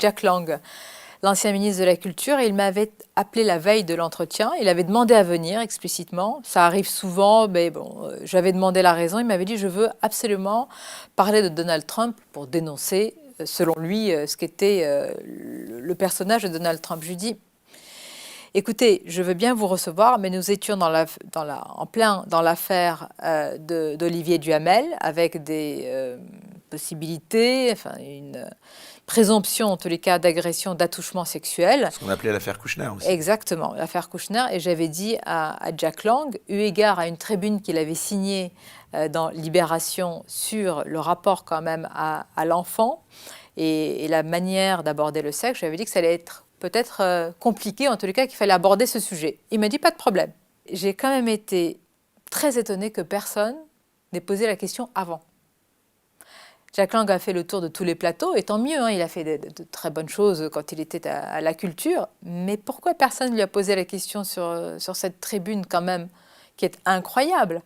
Jack Lang, l'ancien ministre de la Culture, et il m'avait appelé la veille de l'entretien. Il avait demandé à venir explicitement. Ça arrive souvent, mais bon, j'avais demandé la raison. Il m'avait dit « Je veux absolument parler de Donald Trump pour dénoncer, selon lui, ce qu'était le personnage de Donald Trump. » Je lui dis « Écoutez, je veux bien vous recevoir, mais nous étions en plein dans l'affaire d'Olivier Duhamel, avec des possibilités, enfin une présomption en tous les cas d'agression, d'attouchement sexuel. » Ce qu'on appelait l'affaire Kouchner aussi. Exactement, l'affaire Kouchner. Et j'avais dit à Jack Lang, eu égard à une tribune qu'il avait signée dans Libération sur le rapport quand même à l'enfant et la manière d'aborder le sexe, j'avais dit que ça allait être peut-être compliqué, en tous les cas qu'il fallait aborder ce sujet. Il m'a dit pas de problème. J'ai quand même été très étonnée que personne n'ait posé la question avant. Jack Lang a fait le tour de tous les plateaux, et tant mieux, hein, il a fait de très bonnes choses quand il était à la culture, mais pourquoi personne ne lui a posé la question sur cette tribune quand même, qui est incroyable?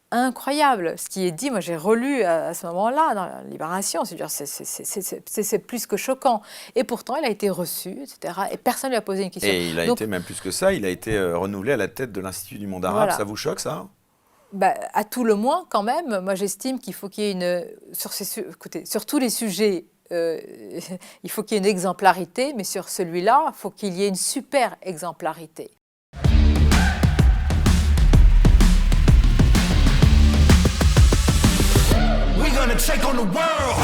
Incroyable, ce qui est dit, moi j'ai relu à ce moment-là dans la Libération, c'est plus que choquant. Et pourtant, il a été reçu, etc. Et personne ne lui a posé une question. Et il a été même plus que ça, il a été renouvelé à la tête de l'Institut du monde arabe. Voilà. Ça vous choque, ça? À tout le moins, quand même, moi j'estime qu'il faut qu'il y ait sur tous les sujets, il faut qu'il y ait une exemplarité, mais sur celui-là, il faut qu'il y ait une super exemplarité. We're gonna take on the world.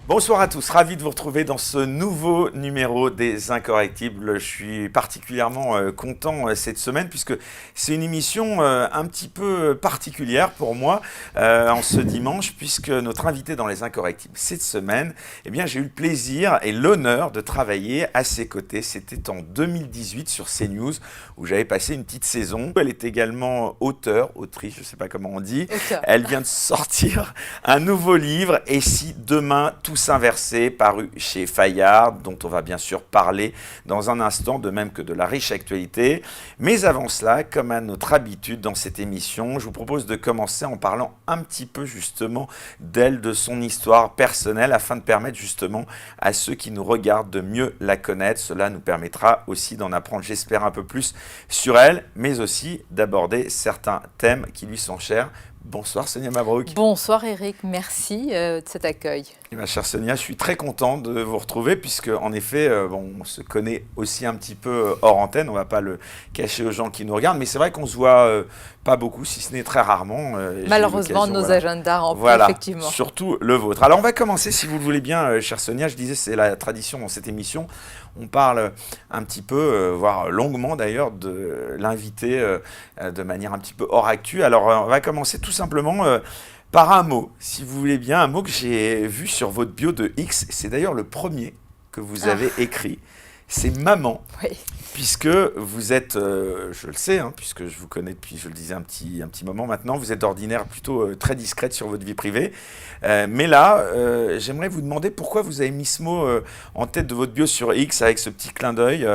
Bonsoir à tous, ravi de vous retrouver dans ce nouveau numéro des Incorrectibles. Je suis particulièrement content cette semaine puisque c'est une émission un petit peu particulière pour moi en ce dimanche, puisque notre invité dans les Incorrectibles cette semaine, eh bien, j'ai eu le plaisir et l'honneur de travailler à ses côtés. C'était en 2018 sur CNews où j'avais passé une petite saison. Elle est également autrice, je ne sais pas comment on dit. Elle vient de sortir un nouveau livre, Et si demain tout s'inverser, paru chez Fayard, dont on va bien sûr parler dans un instant, de même que de la riche actualité. Mais avant cela, comme à notre habitude dans cette émission, je vous propose de commencer en parlant un petit peu justement d'elle, de son histoire personnelle, afin de permettre justement à ceux qui nous regardent de mieux la connaître. Cela nous permettra aussi d'en apprendre, j'espère, un peu plus sur elle, mais aussi d'aborder certains thèmes qui lui sont chers. Bonsoir Sonia Mabrouk. Bonsoir Eric, merci de cet accueil. Et ma chère Sonia, je suis très content de vous retrouver puisque en effet, on se connaît aussi un petit peu hors antenne, on ne va pas le cacher aux gens qui nous regardent, mais c'est vrai qu'on ne se voit pas beaucoup, si ce n'est très rarement. Malheureusement, nos agendas remplissent, effectivement. Surtout le vôtre. Alors on va commencer, si vous le voulez bien, chère Sonia, je disais, c'est la tradition dans cette émission. On parle un petit peu, voire longuement d'ailleurs, de l'invité de manière un petit peu hors actu. Alors on va commencer tout simplement par un mot, si vous voulez bien, un mot que j'ai vu sur votre bio de X. C'est d'ailleurs le premier que vous avez écrit. C'est maman, oui. Puisque vous êtes, je le sais, hein, puisque je vous connais depuis, je le disais, un petit moment maintenant, vous êtes d'ordinaire plutôt très discrète sur votre vie privée. Mais là, j'aimerais vous demander pourquoi vous avez mis ce mot en tête de votre bio sur X avec ce petit clin d'œil.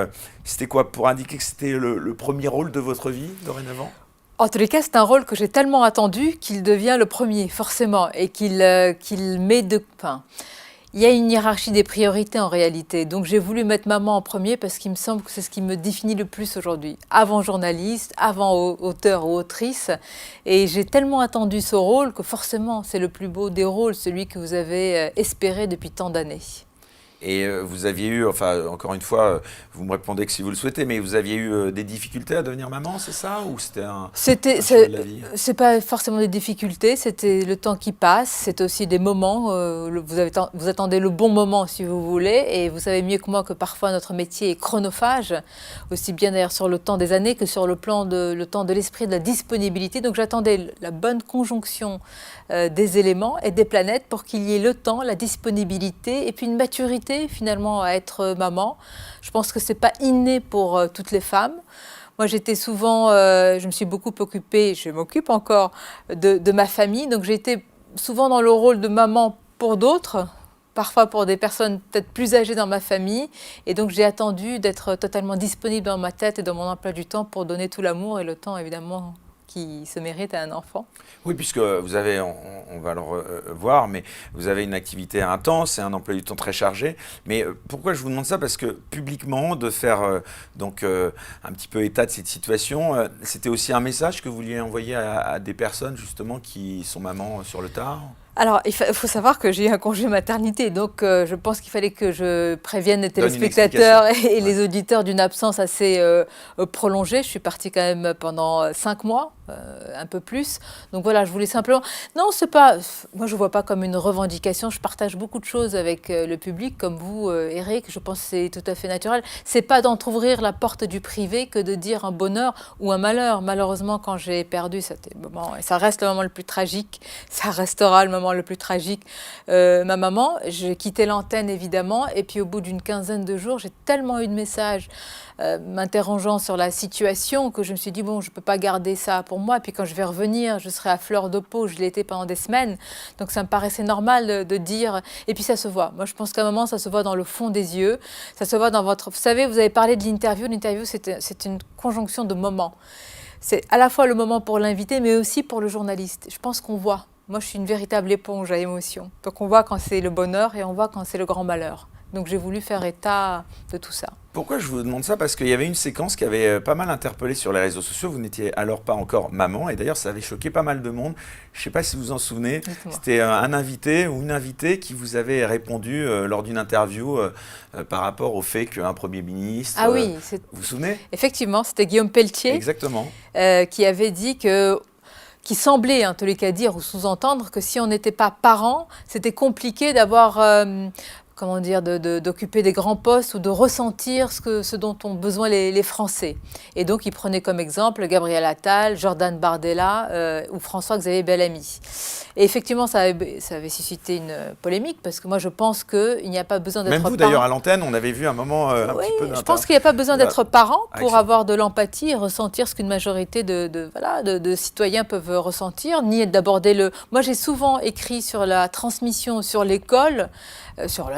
C'était quoi, pour indiquer que c'était le premier rôle de votre vie dorénavant ? En tous les cas, c'est un rôle que j'ai tellement attendu qu'il devient le premier, forcément, et qu'il met de... Enfin, il y a une hiérarchie des priorités en réalité. Donc j'ai voulu mettre maman en premier parce qu'il me semble que c'est ce qui me définit le plus aujourd'hui. Avant journaliste, avant auteur ou autrice. Et j'ai tellement attendu ce rôle que forcément c'est le plus beau des rôles, celui que vous avez espéré depuis tant d'années. Et vous aviez eu, enfin, encore une fois, vous me répondez que si vous le souhaitez, mais vous aviez eu des difficultés à devenir maman, c'est ça? Ou c'était un choix de la vie? C'est pas forcément des difficultés, c'était le temps qui passe, c'est aussi des moments, vous attendez le bon moment si vous voulez, et vous savez mieux que moi que parfois notre métier est chronophage, aussi bien d'ailleurs sur le temps des années que sur le temps de l'esprit, de la disponibilité. Donc j'attendais la bonne conjonction des éléments et des planètes pour qu'il y ait le temps, la disponibilité et puis une maturité finalement à être maman. Je pense que c'est pas inné pour toutes les femmes. Moi, j'étais souvent, je me suis beaucoup occupée, je m'occupe encore de ma famille, donc j'ai été souvent dans le rôle de maman pour d'autres, parfois pour des personnes peut-être plus âgées dans ma famille. Et donc j'ai attendu d'être totalement disponible dans ma tête et dans mon emploi du temps pour donner tout l'amour et le temps évidemment qui se mérite à un enfant. Oui, puisque vous avez, on va le voir, mais vous avez une activité intense et un emploi du temps très chargé. Mais pourquoi je vous demande ça? Parce que publiquement, de faire un petit peu état de cette situation, c'était aussi un message que vous vouliez envoyer à des personnes justement qui sont mamans sur le tard? Alors, il faut savoir que j'ai eu un congé maternité, donc je pense qu'il fallait que je prévienne les Donne une téléspectateurs explication. et les auditeurs d'une absence assez prolongée. Je suis partie quand même pendant 5 mois, un peu plus. Donc voilà, je voulais simplement... Non, c'est pas... Moi, je ne vois pas comme une revendication. Je partage beaucoup de choses avec le public, comme vous, Eric. Je pense que c'est tout à fait naturel. C'est pas d'entrouvrir la porte du privé que de dire un bonheur ou un malheur. Malheureusement, quand j'ai perdu, c'était le moment, et ça reste le moment le plus tragique, ça restera le moment le plus tragique, ma maman. J'ai quitté l'antenne évidemment, et puis au bout d'une quinzaine de jours, j'ai tellement eu de messages m'interrogeant sur la situation que je me suis dit bon, je peux pas garder ça pour moi, et puis quand je vais revenir, je serai à fleur de peau, je l'ai été pendant des semaines, donc ça me paraissait normal de dire, et puis ça se voit. Moi je pense qu'à un moment ça se voit dans le fond des yeux, ça se voit dans votre... Vous savez, vous avez parlé de l'interview, c'est une conjonction de moments. C'est à la fois le moment pour l'invité, mais aussi pour le journaliste. Je pense qu'on voit. Moi, je suis une véritable éponge à émotions. Donc, on voit quand c'est le bonheur et on voit quand c'est le grand malheur. Donc, j'ai voulu faire état de tout ça. Pourquoi je vous demande ça? Parce qu'il y avait une séquence qui avait pas mal interpellé sur les réseaux sociaux. Vous n'étiez alors pas encore maman, et d'ailleurs, ça avait choqué pas mal de monde. Je ne sais pas si vous vous en souvenez. C'était un invité ou une invitée qui vous avait répondu lors d'une interview par rapport au fait qu'un Premier ministre... Ah oui, vous vous souvenez? Effectivement, c'était Guillaume Pelletier. Exactement. Qui avait dit que... qui semblait en tous les cas dire ou sous-entendre que si on n'était pas parent, c'était compliqué d'avoir, comment dire, d'occuper des grands postes ou de ressentir ce dont ont besoin les Français. Et donc, il prenait comme exemple Gabriel Attal, Jordan Bardella ou François-Xavier Bellamy. Et effectivement, ça avait suscité une polémique parce que moi, je pense qu'il n'y a pas besoin d'être parent. Même vous, d'ailleurs, à l'antenne, on avait vu un moment un petit peu... Je pense qu'il n'y a pas besoin d'être parent pour avoir de l'empathie et ressentir ce qu'une majorité de citoyens peuvent ressentir, ni d'aborder le... Moi, j'ai souvent écrit sur la transmission, sur l'école, sur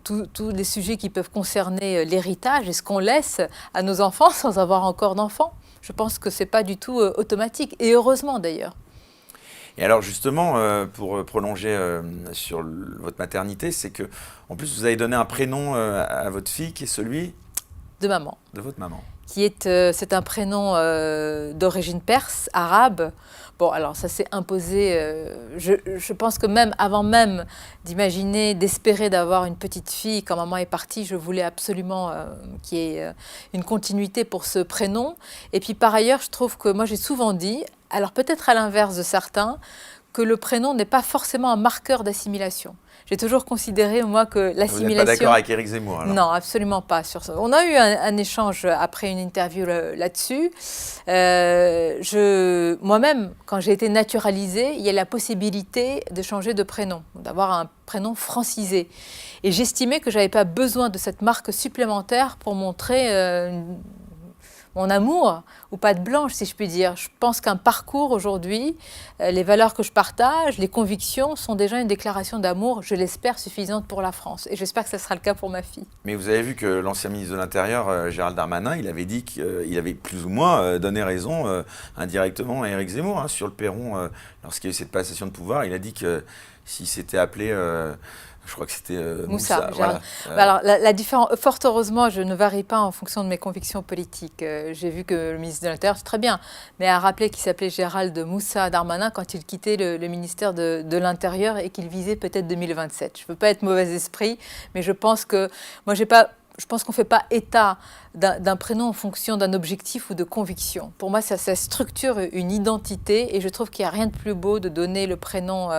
tous les sujets qui peuvent concerner l'héritage et ce qu'on laisse à nos enfants sans avoir encore d'enfants. Je pense que ce n'est pas du tout automatique, et heureusement d'ailleurs. Et alors justement, pour prolonger sur votre maternité, c'est que en plus vous avez donné un prénom à votre fille qui est celui de maman. De votre maman. C'est un prénom d'origine perse, arabe. Bon, alors ça s'est imposé, je pense que même avant même d'imaginer, d'espérer d'avoir une petite fille, quand maman est partie, je voulais absolument qu'il y ait une continuité pour ce prénom. Et puis par ailleurs, je trouve que moi j'ai souvent dit, alors peut-être à l'inverse de certains, que le prénom n'est pas forcément un marqueur d'assimilation. J'ai toujours considéré, moi, que l'assimilation... Vous n'êtes pas d'accord avec Éric Zemmour, alors? Non, absolument pas. Sur ça. On a eu un échange après une interview là-dessus. Moi-même, quand j'ai été naturalisée, il y a la possibilité de changer de prénom, d'avoir un prénom francisé. Et j'estimais que je n'avais pas besoin de cette marque supplémentaire pour montrer... mon amour, ou pas de blanche, si je puis dire. Je pense qu'un parcours aujourd'hui, les valeurs que je partage, les convictions sont déjà une déclaration d'amour, je l'espère, suffisante pour la France. Et j'espère que ce sera le cas pour ma fille. Mais vous avez vu que l'ancien ministre de l'Intérieur, Gérald Darmanin, il avait dit qu'il avait plus ou moins donné raison indirectement à Éric Zemmour sur le perron. Lorsqu'il y a eu cette passation de pouvoir, il a dit que s'il s'était appelé... je crois que c'était Moussa. Voilà. Alors, la différence, fort heureusement, je ne varie pas en fonction de mes convictions politiques. J'ai vu que le ministre de l'Intérieur, c'est très bien, mais à rappeler qu'il s'appelait Gérald Moussa Darmanin quand il quittait le ministère de l'Intérieur et qu'il visait peut-être 2027. Je ne veux pas être mauvais esprit, mais je pense que moi, je pense qu'on ne fait pas état d'un prénom en fonction d'un objectif ou de conviction. Pour moi, ça structure une identité et je trouve qu'il n'y a rien de plus beau de donner le prénom...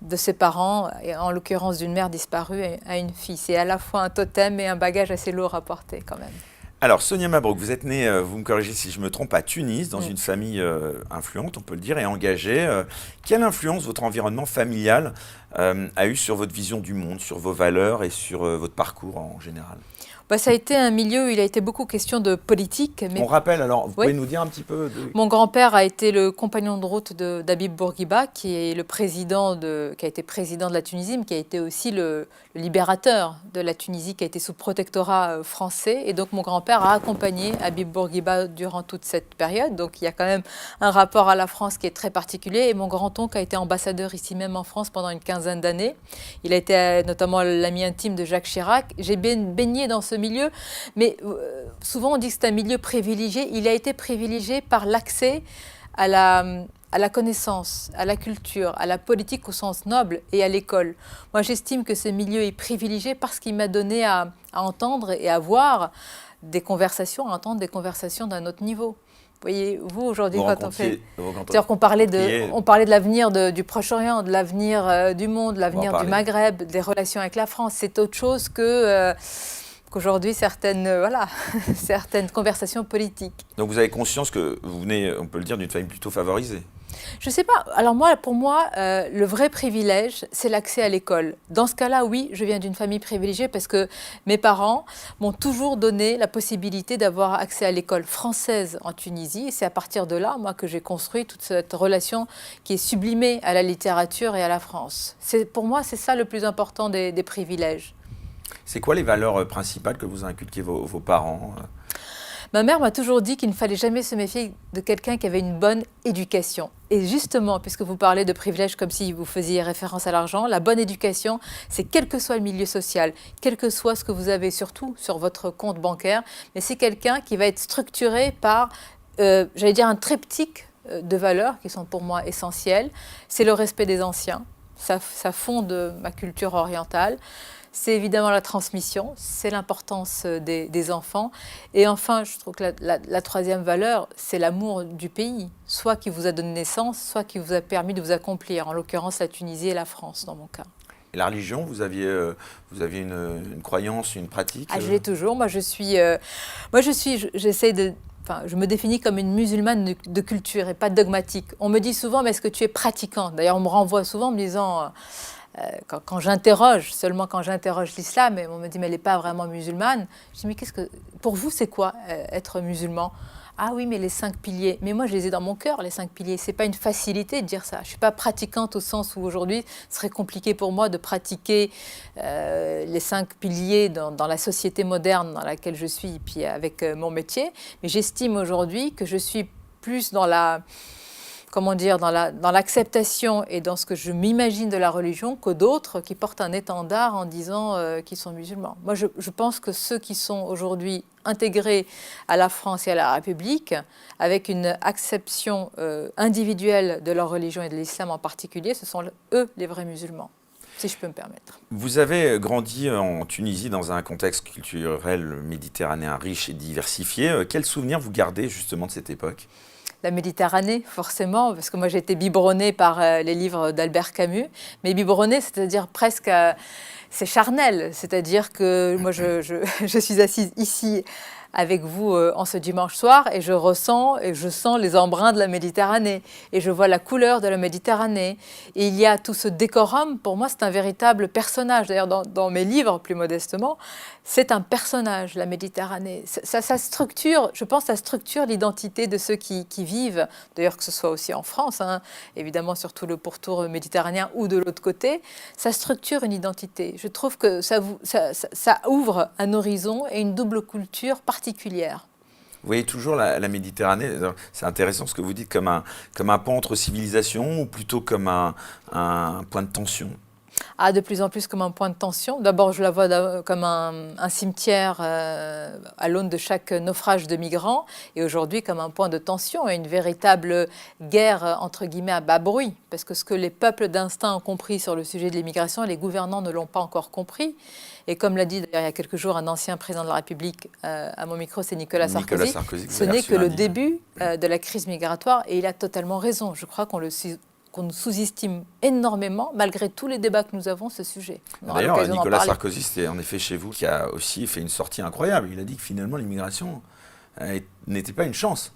de ses parents, et en l'occurrence d'une mère disparue, à une fille. C'est à la fois un totem et un bagage assez lourd à porter quand même. Alors Sonia Mabrouk, vous êtes née, vous me corrigez si je me trompe, à Tunis, dans une famille influente, on peut le dire, et engagée. Quelle influence votre environnement familial a eu sur votre vision du monde, sur vos valeurs et sur votre parcours en général ? Bah, ça a été un milieu où il a été beaucoup question de politique. Mais On rappelle, alors, vous oui. pouvez nous dire un petit peu Mon grand-père a été le compagnon de route d'Habib Bourguiba, qui a été président de la Tunisie, mais qui a été aussi le libérateur de la Tunisie, qui a été sous protectorat français. Et donc mon grand-père a accompagné Habib Bourguiba durant toute cette période. Donc il y a quand même un rapport à la France qui est très particulier. Et mon grand-oncle a été ambassadeur ici même en France pendant une quinzaine d'années. Il a été notamment l'ami intime de Jacques Chirac. J'ai baigné dans ce milieu, mais souvent on dit que c'est un milieu privilégié. Il a été privilégié par l'accès à la connaissance, à la culture, à la politique au sens noble et à l'école. Moi, j'estime que ce milieu est privilégié parce qu'il m'a donné à entendre et à voir des conversations, à entendre des conversations d'un autre niveau. Voyez, vous, aujourd'hui, quand on fait... C'est-à-dire qu'on parlait de l'avenir du Proche-Orient, de l'avenir du monde, de l'avenir du Maghreb, des relations avec la France. C'est autre chose qu'aujourd'hui certaines conversations politiques. Donc vous avez conscience que vous venez, on peut le dire, d'une famille plutôt favorisée? Je ne sais pas. Alors pour moi, le vrai privilège, c'est l'accès à l'école. Dans ce cas-là, oui, je viens d'une famille privilégiée parce que mes parents m'ont toujours donné la possibilité d'avoir accès à l'école française en Tunisie. Et c'est à partir de là, moi, que j'ai construit toute cette relation qui est sublimée à la littérature et à la France. Pour moi, c'est ça le plus important des privilèges. C'est quoi les valeurs principales que vous inculquez vos parents? Ma mère m'a toujours dit qu'il ne fallait jamais se méfier de quelqu'un qui avait une bonne éducation. Et justement, puisque vous parlez de privilèges comme si vous faisiez référence à l'argent, la bonne éducation, c'est quel que soit le milieu social, quel que soit ce que vous avez, surtout sur votre compte bancaire, mais c'est quelqu'un qui va être structuré par, j'allais dire, un triptyque de valeurs qui sont pour moi essentielles. C'est le respect des anciens, ça fonde ma culture orientale. C'est évidemment la transmission, c'est l'importance des enfants. Et enfin, je trouve que la troisième valeur, c'est l'amour du pays, soit qui vous a donné naissance, soit qui vous a permis de vous accomplir, en l'occurrence la Tunisie et la France dans mon cas. Et la religion, vous aviez une croyance, une pratique? Je l'ai toujours. Je me définis comme une musulmane de culture et pas dogmatique. On me dit souvent, mais est-ce que tu es pratiquante? D'ailleurs, on me renvoie souvent en me disant... Quand j'interroge l'islam, et on me dit mais elle n'est pas vraiment musulmane, je dis mais pour vous c'est quoi être musulman? Ah oui, mais les 5 piliers. Mais moi je les ai dans mon cœur, les 5 piliers. C'est pas une facilité de dire ça. Je ne suis pas pratiquante au sens où aujourd'hui ce serait compliqué pour moi de pratiquer les 5 piliers dans la société moderne dans laquelle je suis, et puis avec mon métier. Mais j'estime aujourd'hui que je suis plus dans l'acceptation et dans ce que je m'imagine de la religion que d'autres qui portent un étendard en disant qu'ils sont musulmans. Moi, je pense que ceux qui sont aujourd'hui intégrés à la France et à la République, avec une acception individuelle de leur religion et de l'islam en particulier, ce sont eux les vrais musulmans, si je peux me permettre. Vous avez grandi en Tunisie dans un contexte culturel méditerranéen riche et diversifié. Quels souvenirs vous gardez justement de cette époque ? La Méditerranée, forcément, parce que moi j'ai été biberonnée par les livres d'Albert Camus. Mais biberonnée, c'est-à-dire presque, c'est charnel. C'est-à-dire que moi je suis assise ici avec vous en ce dimanche soir et je ressens et je sens les embruns de la Méditerranée et je vois la couleur de la Méditerranée. Et il y a tout ce décorum, pour moi c'est un véritable personnage. D'ailleurs dans mes livres, plus modestement, c'est un personnage, la Méditerranée. Ça structure, je pense, ça structure l'identité de ceux qui vivent, d'ailleurs que ce soit aussi en France, hein, évidemment surtout le pourtour méditerranéen ou de l'autre côté, ça structure une identité. Je trouve que ça ouvre un horizon et une double culture particulière. Vous voyez toujours la Méditerranée, c'est intéressant ce que vous dites, comme un pont entre civilisations ou plutôt comme un point de tension? De plus en plus comme un point de tension. D'abord, je la vois comme un cimetière à l'aune de chaque naufrage de migrants, et aujourd'hui comme un point de tension et une véritable guerre, entre guillemets, à bas bruit. Parce que ce que les peuples d'instinct ont compris sur le sujet de l'immigration, les gouvernants ne l'ont pas encore compris. Et comme l'a dit d'ailleurs il y a quelques jours un ancien président de la République, à mon micro, c'est Nicolas Sarkozy, ce n'est que le début de la crise migratoire, et il a totalement raison. Je crois qu'on sous-estime énormément, malgré tous les débats que nous avons, ce sujet. D'ailleurs, Nicolas Sarkozy, c'était en effet chez vous, qui a aussi fait une sortie incroyable. Il a dit que finalement, l'immigration n'était pas une chance.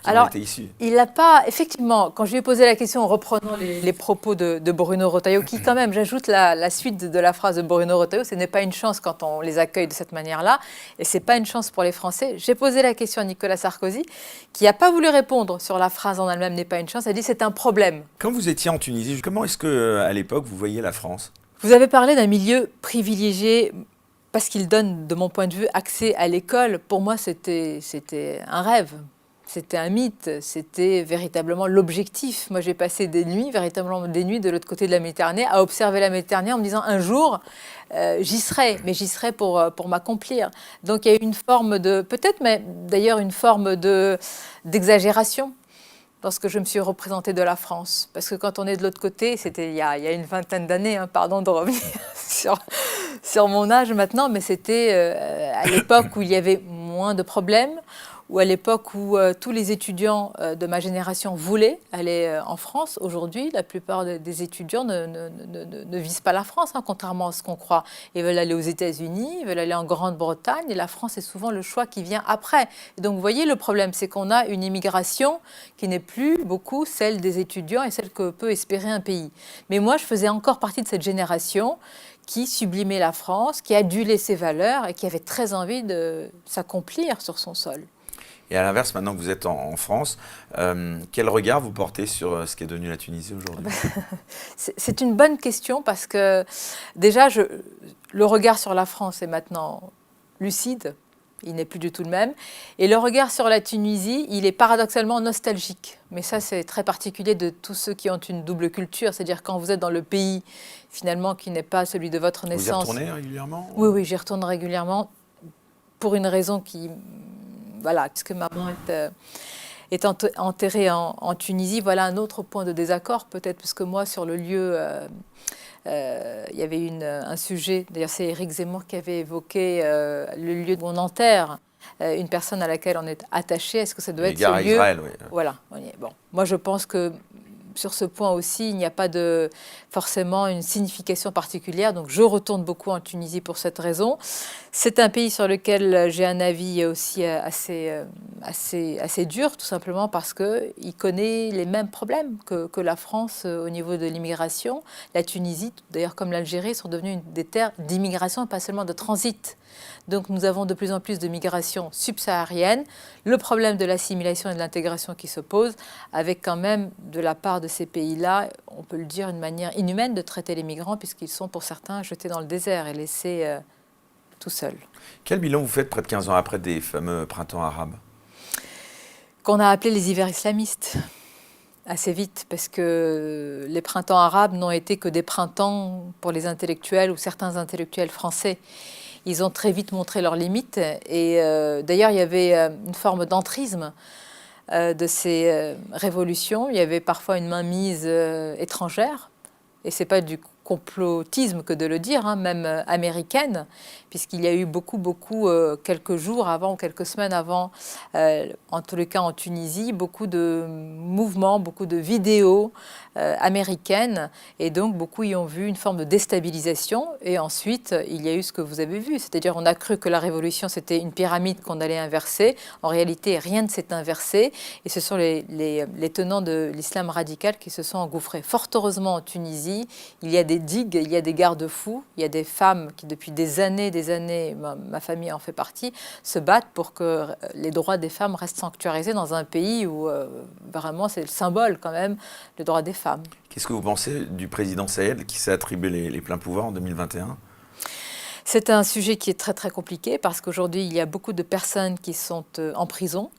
Alors qu'il en était issu. Il n'a pas, effectivement, quand je lui ai posé la question en reprenant les propos de Bruno Retailleau, qui quand même, j'ajoute la suite de la phrase de Bruno Retailleau, ce n'est pas une chance quand on les accueille de cette manière-là, et ce n'est pas une chance pour les Français. J'ai posé la question à Nicolas Sarkozy, qui n'a pas voulu répondre sur la phrase en elle-même n'est pas une chance, il a dit c'est un problème. Quand vous étiez en Tunisie, comment est-ce qu'à l'époque vous voyiez la France? Vous avez parlé d'un milieu privilégié parce qu'il donne, de mon point de vue, accès à l'école. Pour moi, c'était un rêve. C'était un mythe, c'était véritablement l'objectif. Moi, j'ai passé des nuits, véritablement des nuits de l'autre côté de la Méditerranée, à observer la Méditerranée en me disant un jour, j'y serai, mais j'y serai pour m'accomplir. Donc il y a eu une forme de, peut-être, mais d'ailleurs une forme d'exagération lorsque je me suis représentée de la France. Parce que quand on est de l'autre côté, c'était il y a une vingtaine d'années, hein, pardon de revenir sur mon âge maintenant, mais c'était à l'époque où il y avait moins de problèmes, ou à l'époque où tous les étudiants de ma génération voulaient aller en France. Aujourd'hui, la plupart des étudiants ne visent pas la France, hein, contrairement à ce qu'on croit. Ils veulent aller aux États-Unis, ils veulent aller en Grande-Bretagne, et la France est souvent le choix qui vient après. Et donc, vous voyez, le problème, c'est qu'on a une immigration qui n'est plus beaucoup celle des étudiants et celle que peut espérer un pays. Mais moi, je faisais encore partie de cette génération qui sublimait la France, qui adulait ses valeurs et qui avait très envie de s'accomplir sur son sol. Et à l'inverse, maintenant que vous êtes en France, quel regard vous portez sur ce qui est devenu la Tunisie aujourd'hui? C'est une bonne question parce que déjà, le regard sur la France est maintenant lucide, il n'est plus du tout le même. Et le regard sur la Tunisie, il est paradoxalement nostalgique. Mais ça, c'est très particulier de tous ceux qui ont une double culture, c'est-à-dire quand vous êtes dans le pays, finalement, qui n'est pas celui de votre naissance. Vous y retournez régulièrement? Oui, j'y retourne régulièrement pour une raison qui... Voilà, puisque maman est enterrée en Tunisie. Voilà un autre point de désaccord, peut-être, parce que moi, sur le lieu, il y avait un sujet, d'ailleurs c'est Éric Zemmour qui avait évoqué le lieu où on enterre une personne à laquelle on est attaché. Est-ce que ça doit être ce lieu? Israël, oui. Voilà, on y est. Bon, moi je pense que sur ce point aussi, il n'y a pas forcément une signification particulière. Donc, je retourne beaucoup en Tunisie pour cette raison. C'est un pays sur lequel j'ai un avis aussi assez dur, tout simplement parce qu'il connaît les mêmes problèmes que la France au niveau de l'immigration. La Tunisie, d'ailleurs comme l'Algérie, sont devenues des terres d'immigration et pas seulement de transit. Donc nous avons de plus en plus de migration subsaharienne, le problème de l'assimilation et de l'intégration qui se pose, avec quand même de la part de ces pays-là, on peut le dire, une manière inhumaine de traiter les migrants, puisqu'ils sont pour certains jetés dans le désert et laissés tout seuls. Quel bilan vous faites près de 15 ans après des fameux printemps arabes? Qu'on a appelé les hivers islamistes, assez vite, parce que les printemps arabes n'ont été que des printemps pour les intellectuels ou certains intellectuels français. Ils ont très vite montré leurs limites et d'ailleurs il y avait une forme d'entrisme de ces révolutions. Il y avait parfois une mainmise étrangère et c'est pas du complotisme que de le dire, hein, même américaine, puisqu'il y a eu beaucoup, quelques jours avant ou quelques semaines avant, en tous les cas en Tunisie, beaucoup de mouvements, beaucoup de vidéos américaines, et donc beaucoup y ont vu une forme de déstabilisation, et ensuite il y a eu ce que vous avez vu, c'est-à-dire on a cru que la révolution c'était une pyramide qu'on allait inverser, en réalité rien ne s'est inversé, et ce sont les tenants de l'islam radical qui se sont engouffrés. Fort heureusement en Tunisie, il y a des digues, il y a des garde-fous, il y a des femmes qui depuis des années, ma famille en fait partie, se battent pour que les droits des femmes restent sanctuarisés dans un pays où vraiment c'est le symbole quand même, le droit des femmes. Qu'est-ce que vous pensez du président Saïed qui s'est attribué les pleins pouvoirs en 2021? C'est un sujet qui est très compliqué parce qu'aujourd'hui il y a beaucoup de personnes qui sont en prison.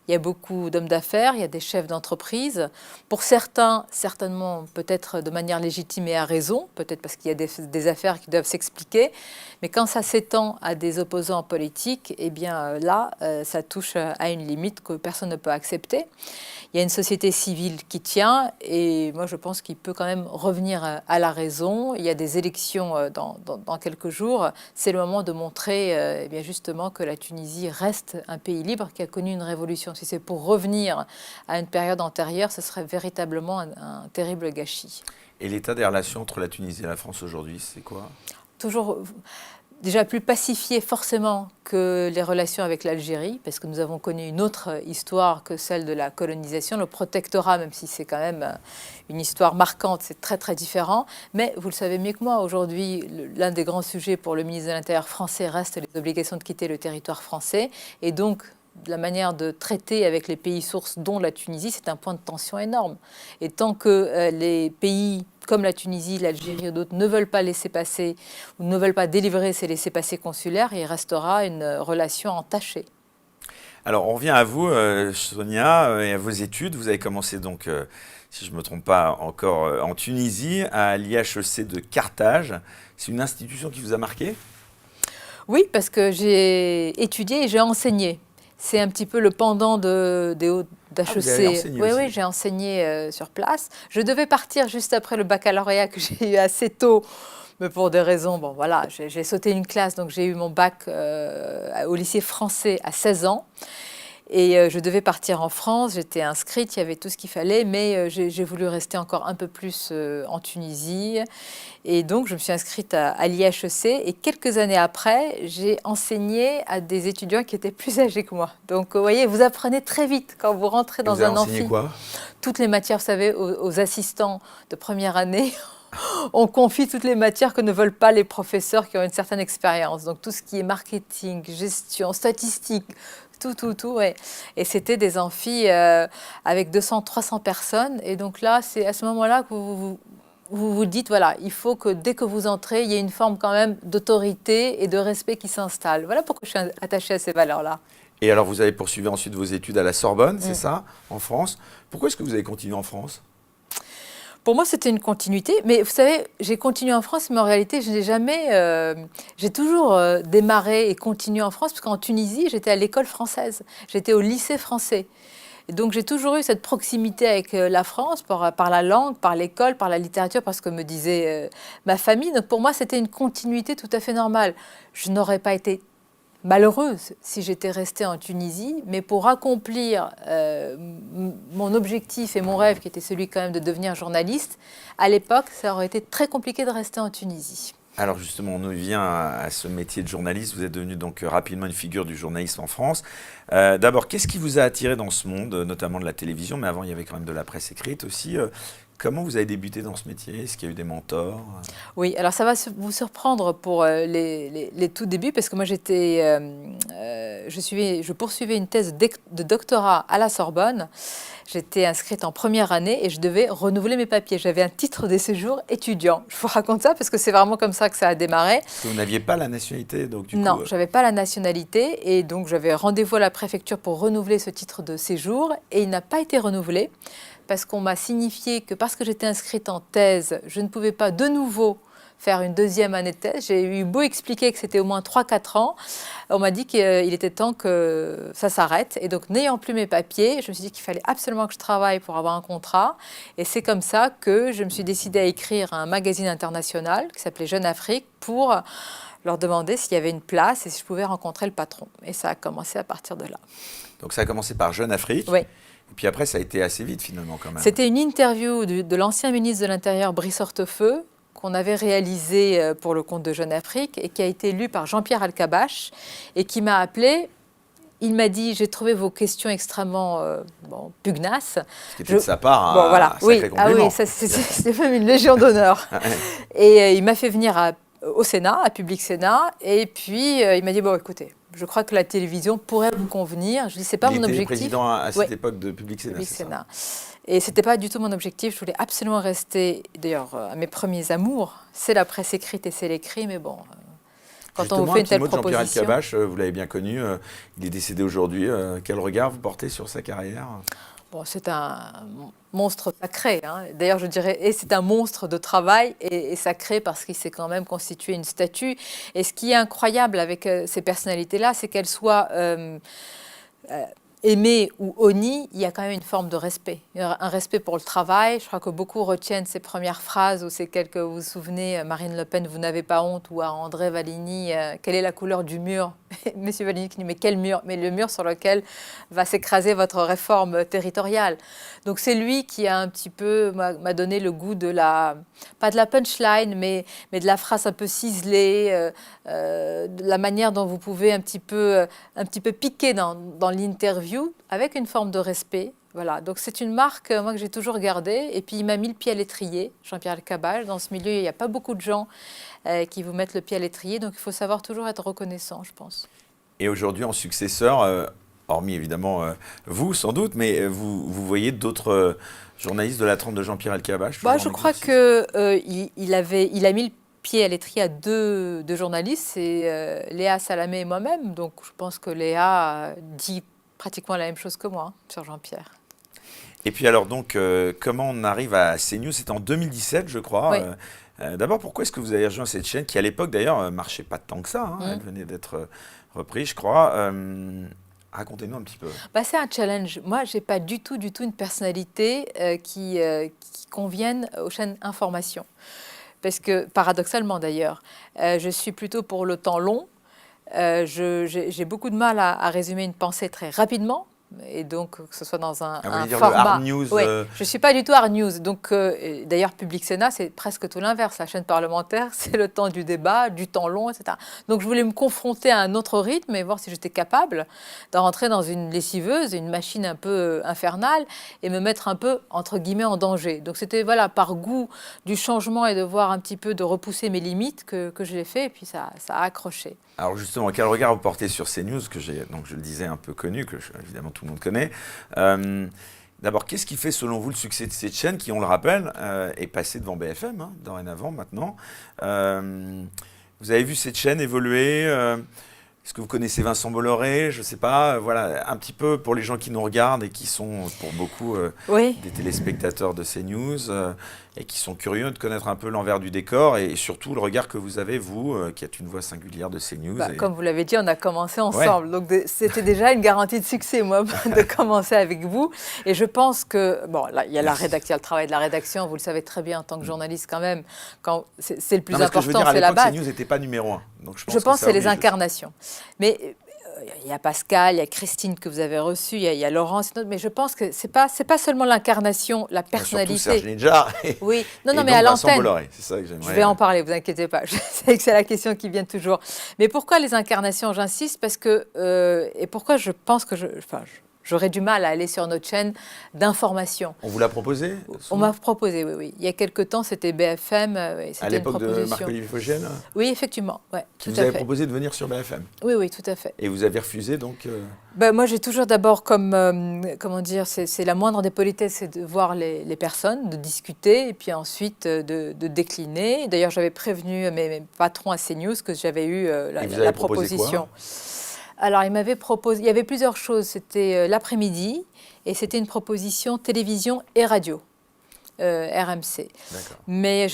Il y a beaucoup d'hommes d'affaires, il y a des chefs d'entreprise. Pour certains, certainement, peut-être de manière légitime et à raison, peut-être parce qu'il y a des affaires qui doivent s'expliquer. Mais quand ça s'étend à des opposants politiques, eh bien là, ça touche à une limite que personne ne peut accepter. Il y a une société civile qui tient et moi je pense qu'il peut quand même revenir à la raison. Il y a des élections dans quelques jours. C'est le moment de montrer eh bien justement que la Tunisie reste un pays libre qui a connu une révolution. Si c'est pour revenir à une période antérieure, ce serait véritablement un terrible gâchis. Et l'état des relations entre la Tunisie et la France aujourd'hui, c'est quoi? Toujours... déjà plus pacifié forcément que les relations avec l'Algérie, parce que nous avons connu une autre histoire que celle de la colonisation, le protectorat, même si c'est quand même une histoire marquante, c'est très très différent. Mais vous le savez mieux que moi, aujourd'hui, l'un des grands sujets pour le ministre de l'Intérieur français reste les obligations de quitter le territoire français, et donc la manière de traiter avec les pays sources, dont la Tunisie, c'est un point de tension énorme. Et tant que les pays comme la Tunisie, l'Algérie ou d'autres ne veulent pas laisser passer ou ne veulent pas délivrer ces laissez-passer consulaires, il restera une relation entachée. Alors, on revient à vous, Sonia, et à vos études. Vous avez commencé donc, si je ne me trompe pas, encore en Tunisie, à l'IHEC de Carthage. C'est une institution qui vous a marqué? Oui, parce que j'ai étudié et j'ai enseigné. C'est un petit peu le pendant d'HEC. Oui, j'ai enseigné sur place. Je devais partir juste après le baccalauréat que j'ai eu assez tôt, mais pour des raisons, bon voilà, j'ai sauté une classe, donc j'ai eu mon bac au lycée français à 16 ans. Et je devais partir en France, j'étais inscrite, il y avait tout ce qu'il fallait, mais j'ai voulu rester encore un peu plus en Tunisie. Et donc, je me suis inscrite à l'IHEC. Et quelques années après, j'ai enseigné à des étudiants qui étaient plus âgés que moi. Donc, vous voyez, vous apprenez très vite quand vous rentrez dans un amphi. Quoi? Toutes les matières, vous savez, aux assistants de première année. On confie toutes les matières que ne veulent pas les professeurs qui ont une certaine expérience. Donc, tout ce qui est marketing, gestion, statistique, tout, ouais. Et c'était des amphis avec 200, 300 personnes. Et donc là, c'est à ce moment-là que vous dites, voilà, il faut que dès que vous entrez, il y ait une forme quand même d'autorité et de respect qui s'installe. Voilà pourquoi je suis attachée à ces valeurs-là. Et alors, vous avez poursuivi ensuite vos études à la Sorbonne, c'est ça, en France. Pourquoi est-ce que vous avez continué en France? Pour moi, c'était une continuité. Mais vous savez, j'ai continué en France, mais en réalité, je n'ai jamais... j'ai toujours démarré et continué en France, parce qu'en Tunisie, j'étais à l'école française. J'étais au lycée français. Et donc, j'ai toujours eu cette proximité avec la France, par la langue, par l'école, par la littérature, parce que me disait ma famille. Donc, pour moi, c'était une continuité tout à fait normale. Je n'aurais pas été malheureuse si j'étais restée en Tunisie, mais pour accomplir mon objectif et mon rêve, qui était celui quand même de devenir journaliste, à l'époque, ça aurait été très compliqué de rester en Tunisie. Alors justement, on vient à ce métier de journaliste. Vous êtes devenu donc rapidement une figure du journalisme en France. D'abord, qu'est-ce qui vous a attiré dans ce monde, notamment de la télévision, mais avant il y avait quand même de la presse écrite aussi. Comment vous avez débuté dans ce métier? Est-ce qu'il y a eu des mentors? Oui, alors ça va vous surprendre pour les tout débuts, parce que moi je poursuivais une thèse de doctorat à la Sorbonne. J'étais inscrite en première année et je devais renouveler mes papiers. J'avais un titre de séjour étudiant. Je vous raconte ça parce que c'est vraiment comme ça que ça a démarré. Parce que vous n'aviez pas la nationalité, donc du Non, coup... je n'avais pas la nationalité et donc j'avais rendez-vous à la préfecture pour renouveler ce titre de séjour et il n'a pas été renouvelé parce qu'on m'a signifié que parce que j'étais inscrite en thèse, je ne pouvais pas de nouveau faire une deuxième année de thèse. J'ai eu beau expliquer que c'était au moins 3-4 ans. On m'a dit qu'il était temps que ça s'arrête. Et donc, n'ayant plus mes papiers, je me suis dit qu'il fallait absolument que je travaille pour avoir un contrat. Et c'est comme ça que je me suis décidée à écrire un magazine international qui s'appelait Jeune Afrique pour leur demander s'il y avait une place et si je pouvais rencontrer le patron. Et ça a commencé à partir de là. Donc, ça a commencé par Jeune Afrique. Oui. Et puis après, ça a été assez vite finalement quand même. C'était une interview de l'ancien ministre de l'Intérieur, Brice Hortefeux, qu'on avait réalisé pour le compte de Jeune Afrique et qui a été lu par Jean-Pierre Alcabache et qui m'a appelé. Il m'a dit, j'ai trouvé vos questions extrêmement pugnaces. Ce qui était de sa part bon, voilà. Sacré compliment. Ah oui, c'est même une légion d'honneur. Et il m'a fait venir au Sénat, à Public Sénat, et puis il m'a dit, bon écoutez, je crois que la télévision pourrait vous convenir. Je dis, c'est pas mon objectif. Il était président à cette époque de Public Sénat, c'est ça. Et c'était pas du tout mon objectif. Je voulais absolument rester, d'ailleurs, à mes premiers amours. C'est la presse écrite et c'est l'écrit, mais bon... Quand Justement, on vous fait une telle proposition... proposition... Jean-Pierre Alcabache, vous l'avez bien connu, il est décédé aujourd'hui. Quel regard vous portez sur sa carrière? Bon, c'est un monstre sacré, hein. D'ailleurs, je dirais, et c'est un monstre de travail et sacré parce qu'il s'est quand même constitué une statue. Et ce qui est incroyable avec ces personnalités-là, c'est qu'elles soient Aimé ou honni, il y a quand même une forme de respect, un respect pour le travail. Je crois que beaucoup retiennent ces premières phrases ou ces quelques, vous vous souvenez, Marine Le Pen, vous n'avez pas honte, ou à André Valigny, quelle est la couleur du mur? Monsieur Valigny qui dit, mais quel mur? Mais le mur sur lequel va s'écraser votre réforme territoriale. Donc c'est lui qui a un petit peu, m'a donné le goût de la, pas de la punchline, mais de la phrase un peu ciselée, de la manière dont vous pouvez un petit peu piquer dans l'interview, avec une forme de respect. Voilà, donc c'est une marque moi, que j'ai toujours gardée. Et puis il m'a mis le pied à l'étrier, Jean-Pierre Elkabbach. Dans ce milieu, il n'y a pas beaucoup de gens qui vous mettent le pied à l'étrier. Donc il faut savoir toujours être reconnaissant, je pense. Et aujourd'hui, en successeur, hormis évidemment vous sans doute, mais vous voyez d'autres journalistes de la trempe de Jean-Pierre Elkabbach Bah, je crois qu'il a mis le pied à l'étrier à deux journalistes, c'est Léa Salamé et moi-même. Donc je pense que Léa dit pratiquement la même chose que moi sur Jean-Pierre. Et puis alors donc, comment on arrive à CNews? C'est en 2017, je crois. Oui. D'abord, pourquoi est-ce que vous avez rejoint cette chaîne qui, à l'époque, d'ailleurs, marchait pas tant que ça, hein, elle venait d'être reprise, je crois. Racontez-nous un petit peu. Bah, c'est un challenge. Moi, j'ai pas du tout une personnalité qui convienne aux chaînes information. Parce que, paradoxalement d'ailleurs, je suis plutôt pour le temps long. J'ai beaucoup de mal à résumer une pensée très rapidement. Et donc, que ce soit dans un dire format. le hard news. Oui, je ne suis pas du tout hard news. Donc, d'ailleurs, Public Sénat, c'est presque tout l'inverse. La chaîne parlementaire, c'est le temps du débat, du temps long, etc. Donc, je voulais me confronter à un autre rythme et voir si j'étais capable de rentrer dans une lessiveuse, une machine un peu infernale et me mettre un peu, entre guillemets, en danger. Donc, c'était voilà, par goût du changement et de voir un petit peu, de repousser mes limites que je l'ai fait. Et puis, ça a accroché. Alors justement, quel regard vous portez sur CNews, que j'ai, donc je le disais, un peu connu, évidemment tout le monde connaît. D'abord, qu'est-ce qui fait selon vous le succès de cette chaîne qui, on le rappelle, est passée devant BFM, hein, dorénavant maintenant. Vous avez vu cette chaîne évoluer est-ce que vous connaissez Vincent Bolloré? Je ne sais pas, voilà, un petit peu pour les gens qui nous regardent et qui sont pour beaucoup Oui. des téléspectateurs de CNews et qui sont curieux de connaître un peu l'envers du décor et surtout le regard que vous avez, vous, qui êtes une voix singulière de CNews. Bah, comme vous l'avez dit, on a commencé ensemble. Ouais. Donc c'était déjà une garantie de succès, moi, de commencer avec vous. Et je pense que, bon, là, il y a le travail de la rédaction, vous le savez très bien en tant que journaliste quand même, quand c'est le plus important, c'est la base. CNews n'était pas numéro 1. Donc je pense que c'est les incarnations. Mais il y a Pascal, il y a Christine que vous avez reçue, il y a Laurence, mais je pense que c'est pas seulement l'incarnation, la personnalité. Surtout Serge Nedjar. Oui, non, mais à l'antenne. C'est ça que j'aimerais. Je vais en parler, vous inquiétez pas. Je sais que c'est la question qui vient toujours. Mais pourquoi les incarnations? J'insiste parce que et pourquoi je pense que j'aurais du mal à aller sur notre chaîne d'information. On vous l'a proposé? On m'a proposé, oui. Il y a quelque temps, c'était BFM. À l'époque de Marc-Olivier Fogel? Oui, effectivement. Ouais, qui vous avait proposé de venir sur BFM? Oui, tout à fait. Et vous avez refusé, donc Moi, j'ai toujours d'abord comment dire, c'est la moindre des politesses, c'est de voir les personnes, de discuter, et puis ensuite de décliner. D'ailleurs, j'avais prévenu mes patrons à CNews que j'avais eu la proposition. Alors, il m'avait proposé, il y avait plusieurs choses. C'était l'après-midi et c'était une proposition télévision et radio, RMC. Mais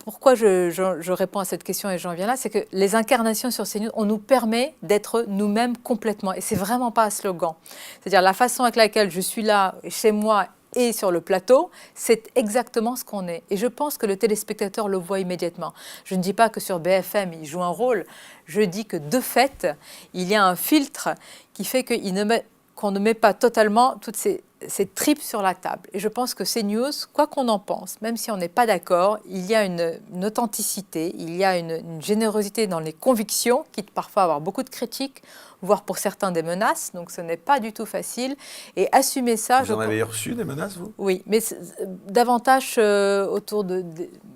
pourquoi je réponds à cette question et j'en viens là, c'est que les incarnations sur CNews, on nous permet d'être nous-mêmes complètement. Et c'est vraiment pas un slogan. C'est-à-dire la façon avec laquelle je suis là, chez moi, et sur le plateau, c'est exactement ce qu'on est. Et je pense que le téléspectateur le voit immédiatement. Je ne dis pas que sur BFM, il joue un rôle. Je dis que de fait, il y a un filtre qui fait qu'on ne met pas totalement toutes ces tripes sur la table. Et je pense que CNews, quoi qu'on en pense, même si on n'est pas d'accord, il y a une authenticité, il y a une générosité dans les convictions, quitte parfois à avoir beaucoup de critiques, voire pour certains des menaces. Donc ce n'est pas du tout facile. Et assumer ça... Vous en avez reçu des menaces, vous? Oui, mais davantage autour de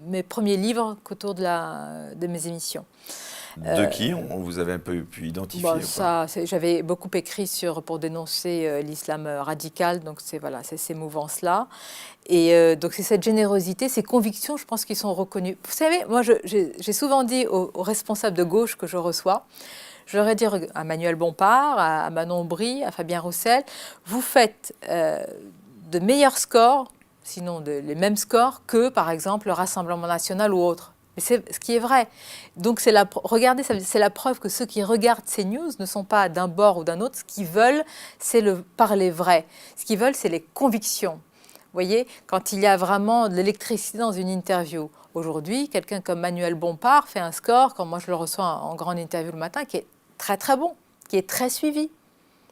mes premiers livres qu'autour de mes émissions. De qui on vous avait un peu pu identifier? J'avais beaucoup écrit pour dénoncer l'islam radical, donc c'est ces mouvances-là. Et donc c'est cette générosité, ces convictions, je pense qu'ils sont reconnues. Vous savez, moi j'ai souvent dit aux responsables de gauche que je reçois, je leur ai dit à Manuel Bompard, à Manon Bry, à Fabien Roussel, vous faites de meilleurs scores, sinon les mêmes scores que par exemple le Rassemblement national ou autre. Mais c'est ce qui est vrai. Donc, regardez, c'est la preuve que ceux qui regardent ces news ne sont pas d'un bord ou d'un autre. Ce qu'ils veulent, c'est le parler vrai. Ce qu'ils veulent, c'est les convictions. Vous voyez, quand il y a vraiment de l'électricité dans une interview. Aujourd'hui, quelqu'un comme Manuel Bompard fait un score, quand moi je le reçois en grande interview le matin, qui est très très bon, qui est très suivi.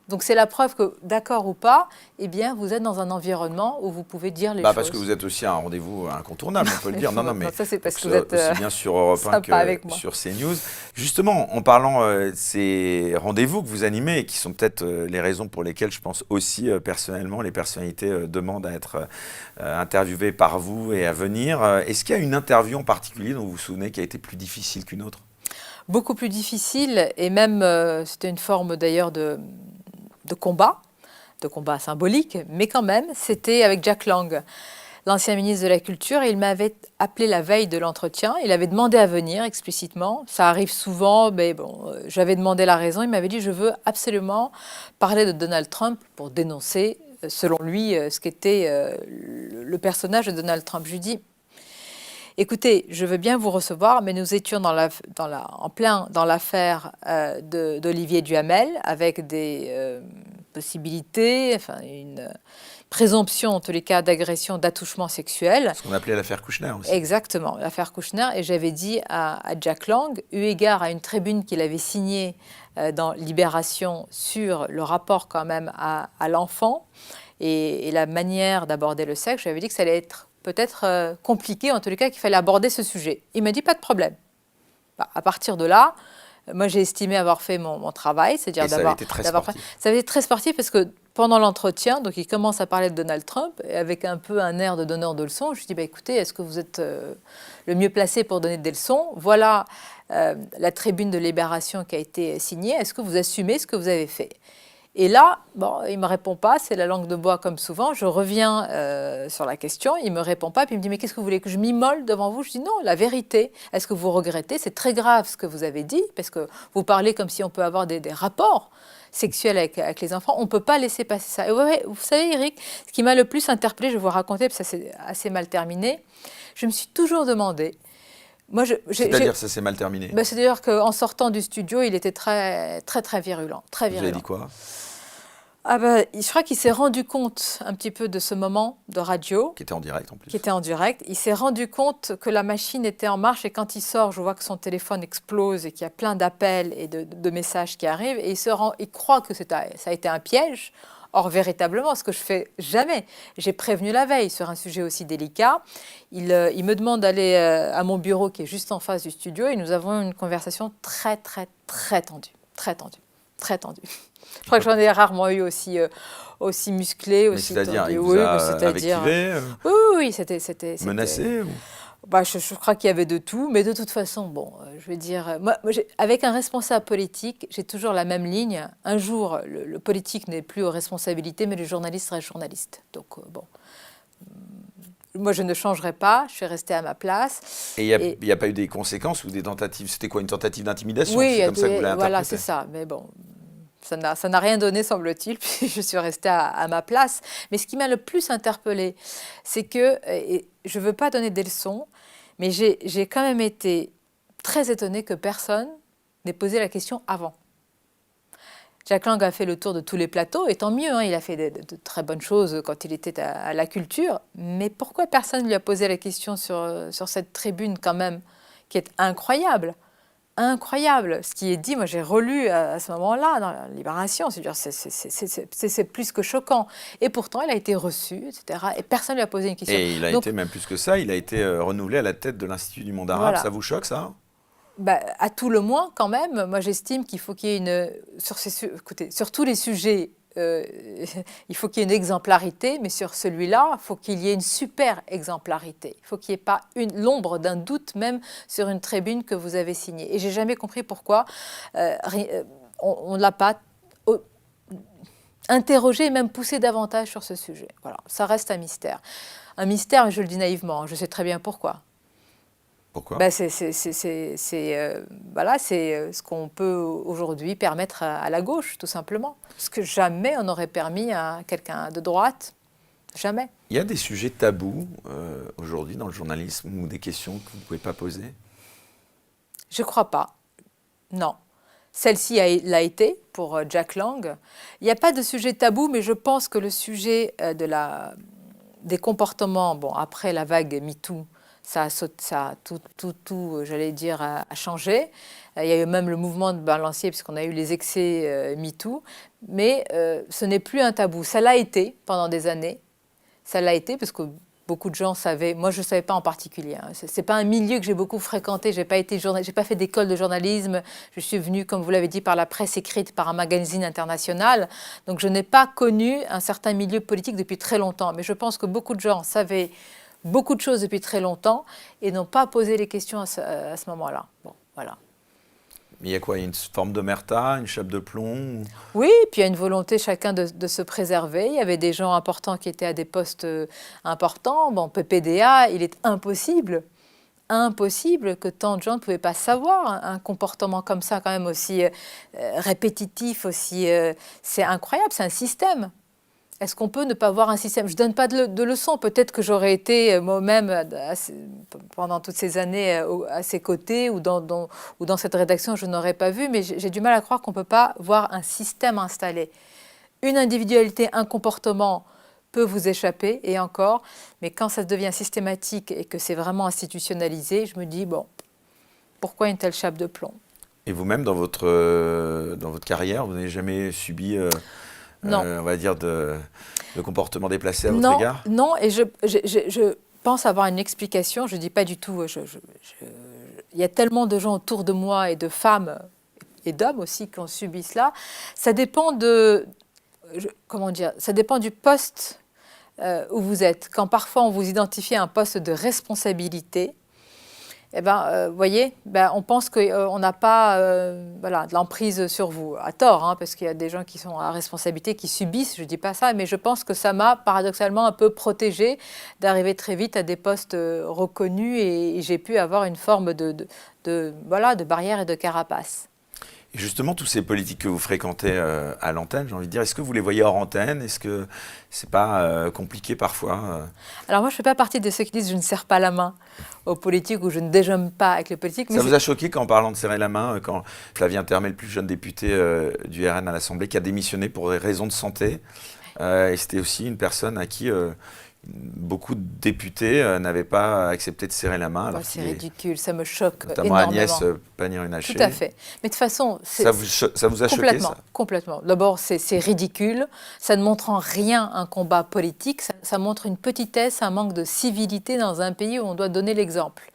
Donc c'est la preuve que, d'accord ou pas, eh bien, vous êtes dans un environnement où vous pouvez dire les choses. Parce que vous êtes aussi un rendez-vous incontournable, on peut le dire. Non, mais ça c'est parce que vous êtes aussi bien sur Europe 1 que sur CNews. Justement, en parlant de ces rendez-vous que vous animez et qui sont peut-être les raisons pour lesquelles je pense aussi personnellement les personnalités demandent à être interviewées par vous et à venir. Est-ce qu'il y a une interview en particulier dont vous vous souvenez qui a été plus difficile qu'une autre? Beaucoup plus difficile, et même c'était une forme d'ailleurs de combat symbolique, mais quand même, c'était avec Jack Lang, l'ancien ministre de la Culture. Il m'avait appelé la veille de l'entretien, il avait demandé à venir explicitement. Ça arrive souvent, mais bon, j'avais demandé la raison. Il m'avait dit, je veux absolument parler de Donald Trump pour dénoncer, selon lui, ce qu'était le personnage de Donald Trump. Je lui dis, écoutez, je veux bien vous recevoir, mais nous étions en plein dans l'affaire d'Olivier Duhamel, avec des possibilités, enfin une présomption en tous les cas d'agression, d'attouchement sexuel. Ce qu'on appelait l'affaire Kouchner aussi. Exactement, l'affaire Kouchner. Et j'avais dit à Jack Lang, eu égard à une tribune qu'il avait signée dans Libération sur le rapport quand même à l'enfant et la manière d'aborder le sexe, j'avais dit que ça allait être peut-être compliqué, en tous les cas, qu'il fallait aborder ce sujet. Il m'a dit, pas de problème. À partir de là, moi, j'ai estimé avoir fait mon travail, c'est-à-dire d'avoir... Ça avait été très sportif parce que pendant l'entretien, donc il commence à parler de Donald Trump, et avec un peu un air de donneur de leçons, je lui dis, écoutez, est-ce que vous êtes le mieux placé pour donner des leçons? Voilà la tribune de Libération qui a été signée. Est-ce que vous assumez ce que vous avez fait? Et là, bon, il ne me répond pas, c'est la langue de bois comme souvent. Je reviens sur la question, il ne me répond pas, puis il me dit, mais qu'est-ce que vous voulez que je m'immole devant vous? Je dis, non, la vérité. Est-ce que vous regrettez? C'est très grave ce que vous avez dit, parce que vous parlez comme si on peut avoir des rapports sexuels avec les enfants. On ne peut pas laisser passer ça. Et ouais, vous savez, Eric, ce qui m'a le plus interpellée, je vais vous raconter, parce que ça s'est assez mal terminé, je me suis toujours demandé, c'est-à-dire ça s'est mal terminé. C'est-à-dire qu'en sortant du studio, il était très, très, très virulent. Très virulent. Vous avez dit quoi? Je crois qu'il s'est rendu compte un petit peu de ce moment de radio. Qui était en direct en plus. Qui était en direct. Il s'est rendu compte que la machine était en marche et quand il sort, je vois que son téléphone explose et qu'il y a plein d'appels et de messages qui arrivent. Et il croit que ça a été un piège. Or, véritablement, ce que je fais jamais, j'ai prévenu la veille sur un sujet aussi délicat. Il me demande d'aller à mon bureau qui est juste en face du studio et nous avons une conversation très, très, très tendue. Très tendue. Très tendue. Je crois que j'en ai rarement eu aussi musclé, aussi tendu. C'est-à-dire, il vous a invectivé, oui, c'était menacé ou... Je crois qu'il y avait de tout, mais de toute façon, bon, je veux dire, moi avec un responsable politique, j'ai toujours la même ligne. Un jour, le politique n'est plus aux responsabilités, mais le journaliste reste journaliste. Donc, bon, moi, je ne changerai pas, je suis restée à ma place. Et il n'y a pas eu des conséquences ou des tentatives? C'était quoi, une tentative d'intimidation? Oui, c'est comme ça que vous l'avez interprété. Voilà, c'est ça, mais bon... Ça n'a rien donné, semble-t-il, puis je suis restée à ma place. Mais ce qui m'a le plus interpellée, c'est que, et je ne veux pas donner des leçons, mais j'ai quand même été très étonnée que personne n'ait posé la question avant. Jack Lang a fait le tour de tous les plateaux, et tant mieux, hein, il a fait de très bonnes choses quand il était à la culture, mais pourquoi personne ne lui a posé la question sur cette tribune quand même, qui est incroyable? Incroyable. Ce qui est dit, moi j'ai relu à ce moment-là dans la Libération, c'est plus que choquant. Et pourtant, il a été reçu, etc. Et personne ne lui a posé une question. Et il a été, même plus que ça, il a été renouvelé à la tête de l'Institut du monde arabe. Voilà. Ça vous choque, ça? À tout le moins, quand même, moi j'estime qu'il faut qu'il y ait sur tous les sujets, il faut qu'il y ait une exemplarité, mais sur celui-là, il faut qu'il y ait une super exemplarité. Il faut qu'il n'y ait pas l'ombre d'un doute, même sur une tribune que vous avez signée. Et j'ai jamais compris pourquoi on ne l'a pas interrogé et même poussé davantage sur ce sujet. Voilà, ça reste un mystère. Un mystère, je le dis naïvement, je sais très bien pourquoi. Pourquoi? C'est ce qu'on peut aujourd'hui permettre à la gauche, tout simplement. Ce que jamais on n'aurait permis à quelqu'un de droite. Jamais. Il y a des sujets tabous aujourd'hui dans le journalisme ou des questions que vous ne pouvez pas poser? Je ne crois pas. Non. Celle-ci l'a été pour Jack Lang. Il n'y a pas de sujet tabou, mais je pense que le sujet des comportements, bon, après la vague MeToo, ça a tout j'allais dire, a changé. Il y a eu même le mouvement de balancier, puisqu'on a eu les excès MeToo. Mais ce n'est plus un tabou. Ça l'a été pendant des années. Ça l'a été parce que beaucoup de gens savaient. Moi, je ne savais pas en particulier. Hein. Ce n'est pas un milieu que j'ai beaucoup fréquenté. Je n'ai pas fait d'école de journalisme. Je suis venue, comme vous l'avez dit, par la presse écrite, par un magazine international. Donc, je n'ai pas connu un certain milieu politique depuis très longtemps. Mais je pense que beaucoup de gens savaient beaucoup de choses depuis très longtemps et n'ont pas posé les questions à ce moment-là. Bon, voilà. Mais il y a quoi? Il y a une forme d'omerta, une chape de plomb? Oui, puis il y a une volonté chacun de se préserver. Il y avait des gens importants qui étaient à des postes importants. Bon, PPDA, il est impossible que tant de gens ne pouvaient pas savoir un comportement comme ça, quand même aussi répétitif, aussi. C'est incroyable, c'est un système. Est-ce qu'on peut ne pas voir un système? Je ne donne pas de leçons. Peut-être que j'aurais été moi-même, pendant toutes ces années, à ses côtés ou dans cette rédaction, je n'aurais pas vu. Mais j'ai du mal à croire qu'on ne peut pas voir un système installé. Une individualité, un comportement peut vous échapper, et encore. Mais quand ça devient systématique et que c'est vraiment institutionnalisé, je me dis, bon, pourquoi une telle chape de plomb? Et vous-même, dans votre carrière, vous n'avez jamais subi... Non. On va dire, de comportements déplacés à votre égard? Non, et je pense avoir une explication. Je ne dis pas du tout. Il y a tellement de gens autour de moi, et de femmes et d'hommes aussi, qui ont subi cela. Ça dépend ça dépend du poste où vous êtes. Quand parfois on vous identifie à un poste de responsabilité, eh ben, voyez, on pense qu'on n'a pas de l'emprise sur vous, à tort, hein, parce qu'il y a des gens qui sont à responsabilité, qui subissent, je ne dis pas ça, mais je pense que ça m'a paradoxalement un peu protégée d'arriver très vite à des postes reconnus, et j'ai pu avoir une forme de barrière et de carapace. Et justement, tous ces politiques que vous fréquentez à l'antenne, j'ai envie de dire, est-ce que vous les voyez hors antenne? Est-ce que c'est pas compliqué parfois Alors moi, je ne fais pas partie de ceux qui disent je ne serre pas la main aux politiques ou je ne déjeune pas avec les politiques. Ça vous a choqué qu'en parlant de serrer la main, quand Flavien Termet, le plus jeune député du RN à l'Assemblée, qui a démissionné pour des raisons de santé, et c'était aussi une personne à qui... beaucoup de députés n'avaient pas accepté de serrer la main. C'est ridicule, ça me choque notamment énormément. Agnès Pannier-Runacher. Tout à fait. Mais de toute façon... Ça vous a choqué, ça? Complètement. D'abord, c'est ridicule. Ça ne montre en rien un combat politique. Ça montre une petitesse, un manque de civilité dans un pays où on doit donner l'exemple.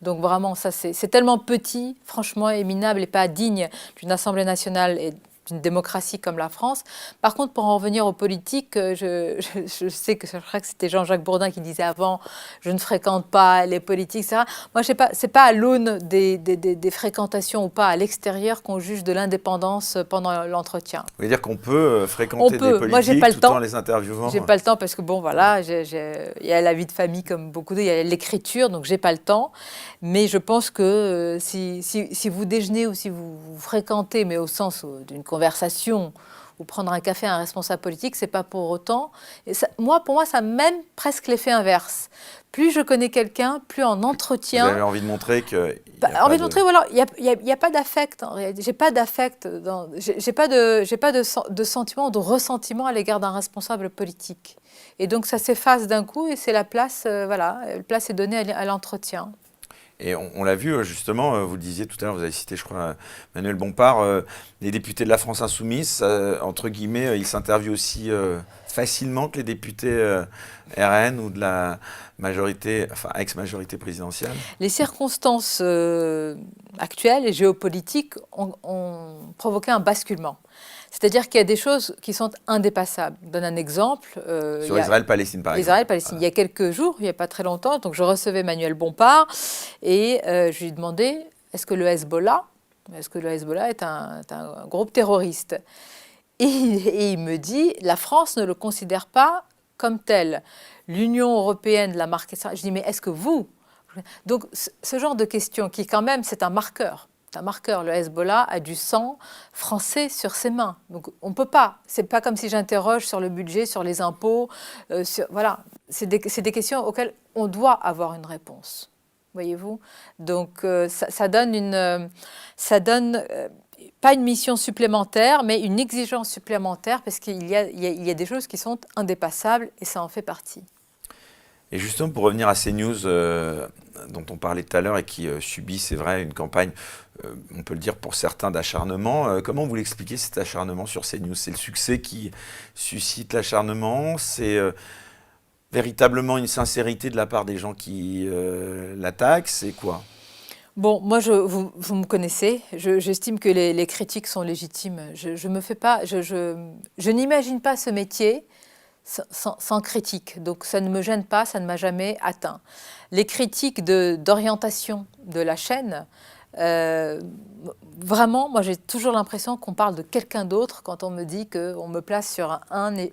Donc vraiment, ça c'est tellement petit, franchement, et minable et pas digne d'une Assemblée nationale et d'une démocratie comme la France. Par contre, pour en revenir aux politiques, je sais que je crois que c'était Jean-Jacques Bourdin qui disait avant « je ne fréquente pas les politiques », etc. Moi, c'est pas à l'aune des fréquentations ou pas à l'extérieur qu'on juge de l'indépendance pendant l'entretien. Vous voulez dire qu'on peut fréquenter des politiques? Moi, j'ai pas le temps. En les interviewant? J'ai pas le temps parce que bon, voilà, il y a la vie de famille comme beaucoup d'autres, il y a l'écriture, donc j'ai pas le temps. Mais je pense que si vous déjeunez ou si vous fréquentez, mais au sens d'une conversation ou prendre un café à un responsable politique, c'est pas pour autant. Et ça, pour moi, ça a même presque l'effet inverse. Plus je connais quelqu'un, plus en entretien... Vous avez envie de montrer que... voilà, il n'y a pas d'affect en réalité. J'ai pas d'affect, j'ai pas de sentiment, de ressentiment à l'égard d'un responsable politique. Et donc ça s'efface d'un coup et c'est la place est donnée à l'entretien. Et on l'a vu justement, vous le disiez tout à l'heure, vous avez cité je crois Manuel Bompard, les députés de la France Insoumise, entre guillemets, ils s'interviewent aussi facilement que les députés RN ou de la majorité, enfin ex-majorité présidentielle. Les circonstances actuelles et géopolitiques ont provoqué un basculement. C'est-à-dire qu'il y a des choses qui sont indépassables. Je donne un exemple. Sur Israël-Palestine, par exemple. Israël-Palestine. Il y a quelques jours, il n'y a pas très longtemps, donc je recevais Manuel Bompard et je lui demandais est-ce que le Hezbollah est un groupe terroriste? Et il me dit la France ne le considère pas comme tel. L'Union européenne l'a marqué ça. Je dis mais est-ce que vous? Donc ce genre de question qui quand même c'est un marqueur. C'est un marqueur. Le Hezbollah a du sang français sur ses mains. Donc on ne peut pas. C'est pas comme si j'interroge sur le budget, sur les impôts. Voilà. C'est des questions auxquelles on doit avoir une réponse. voyez-vous. Donc ça donne pas une mission supplémentaire, mais une exigence supplémentaire, parce qu'il y a des choses qui sont indépassables, et ça en fait partie. Et justement, pour revenir à ces news dont on parlait tout à l'heure et qui subissent, c'est vrai, une campagne, on peut le dire pour certains, d'acharnement, comment vous l'expliquez cet acharnement sur ces news? C'est le succès qui suscite l'acharnement? C'est véritablement une sincérité de la part des gens qui l'attaquent? C'est quoi? Bon, moi, vous me connaissez, j'estime que les critiques sont légitimes. Je n'imagine pas ce métier sans critique. Donc ça ne me gêne pas, ça ne m'a jamais atteint. Les critiques d'orientation de la chaîne, vraiment, moi j'ai toujours l'impression qu'on parle de quelqu'un d'autre quand on me dit qu'on me place sur une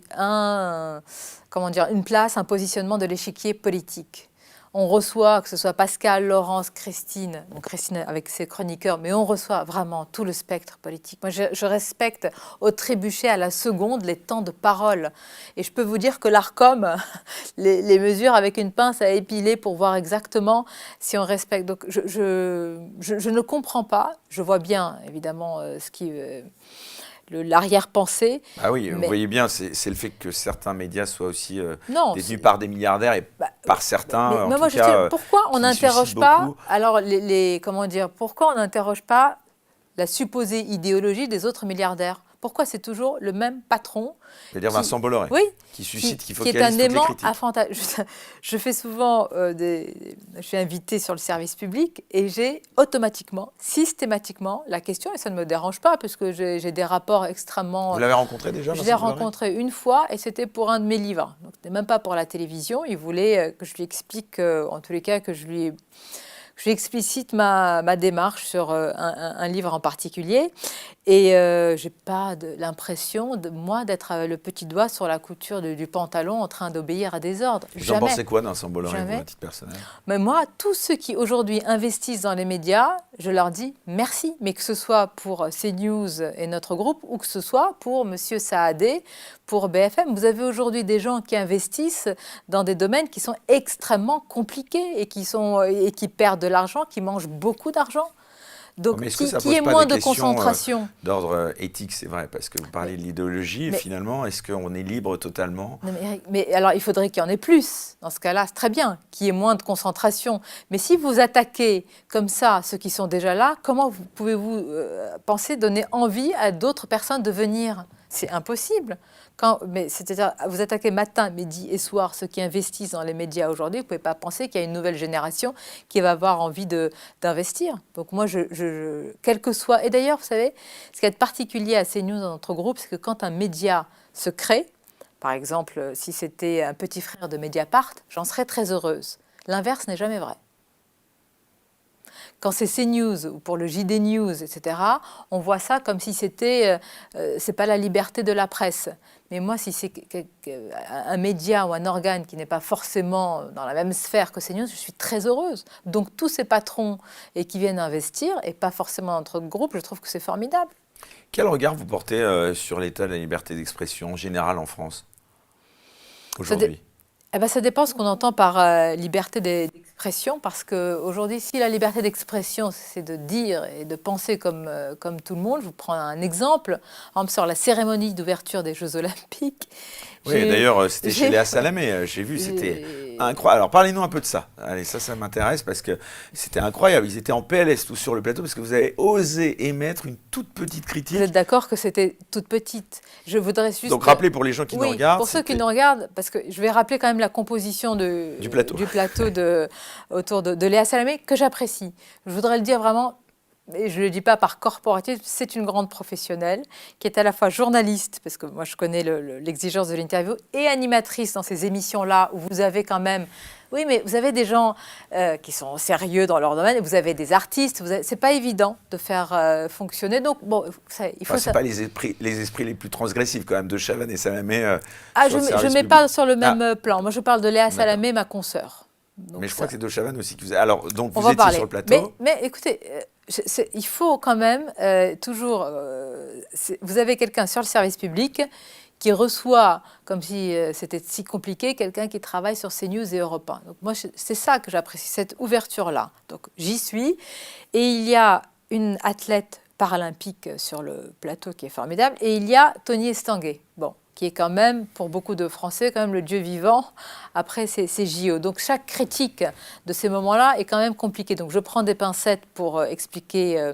place, un positionnement de l'échiquier politique. On reçoit, que ce soit Pascal, Laurence, Christine, bon, Christine avec ses chroniqueurs, mais on reçoit vraiment tout le spectre politique. Moi, je respecte au trébuchet à la seconde les temps de parole. Et je peux vous dire que l'ARCOM les mesure avec une pince à épiler pour voir exactement si on respecte. Donc, je ne comprends pas. Je vois bien, évidemment, l'arrière-pensée. Ah oui, vous voyez bien, c'est le fait que certains médias soient aussi détenus par des milliardaires et par certains, mais moi, tout cas, pourquoi on n'interroge pas, beaucoup. alors, pourquoi on n'interroge pas la supposée idéologie des autres milliardaires? Pourquoi c'est toujours le même patron? C'est-à-dire Vincent Bolloré, oui, qui suscite, qui est un aimant je fais souvent je suis invitée sur le service public et j'ai automatiquement, systématiquement la question, et ça ne me dérange pas parce que j'ai des rapports extrêmement... Vous l'avez rencontré déjà? Je l'ai rencontré une fois et c'était pour un de mes livres. Donc c'était même pas pour la télévision. Il voulait que je lui explique, en tous les cas, que je lui explicite ma démarche sur un livre en particulier. Et je n'ai pas l'impression, moi, d'être le petit doigt sur la couture du pantalon en train d'obéir à des ordres. Vous en pensez quoi Vincent Bolloré, vous, à titre personnel? Mais moi, tous ceux qui aujourd'hui investissent dans les médias, je leur dis merci. Mais que ce soit pour CNews et notre groupe, ou que ce soit pour M. Saadé, pour BFM. Vous avez aujourd'hui des gens qui investissent dans des domaines qui sont extrêmement compliqués et qui perdent de l'argent, qui mangent beaucoup d'argent. Donc, qui est moins de concentration d'ordre éthique, c'est vrai, parce que vous parlez de l'idéologie, et finalement, est-ce qu'on est libre totalement? Non, mais alors, il faudrait qu'il y en ait plus. Dans ce cas-là, c'est très bien, qu'il y ait moins de concentration. Mais si vous attaquez comme ça ceux qui sont déjà là, comment pouvez-vous penser donner envie à d'autres personnes de venir? C'est impossible. C'est-à-dire, vous attaquez matin, midi et soir ceux qui investissent dans les médias aujourd'hui, vous ne pouvez pas penser qu'il y a une nouvelle génération qui va avoir envie d'investir. Donc moi, quel que soit... Et d'ailleurs, vous savez, ce qui est particulier à CNews dans notre groupe, c'est que quand un média se crée, par exemple, si c'était un petit frère de Mediapart, j'en serais très heureuse. L'inverse n'est jamais vrai. Quand c'est CNews ou pour le JD News, etc., on voit ça comme si c'est pas la liberté de la presse. Mais moi, si c'est un média ou un organe qui n'est pas forcément dans la même sphère que CNews, je suis très heureuse. Donc tous ces patrons qui viennent investir, et pas forcément notre groupe, je trouve que c'est formidable. Quel regard vous portez sur l'état de la liberté d'expression générale en France aujourd'hui? Ça dépend ce qu'on entend par liberté d'expression, parce qu'aujourd'hui, si la liberté d'expression, c'est de dire et de penser comme tout le monde, je vous prends un exemple, sur la cérémonie d'ouverture des Jeux Olympiques. Oui, d'ailleurs, c'était chez Léa Salamé, j'ai vu, c'était incroyable. Alors, parlez-nous un peu de ça. Allez, ça m'intéresse parce que c'était incroyable. Ils étaient en PLS tous sur le plateau parce que vous avez osé émettre une toute petite critique. Vous êtes d'accord que c'était toute petite? Je voudrais juste... Donc, rappelez pour les gens qui nous regardent. Pour ceux qui nous regardent, parce que je vais rappeler quand même la composition du plateau autour de Léa Salamé, que j'apprécie. Je voudrais le dire vraiment... Et je ne le dis pas par corporatisme, c'est une grande professionnelle qui est à la fois journaliste, parce que moi je connais l'exigence de l'interview, et animatrice dans ces émissions-là où vous avez quand même... Oui, mais vous avez des gens qui sont sérieux dans leur domaine, et vous avez des artistes, c'est pas évident de faire fonctionner. Donc, bon, il faut... c'est pas les esprits les plus transgressifs quand même, de Chavannes et Salamé. Je ne mets pas sur le même plan. Moi je parle de Léa Salamé, ma consoeur. Donc, mais je crois que c'est de Chavannes aussi que vous avez... Alors, donc vous étiez sur le plateau. Mais écoutez, il faut quand même toujours... vous avez quelqu'un sur le service public qui reçoit, comme si c'était si compliqué, quelqu'un qui travaille sur CNews et Europe 1. Donc moi, c'est ça que j'apprécie, cette ouverture-là. Donc j'y suis. Et il y a une athlète paralympique sur le plateau qui est formidable. Et il y a Tony Estanguet, bon, qui est quand même, pour beaucoup de Français, quand même le Dieu vivant après ces JO. Donc chaque critique de ces moments-là est quand même compliquée. Donc je prends des pincettes pour expliquer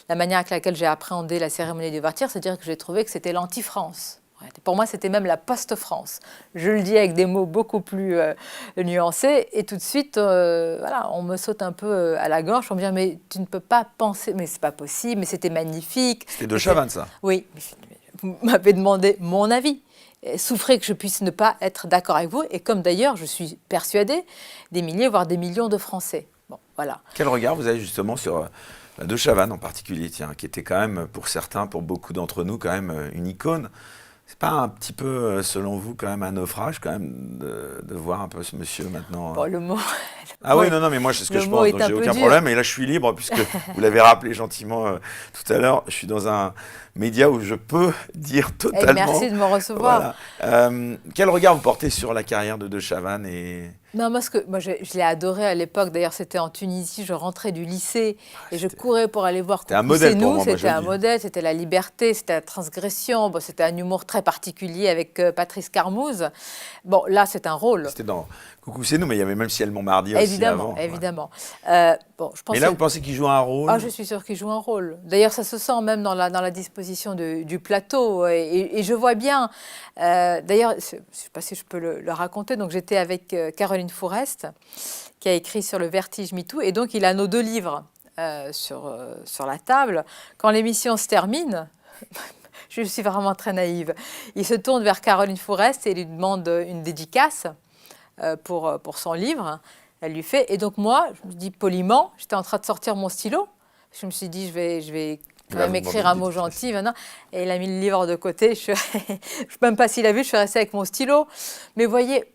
la manière avec laquelle j'ai appréhendé la cérémonie d'ouverture, c'est-à-dire que j'ai trouvé que c'était l'anti-France. Pour moi, c'était même la post-France. Je le dis avec des mots beaucoup plus nuancés. Et tout de suite, voilà, on me saute un peu à la gorge. On me dit, mais tu ne peux pas penser, mais c'est pas possible, mais c'était magnifique. C'était de Chavannes, ça. Oui, vous m'avez demandé mon avis. Souffrez que je puisse ne pas être d'accord avec vous. Et comme d'ailleurs, je suis persuadée, des milliers, voire des millions de Français. Bon, voilà. Quel regard vous avez justement sur de Chavannes en particulier, tiens, qui était quand même, pour certains, pour beaucoup d'entre nous, quand même une icône. C'est pas un petit peu, selon vous, quand même un naufrage, quand même, de voir un peu ce monsieur maintenant Bon, le mot... Ah oui, non, mais moi, c'est ce que je pense, donc j'ai aucun problème. Et là, je suis libre, puisque vous l'avez rappelé gentiment tout à l'heure, je suis dans un média où je peux dire totalement... Et merci de me recevoir. Voilà. Quel regard vous portez sur la carrière de Chavannes et... Non, moi, je l'ai adoré à l'époque. D'ailleurs, c'était en Tunisie. Je rentrais du lycée et je courais pour aller voir C'était un modèle pour moi. C'était un modèle, c'était la liberté, c'était la transgression. Bon, c'était un humour très particulier avec Patrice Carmouze. Bon, là, c'est un rôle. C'était dans Coucou, c'est nous, mais il y avait même Ciel Montmardi aussi avant. Évidemment. Bon, je pense. Mais là, vous pensez qu'il joue un rôle? Ah, je suis sûre qu'il joue un rôle. D'ailleurs, ça se sent même dans la disposition du plateau. Et je vois bien. D'ailleurs, je ne sais pas si je peux le raconter. Donc, j'étais avec Caroline Fourest, qui a écrit sur le vertige MeToo. Et donc, il a nos 2 livres sur la table. Quand l'émission se termine, je suis vraiment très naïve, il se tourne vers Caroline Fourest et lui demande une dédicace pour son livre. Elle lui fait. Et donc, moi, je me dis poliment, j'étais en train de sortir mon stylo. Je me suis dit, je vais quand même écrire un mot gentil maintenant. Et il a mis le livre de côté. Je ne sais même pas s'il a vu, je suis restée avec mon stylo. Mais vous voyez,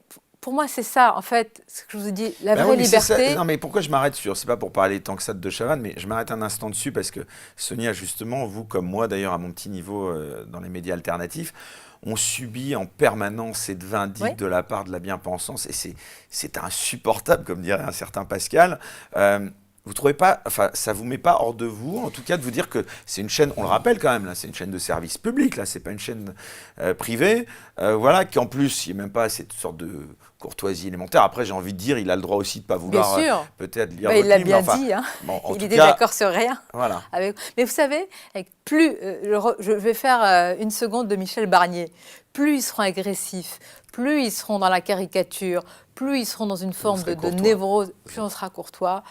pour moi, c'est ça, en fait, ce que je vous dis, la vraie liberté. Non, mais pourquoi je m'arrête sur, c'est pas pour parler tant que ça de Chavannes, mais je m'arrête un instant dessus parce que, Sonia, justement, vous comme moi, d'ailleurs, à mon petit niveau dans les médias alternatifs, on subit en permanence cette vindicte de la part de la bien-pensance et c'est insupportable, comme dirait un certain Pascal. Vous trouvez pas, enfin, ça vous met pas hors de vous, en tout cas, de vous dire que c'est une chaîne, on le rappelle quand même, là, c'est une chaîne de service public, là, c'est pas une chaîne privée, voilà, qui en plus, il n'y a même pas cette sorte de courtoisie élémentaire. Après, j'ai envie de dire, il a le droit aussi de pas vouloir peut-être lire votre livre. Il l'a bien dit, hein. Bon, il était d'accord sur rien. Voilà. Mais vous savez, je vais faire 1 seconde de Michel Barnier. Plus ils seront agressifs, plus ils seront dans la caricature, plus ils seront dans une forme de névrose, plus on sera courtois,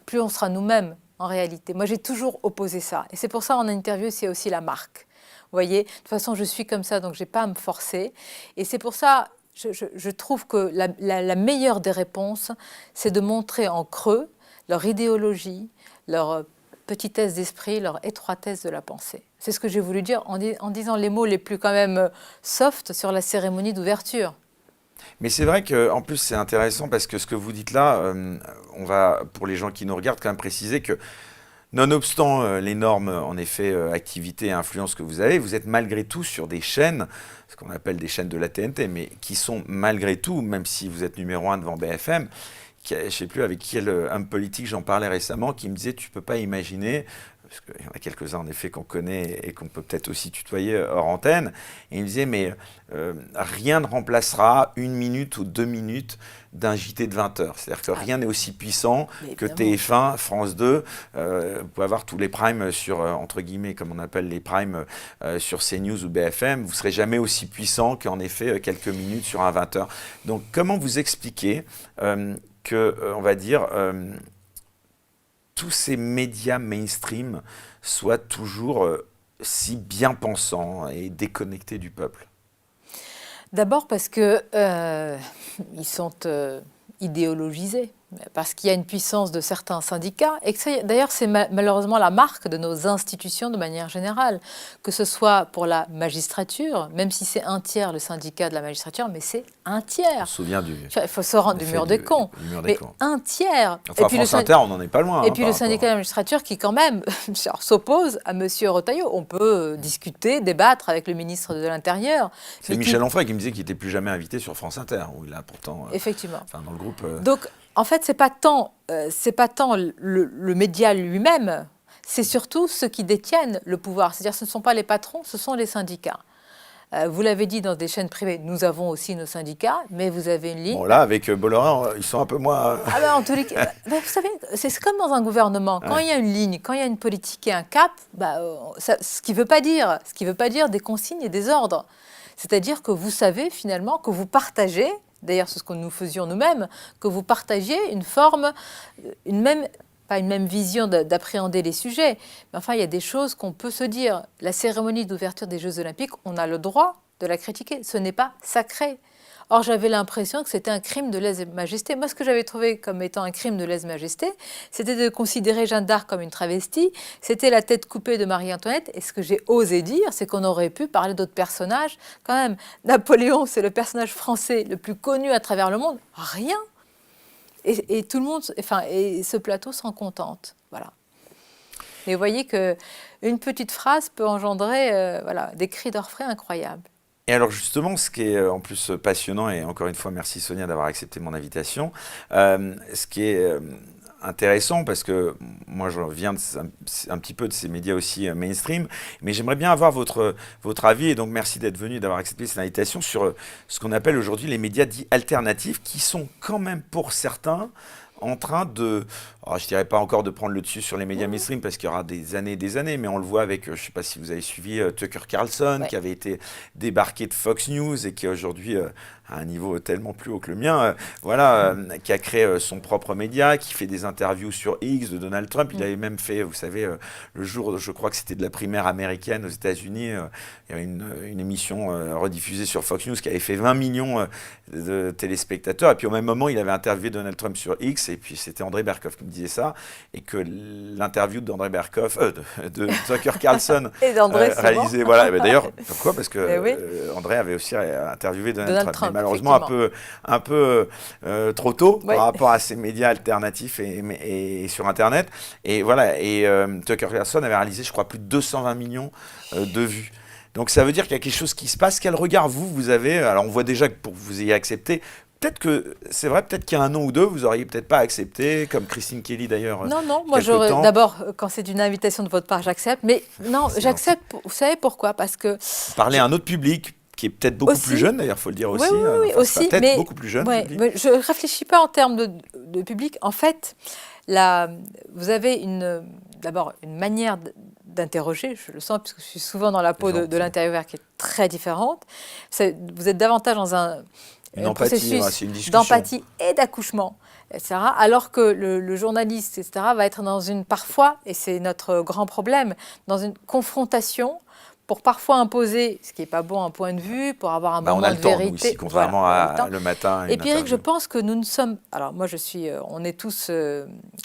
plus on sera nous-mêmes en réalité. Moi, j'ai toujours opposé ça. Et c'est pour ça, en interview, c'est aussi la marque. Vous voyez, de toute façon, je suis comme ça, donc je n'ai pas à me forcer. Et c'est pour ça, je trouve que la meilleure des réponses, c'est de montrer en creux leur idéologie, leur petitesse d'esprit, leur étroitesse de la pensée. C'est ce que j'ai voulu dire en disant les mots les plus quand même soft sur la cérémonie d'ouverture. Mais c'est vrai qu'en plus, c'est intéressant parce que ce que vous dites là, on va, pour les gens qui nous regardent, quand même préciser que, nonobstant l'énorme, en effet, activité et influence que vous avez, vous êtes malgré tout sur des chaînes, ce qu'on appelle des chaînes de la TNT, mais qui sont malgré tout, même si vous êtes numéro 1 devant BFM, je ne sais plus avec quel homme politique j'en parlais récemment, qui me disait, tu ne peux pas imaginer, parce qu'il y en a quelques-uns en effet qu'on connaît et qu'on peut peut-être aussi tutoyer hors antenne, et il me disait, mais rien ne remplacera 1 minute ou 2 minutes d'un JT de 20 heures. C'est-à-dire que rien n'est aussi puissant que TF1, France 2. Vous pouvez avoir tous les primes sur, entre guillemets, comme on appelle les primes, sur CNews ou BFM. Vous ne serez jamais aussi puissant qu'en effet quelques minutes sur un 20 heures. Donc comment vous expliquez que, on va dire, tous ces médias mainstream soient toujours si bien pensants et déconnectés du peuple? D'abord parce que ils sont idéologisés. parce qu'il y a une puissance de certains syndicats, et que d'ailleurs c'est malheureusement la marque de nos institutions de manière générale, que ce soit pour la magistrature, même si c'est un tiers le syndicat de la magistrature, mais c'est un tiers. On se souvient Il faut se rendre du mur des cons, mais un tiers. Enfin, et puis France Inter, on n'en est pas loin. Et puis le syndicat de la magistrature qui quand même s'oppose à M. Retailleau. On peut discuter, débattre avec le ministre de l'Intérieur. C'est Michel Onfray qui me disait qu'il n'était plus jamais invité sur France Inter, où il a pourtant... Effectivement. Dans le groupe... Donc, en fait, c'est pas tant le média lui-même, c'est surtout ceux qui détiennent le pouvoir. C'est-à-dire, ce ne sont pas les patrons, ce sont les syndicats. Vous l'avez dit dans des chaînes privées, nous avons aussi nos syndicats, mais vous avez une ligne. Bon, là, avec Bolloré, ils sont un peu moins... Ah ben, en tous les cas, vous savez, c'est comme dans un gouvernement. Quand il y a une ligne, quand il y a une politique et un cap, ce qui ne veut pas dire des consignes et des ordres. C'est-à-dire que vous savez finalement que vous partagez, d'ailleurs c'est ce que nous faisions nous-mêmes, que vous partagiez une forme, pas une même vision d'appréhender les sujets, mais enfin il y a des choses qu'on peut se dire. La cérémonie d'ouverture des Jeux Olympiques, on a le droit de la critiquer, ce n'est pas sacré. Or, j'avais l'impression que c'était un crime de lèse-majesté. Moi, ce que j'avais trouvé comme étant un crime de lèse-majesté, c'était de considérer Jeanne d'Arc comme une travestie. C'était la tête coupée de Marie-Antoinette. Et ce que j'ai osé dire, c'est qu'on aurait pu parler d'autres personnages. Quand même, Napoléon, c'est le personnage français le plus connu à travers le monde. Rien. Et tout le monde, et ce plateau s'en contente. Voilà. Et vous voyez qu'une petite phrase peut engendrer des cris d'orfraie incroyables. Et alors justement, ce qui est en plus passionnant, et encore une fois merci Sonia d'avoir accepté mon invitation, ce qui est intéressant, parce que moi je viens un petit peu de ces médias aussi mainstream, mais j'aimerais bien avoir votre avis, et donc merci d'être venu, d'avoir accepté cette invitation sur ce qu'on appelle aujourd'hui les médias dits alternatifs, qui sont quand même pour certains en train de, alors je dirais pas encore de prendre le dessus sur les médias mainstream parce qu'il y aura des années, mais on le voit avec, je sais pas si vous avez suivi Tucker Carlson, qui avait été débarqué de Fox News et qui aujourd'hui à un niveau tellement plus haut que le mien, qui a créé son propre média, qui fait des interviews sur X de Donald Trump. Il avait même fait, vous savez, le jour, je crois que c'était de la primaire américaine aux États-Unis, il y avait une émission rediffusée sur Fox News qui avait fait 20 millions de téléspectateurs. Et puis au même moment, il avait interviewé Donald Trump sur X, et puis c'était André Berkoff qui me disait ça, et que l'interview d'André Berkoff, de Tucker Carlson, réalisé, d'ailleurs, pourquoi? Parce que André avait aussi interviewé Donald Trump. Malheureusement un peu trop tôt par rapport à ces médias alternatifs et sur Internet. Et voilà, Tucker Carlson avait réalisé, je crois, plus de 220 millions de vues. Donc ça veut dire qu'il y a quelque chose qui se passe. Quel regard vous avez? Alors on voit déjà que pour que vous ayez accepté, peut-être que c'est vrai, peut-être qu'il y a un an ou deux, vous auriez peut-être pas accepté, comme Christine Kelly d'ailleurs. Non, moi j'aurais d'abord, quand c'est une invitation de votre part, j'accepte. Mais non, j'accepte. Vous savez pourquoi? Parce que parler à un autre public qui est peut-être beaucoup plus jeune, d'ailleurs, il faut le dire aussi. Oui, aussi, peut-être beaucoup plus jeune. Mais je ne réfléchis pas en termes de public. En fait, vous avez d'abord une manière d'interroger, je le sens, puisque je suis souvent dans la peau de l'intervieweur qui est très différente. Vous êtes davantage dans un processus d'empathie et d'accouchement, etc. Alors que le journaliste, etc., va être parfois, et c'est notre grand problème, dans une confrontation pour parfois imposer, ce qui n'est pas bon, un point de vue, pour avoir un moment de vérité. On a le temps, nous, ici, contrairement à le matin. Et puis Eric, je pense que nous ne sommes... Alors moi, on est tous,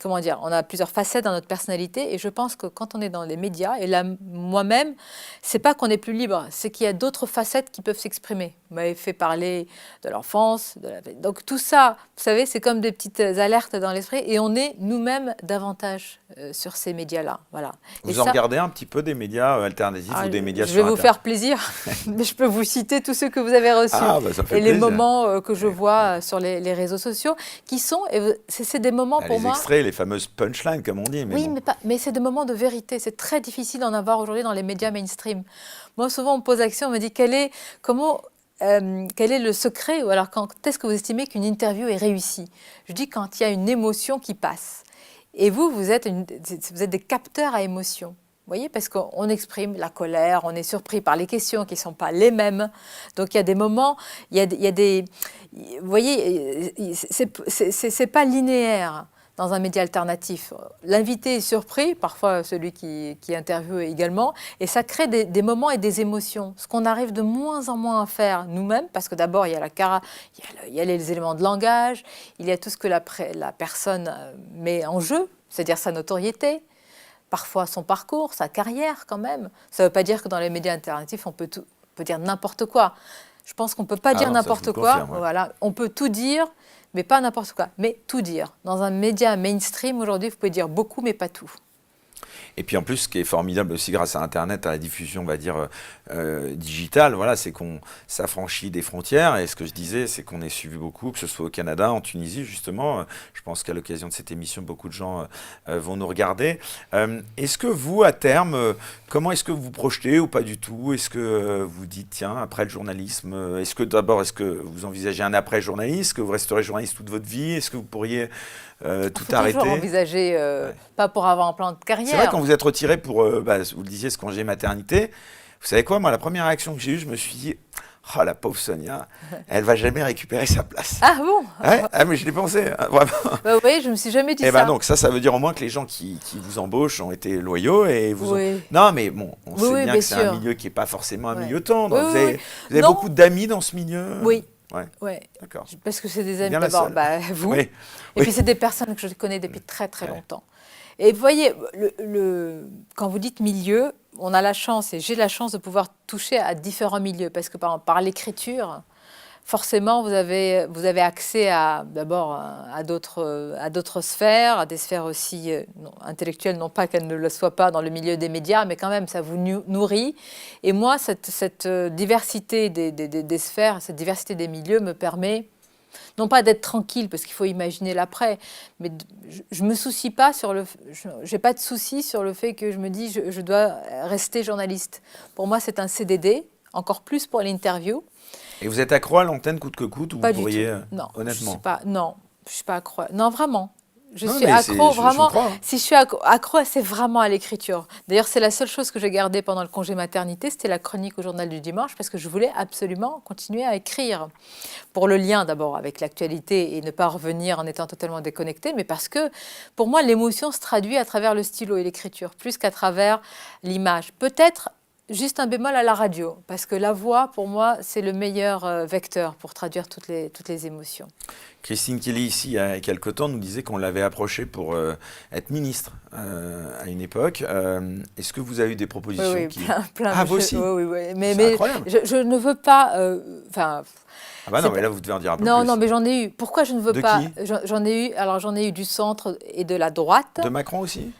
on a plusieurs facettes dans notre personnalité, et je pense que quand on est dans les médias, et là, moi-même, c'est pas qu'on est plus libre, c'est qu'il y a d'autres facettes qui peuvent s'exprimer. Vous m'avez fait parler de l'enfance, donc tout ça, vous savez, c'est comme des petites alertes dans l'esprit, et on est nous-mêmes davantage sur ces médias-là. Voilà. Vous en regardez un petit peu des médias alternatifs ou des médias sur Internet? Je vais vous faire plaisir, mais je peux vous citer tous ceux que vous avez reçus. Ça fait plaisir. Les moments que je vois sur les réseaux sociaux, qui sont, c'est des moments pour moi... Les extraits, les fameuses punchlines, comme on dit. Mais mais c'est des moments de vérité. C'est très difficile d'en avoir aujourd'hui dans les médias mainstream. Moi, souvent, on me pose la question, on me dit quel est le secret, ou alors quand est-ce que vous estimez qu'une interview est réussie? Je dis quand il y a une émotion qui passe. Et vous êtes des capteurs à émotion. Vous voyez, parce qu'on exprime la colère, on est surpris par les questions qui ne sont pas les mêmes. Donc il y a des moments, il y a des vous voyez, c'est pas linéaire. dans un média alternatif. L'invité est surpris, parfois celui qui interviewe également, et ça crée des moments et des émotions. Ce qu'on arrive de moins en moins à faire nous-mêmes, parce que d'abord il y a il y a les éléments de langage, il y a tout ce que la personne met en jeu, c'est-à-dire sa notoriété, parfois son parcours, sa carrière quand même. Ça ne veut pas dire que dans les médias alternatifs on peut dire n'importe quoi. Je pense qu'on ne peut pas dire n'importe quoi. Confirme, ouais. Voilà. On peut tout dire, mais pas n'importe quoi. Mais tout dire. Dans un média mainstream, aujourd'hui, vous pouvez dire beaucoup, mais pas tout. Et puis en plus, ce qui est formidable aussi grâce à Internet, à la diffusion, on va dire, digitale, voilà, c'est qu'on s'affranchit des frontières. Et ce que je disais, c'est qu'on est suivi beaucoup, que ce soit au Canada, en Tunisie, justement. Je pense qu'à l'occasion de cette émission, beaucoup de gens vont nous regarder. Est-ce que vous, à terme, comment est-ce que vous vous projetez ou pas du tout? Est-ce que vous dites, tiens, après le journalisme, est-ce que vous envisagez un après-journaliste? Est-ce que vous resterez journaliste toute votre vie? Est-ce que vous pourriez tout arrêter? Toujours envisager, pas pour avoir un plan de carrière. C'est vrai, quand vous êtes retiré pour, vous le disiez, ce congé maternité, vous savez quoi, moi, la première réaction que j'ai eue, je me suis dit, oh la pauvre Sonia, elle va jamais récupérer sa place. Ah bon? Ouais, ah, mais je l'ai pensé, hein, vraiment. Bah oui, je me suis jamais dit Et ça. donc ça veut dire au moins que les gens qui vous embauchent ont été loyaux et vous Oui. ont... Non, mais bon, on sait bien que c'est sûr. un milieu qui n'est pas forcément un Ouais. milieu tendre. Oui, Vous oui, avez, oui. vous avez Non. beaucoup d'amis dans ce milieu? Oui. Ouais, Ouais. d'accord. Parce que c'est des amis Bien la d'abord, seule. vous. Oui. Et Oui. puis c'est des personnes que je connais depuis très très Ouais. longtemps. Et vous voyez, quand vous dites milieu, on a la chance, et j'ai la chance de pouvoir toucher à différents milieux, parce que par l'écriture, forcément, vous avez accès d'abord à d'autres sphères, à des sphères aussi intellectuelles, non pas qu'elles ne le soient pas dans le milieu des médias, mais quand même, ça vous nourrit. Et moi, cette diversité des sphères, cette diversité des milieux me permet, non pas d'être tranquille, parce qu'il faut imaginer l'après, mais je me soucie pas j'ai pas de souci sur le fait que je me dis je dois rester journaliste. Pour moi, c'est un CDD, encore plus pour l'interview. Et vous êtes accro à l'antenne coûte que coûte ou Pas vous du pourriez, tout. Non, honnêtement? je suis pas accro. Non, vraiment. Je Non, suis mais accro, je vraiment. crois, hein. Si je suis accro, c'est vraiment à l'écriture. D'ailleurs, c'est la seule chose que j'ai gardée pendant le congé maternité, c'était la chronique au journal du dimanche, parce que je voulais absolument continuer à écrire. Pour le lien d'abord avec l'actualité et ne pas revenir en étant totalement déconnecté, mais parce que pour moi, l'émotion se traduit à travers le stylo et l'écriture, plus qu'à travers l'image. Peut-être juste un bémol à la radio, parce que la voix, pour moi, c'est le meilleur vecteur pour traduire toutes les émotions. Christine Kelly, ici, il y a quelque temps, nous disait qu'on l'avait approchée pour être ministre à une époque. Est-ce que vous avez eu des propositions Oui, plein. Ah, vous aussi? Oui. Mais incroyable. Je ne veux pas... Ah bah non, mais là, vous devez en dire un peu plus. Non, mais j'en ai eu. Pourquoi je ne veux De pas? qui? J'en ai eu du centre et de la droite. De Macron aussi?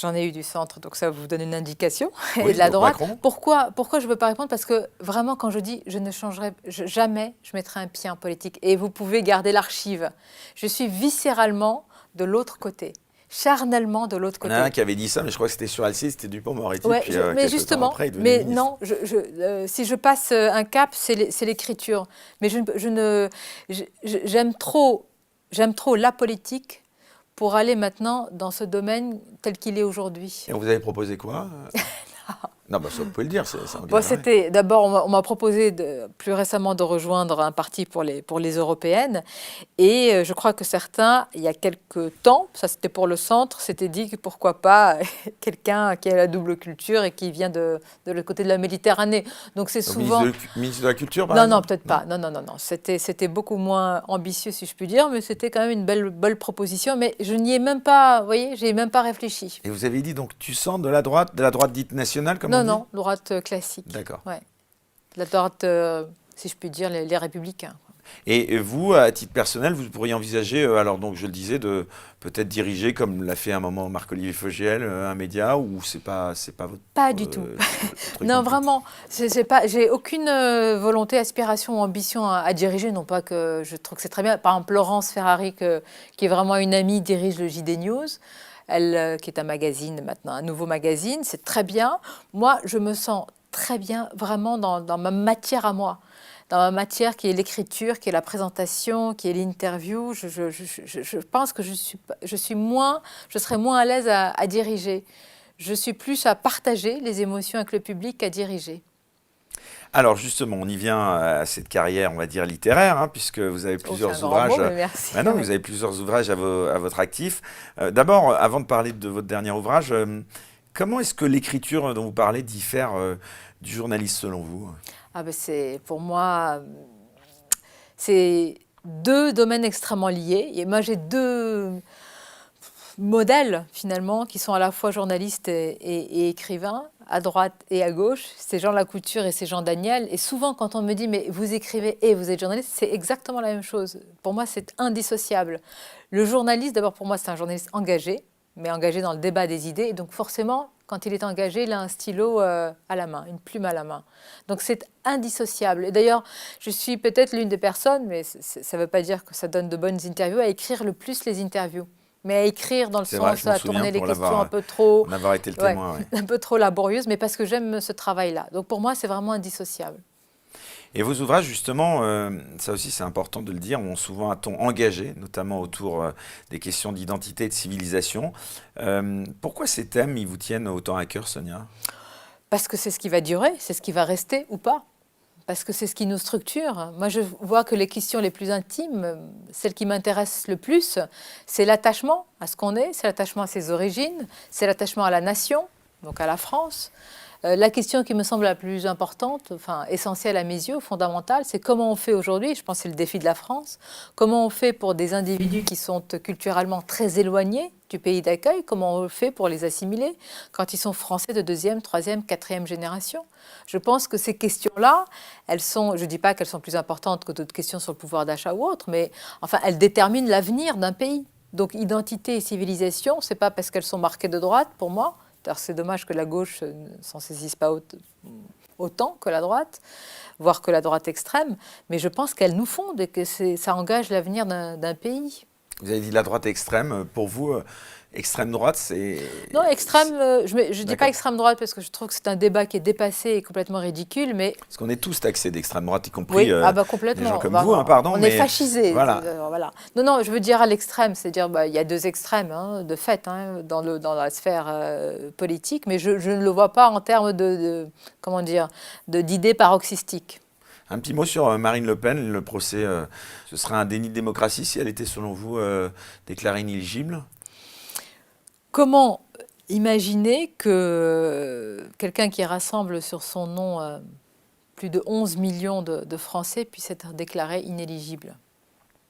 J'en ai eu du centre, donc ça vous donne une indication. Oui, et de la donc droite. Macron. Pourquoi je ne veux pas répondre? Parce que vraiment, quand je dis je ne changerai jamais, je mettrai un pied en politique. Et vous pouvez garder l'archive. Je suis viscéralement de l'autre côté, charnellement de l'autre Il y côté. en a un qui avait dit ça, mais je crois que c'était sur Alcide, c'était Dupond-Moretti. Ouais, puis, mais quelques justement, temps après, il devenait ministre. non, si je passe un cap, c'est l'écriture. Mais j'aime trop la politique pour aller maintenant dans ce domaine tel qu'il est aujourd'hui. Et on vous avait proposé quoi? Non, bah ça, vous pouvez le dire, c'est Bon, d'abord, on m'a proposé plus récemment de rejoindre un parti pour les européennes. Et je crois que certains, il y a quelques temps, ça c'était pour le centre, s'étaient dit que pourquoi pas quelqu'un qui a la double culture et qui vient de l'autre côté de la Méditerranée. Donc c'est souvent... Ministre de la Culture, par Non, exemple? non, peut-être pas. Non. C'était beaucoup moins ambitieux, si je puis dire, mais c'était quand même une belle proposition. Mais je n'y ai même pas, vous voyez, j'ai même pas réfléchi. Et vous avez dit, donc, tu sens de la droite dite nationale, comme on dit? Non, droite classique. D'accord. Ouais. La droite, si je puis dire, les républicains. Et vous, à titre personnel, vous pourriez envisager, alors donc je le disais, de peut-être diriger, comme l'a fait à un moment Marc-Olivier Fogiel, un média, ou c'est pas votre... Pas du tout. Truc Non, vraiment, j'ai aucune volonté, aspiration ou ambition à diriger, non pas que je trouve que c'est très bien. Par exemple, Laurence Ferrari, qui est vraiment une amie, dirige le JD News. Elle, qui est un magazine maintenant, un nouveau magazine, c'est très bien. Moi, je me sens très bien vraiment dans ma matière à moi. Dans ma matière qui est l'écriture, qui est la présentation, qui est l'interview. Je pense que je serais moins à l'aise à diriger. Je suis plus à partager les émotions avec le public qu'à diriger. Alors justement, on y vient à cette carrière, on va dire littéraire, hein, puisque vous avez plusieurs C'est un grand ouvrages. mot, mais merci. Maintenant, vous avez plusieurs ouvrages à votre actif. D'abord, avant de parler de votre dernier ouvrage, comment est-ce que l'écriture dont vous parlez diffère du journaliste selon vous? Ah ben pour moi, c'est deux domaines extrêmement liés. Et moi, j'ai deux modèles, finalement, qui sont à la fois journalistes et écrivains, à droite et à gauche. C'est Jean Lacouture et c'est Jean Daniel. Et souvent, quand on me dit « mais vous écrivez et vous êtes journaliste », c'est exactement la même chose. Pour moi, c'est indissociable. Le journaliste, d'abord, pour moi, c'est un journaliste engagé, mais engagé dans le débat des idées. Et donc, forcément, quand il est engagé, il a un stylo à la main, une plume à la main. Donc, c'est indissociable. Et d'ailleurs, je suis peut-être l'une des personnes, mais ça ne veut pas dire que ça donne de bonnes interviews, à écrire le plus les interviews. Mais à écrire dans le sens, à tourner les questions un peu trop... En avoir été le témoin, un peu trop laborieuses, mais parce que j'aime ce travail-là. Donc, pour moi, c'est vraiment indissociable. Et vos ouvrages, justement, ça aussi c'est important de le dire, ont souvent un ton engagé, notamment autour des questions d'identité et de civilisation. Pourquoi ces thèmes, ils vous tiennent autant à cœur, Sonia? Parce que c'est ce qui va durer, c'est ce qui va rester ou pas. Parce que c'est ce qui nous structure. Moi, je vois que les questions les plus intimes, celles qui m'intéressent le plus, c'est l'attachement à ce qu'on est, c'est l'attachement à ses origines, c'est l'attachement à la nation, donc à la France. La question qui me semble la plus importante, enfin essentielle à mes yeux, fondamentale, c'est comment on fait aujourd'hui, je pense que c'est le défi de la France, comment on fait pour des individus qui sont culturellement très éloignés du pays d'accueil, comment on fait pour les assimiler quand ils sont français de deuxième, troisième, quatrième génération. Je pense que ces questions-là, elles sont, je ne dis pas qu'elles sont plus importantes que d'autres questions sur le pouvoir d'achat ou autre, mais enfin, elles déterminent l'avenir d'un pays. Donc identité et civilisation, ce n'est pas parce qu'elles sont marquées de droite, pour moi. C'est dommage que la gauche ne s'en saisisse pas autant que la droite, voire que la droite extrême, mais je pense qu'elles nous fondent et que ça engage l'avenir d'un pays. Vous avez dit la droite extrême, pour vous, extrême droite, c'est... Non, extrême, je ne dis pas extrême droite parce que je trouve que c'est un débat qui est dépassé et complètement ridicule, mais... Parce qu'on est tous taxés d'extrême droite, y compris complètement. des gens comme vous, pardon. On est fascisés. Voilà. Voilà. Non, je veux dire à l'extrême, c'est-à-dire il y a deux extrêmes, de fait, dans la sphère politique, mais je ne le vois pas en termes d'idées paroxystiques. Un petit mot sur Marine Le Pen, le procès, ce serait un déni de démocratie si elle était, selon vous, déclarée inéligible? Comment imaginer que quelqu'un qui rassemble sur son nom plus de 11 millions de Français puisse être déclaré inéligible?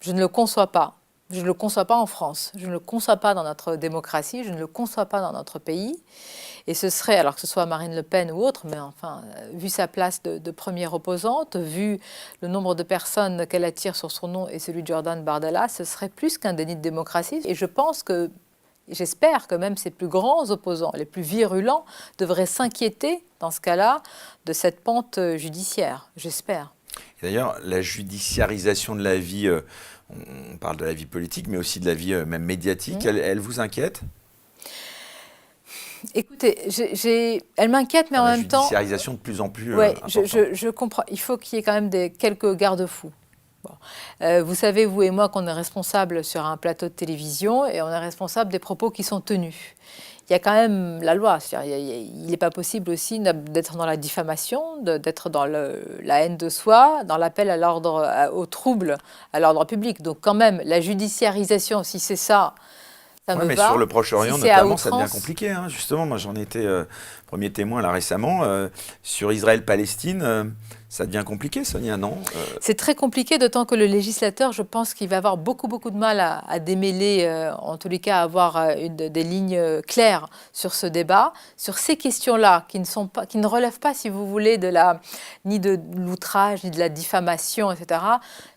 Je ne le conçois pas. Je ne le conçois pas en France. Je ne le conçois pas dans notre démocratie. Je ne le conçois pas dans notre pays. Et ce serait, alors que ce soit Marine Le Pen ou autre, mais enfin, vu sa place de première opposante, vu le nombre de personnes qu'elle attire sur son nom et celui de Jordan Bardella, ce serait plus qu'un déni de démocratie. Et je pense que, j'espère que même ses plus grands opposants, les plus virulents, devraient s'inquiéter, dans ce cas-là, de cette pente judiciaire. J'espère. D'ailleurs, la judiciarisation de la vie, on parle de la vie politique, mais aussi de la vie même médiatique, elle vous inquiète? Écoutez, elle m'inquiète, mais en même temps... La judiciarisation de plus en plus je comprends. Il faut qu'il y ait quand même quelques garde-fous. Bon. Vous savez, vous et moi, qu'on est responsable sur un plateau de télévision et on est responsable des propos qui sont tenus. Il y a quand même la loi. Il n'est pas possible aussi d'être dans la diffamation, d'être dans la haine de soi, dans l'appel à l'ordre, au trouble à l'ordre public. Donc quand même, la judiciarisation, si c'est ça... Mais sur le Proche-Orient, notamment, ça devient compliqué. Hein. Justement, moi, j'en étais premier témoin là récemment. Sur Israël-Palestine, ça devient compliqué, Sonia, non? C'est très compliqué, d'autant que le législateur, je pense qu'il va avoir beaucoup de mal à démêler, en tous les cas, à avoir des lignes claires sur ce débat, sur ces questions-là, qui ne relèvent pas, si vous voulez, ni de l'outrage, ni de la diffamation, etc.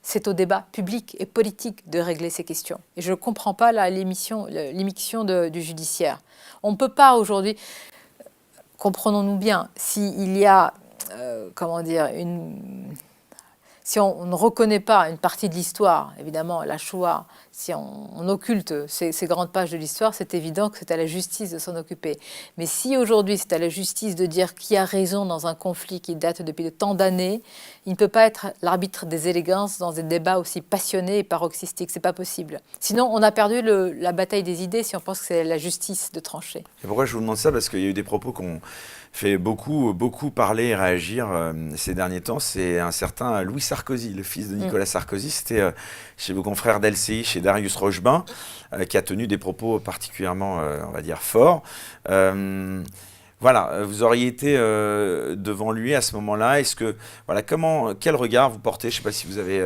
C'est au débat public et politique de régler ces questions. Et je ne comprends pas l'émission du judiciaire. On ne peut pas aujourd'hui, comprenons-nous bien, s'il y a, si on ne reconnaît pas une partie de l'histoire, évidemment la Shoah, si on occulte ces grandes pages de l'histoire, c'est évident que c'est à la justice de s'en occuper. Mais si aujourd'hui c'est à la justice de dire qui a raison dans un conflit qui date depuis de tant d'années, il ne peut pas être l'arbitre des élégances dans des débats aussi passionnés et paroxystiques. C'est pas possible. Sinon, on a perdu la bataille des idées si on pense que c'est la justice de trancher. Et pourquoi je vous demande ça? Parce qu'il y a eu des propos fait beaucoup, beaucoup parler et réagir ces derniers temps, c'est un certain Louis Sarkozy, le fils de Nicolas Sarkozy. C'était chez vos confrères d'LCI, chez Darius Rochebain, qui a tenu des propos particulièrement, on va dire, forts. Voilà, vous auriez été devant lui à ce moment-là. Est-ce que, voilà, quel regard vous portez? Je ne sais pas si vous avez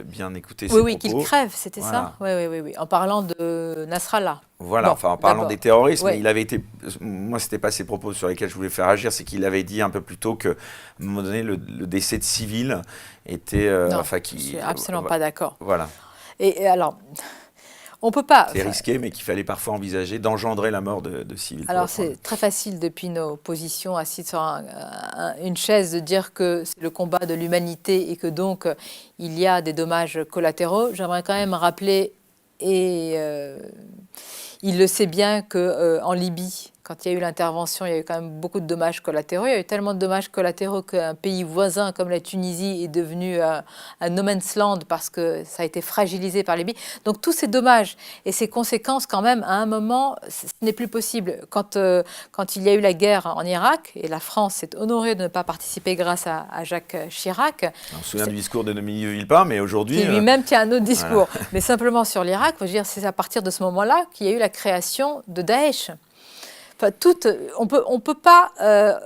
bien écouté ses Oui, qu'il propos. crève, c'était Voilà. ça? Oui, en parlant de Nasrallah. Voilà, Bon, enfin en parlant d'abord. des terroristes, mais Oui. il avait été, moi c'était pas ces propos sur lesquels je voulais faire agir, c'est qu'il avait dit un peu plus tôt que, à un moment donné, le décès de civils était, Non, enfin je suis absolument pas d'accord. voilà, Et alors, on peut pas. c'est risqué, mais qu'il fallait parfois envisager d'engendrer la mort de civils. Pour Alors, reprendre. c'est très facile depuis nos positions assises sur une chaise de dire que c'est le combat de l'humanité et que donc il y a des dommages collatéraux. J'aimerais quand même rappeler, et il le sait bien, qu'en Libye, quand il y a eu l'intervention, il y a eu quand même beaucoup de dommages collatéraux. Il y a eu tellement de dommages collatéraux qu'un pays voisin comme la Tunisie est devenu un no man's land parce que ça a été fragilisé par les Libye. Donc tous ces dommages et ces conséquences, quand même, à un moment, ce n'est plus possible. Quand il y a eu la guerre en Irak, et la France s'est honorée de ne pas participer grâce à Jacques Chirac, On se souvient du discours de Dominique de Villepin, mais aujourd'hui, qui lui-même tient un autre discours. Voilà. Mais simplement sur l'Irak, je veux dire, c'est à partir de ce moment-là qu'il y a eu la création de Daesh. Enfin, on peut pas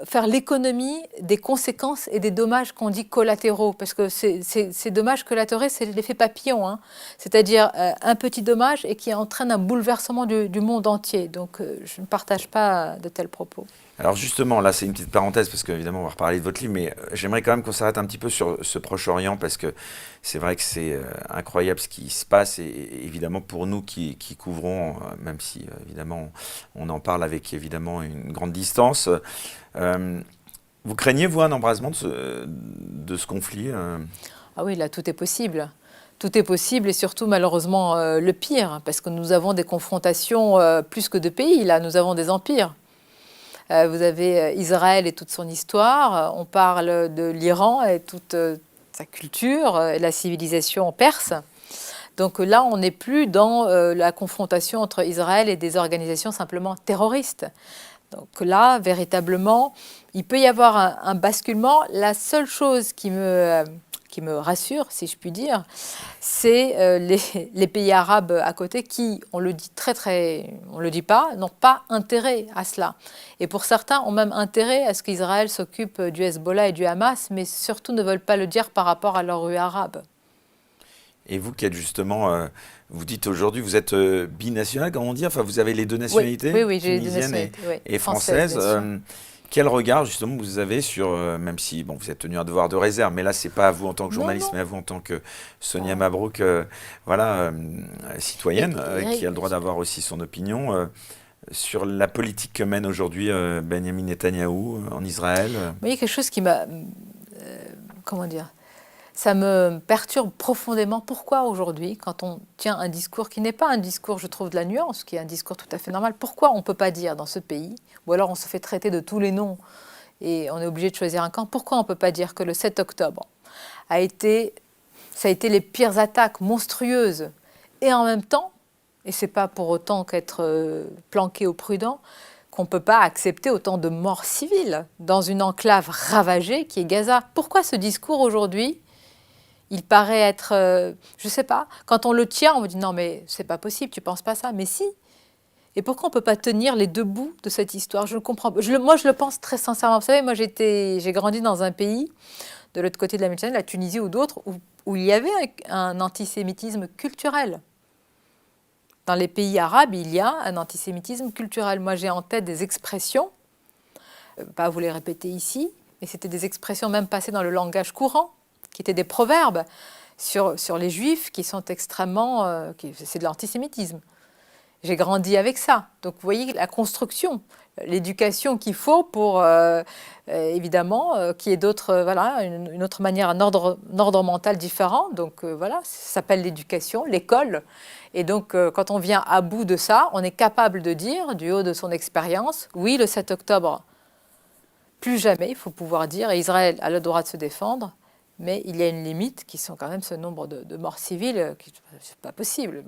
faire l'économie des conséquences et des dommages qu'on dit collatéraux, parce que ces dommages collatéraux, c'est l'effet papillon, hein. C'est-à-dire un petit dommage et qui entraîne un bouleversement du monde entier. Donc je ne partage pas de tels propos. Alors justement, là c'est une petite parenthèse parce qu'évidemment on va reparler de votre livre, mais j'aimerais quand même qu'on s'arrête un petit peu sur ce Proche-Orient parce que c'est vrai que c'est incroyable ce qui se passe et évidemment pour nous qui couvrons, même si évidemment on en parle avec évidemment une grande distance, vous craignez vous un embrasement de ce conflit Ah oui, là tout est possible. Tout est possible et surtout malheureusement le pire, parce que nous avons des confrontations plus que de pays, là nous avons des empires. Vous avez Israël et toute son histoire. On parle de l'Iran et toute sa culture et la civilisation perse. Donc là, on n'est plus dans la confrontation entre Israël et des organisations simplement terroristes. Donc là, véritablement, il peut y avoir un basculement. La seule chose qui me rassure, si je puis dire, c'est les pays arabes à côté qui, on le dit on le dit pas, n'ont pas intérêt à cela. Et pour certains, ont même intérêt à ce qu'Israël s'occupe du Hezbollah et du Hamas, mais surtout ne veulent pas le dire par rapport à leur rue arabe. Et vous qui êtes justement, vous dites aujourd'hui, vous êtes binational, comme on dit, enfin vous avez les deux nationalités, oui, j'ai les deux tunisienne nationalités, oui. et Française, française. Quel regard justement vous avez sur, même si bon, vous êtes tenu à un devoir de réserve, mais là c'est pas à vous en tant que journaliste, mais à vous en tant que Sonia Mabrouk, voilà, citoyenne, qui a le droit d'avoir aussi son opinion sur la politique que mène aujourd'hui Benyamin Netanyahou en Israël. Il y a quelque chose qui m'a, comment dire, ça me perturbe profondément. Pourquoi aujourd'hui, quand on tient un discours qui n'est pas un discours, je trouve, de la nuance, qui est un discours tout à fait normal, pourquoi on ne peut pas dire dans ce pays, ou alors on se fait traiter de tous les noms et on est obligé de choisir un camp, pourquoi on ne peut pas dire que le 7 octobre ça a été les pires attaques monstrueuses et en même temps, et ce n'est pas pour autant qu'être planqué ou prudent, qu'on ne peut pas accepter autant de morts civiles dans une enclave ravagée qui est Gaza. Pourquoi ce discours aujourd'hui ? Il paraît être, je ne sais pas, quand on le tient, on me dit non mais c'est pas possible, tu ne penses pas ça, mais si. Et pourquoi on ne peut pas tenir les deux bouts de cette histoire? Je ne comprends pas. Moi je le pense très sincèrement. Vous savez, moi j'ai grandi dans un pays, de l'autre côté de la Méditerranée, la Tunisie ou d'autres, où il y avait un antisémitisme culturel. Dans les pays arabes, il y a un antisémitisme culturel. Moi j'ai en tête des expressions, pas vous les répéter ici, mais c'était des expressions même passées dans le langage courant, qui étaient des proverbes sur les Juifs qui sont extrêmement... c'est de l'antisémitisme. J'ai grandi avec ça. Donc vous voyez la construction, l'éducation qu'il faut pour, évidemment, qu'il y ait d'autres, voilà, une autre manière, un ordre mental différent. Donc voilà, ça s'appelle l'éducation, l'école. Et donc quand on vient à bout de ça, on est capable de dire, du haut de son expérience, oui, le 7 octobre, plus jamais, il faut pouvoir dire, et Israël a le droit de se défendre, Mais il y a une limite qui sont quand même ce nombre de morts civiles, c'est pas possible.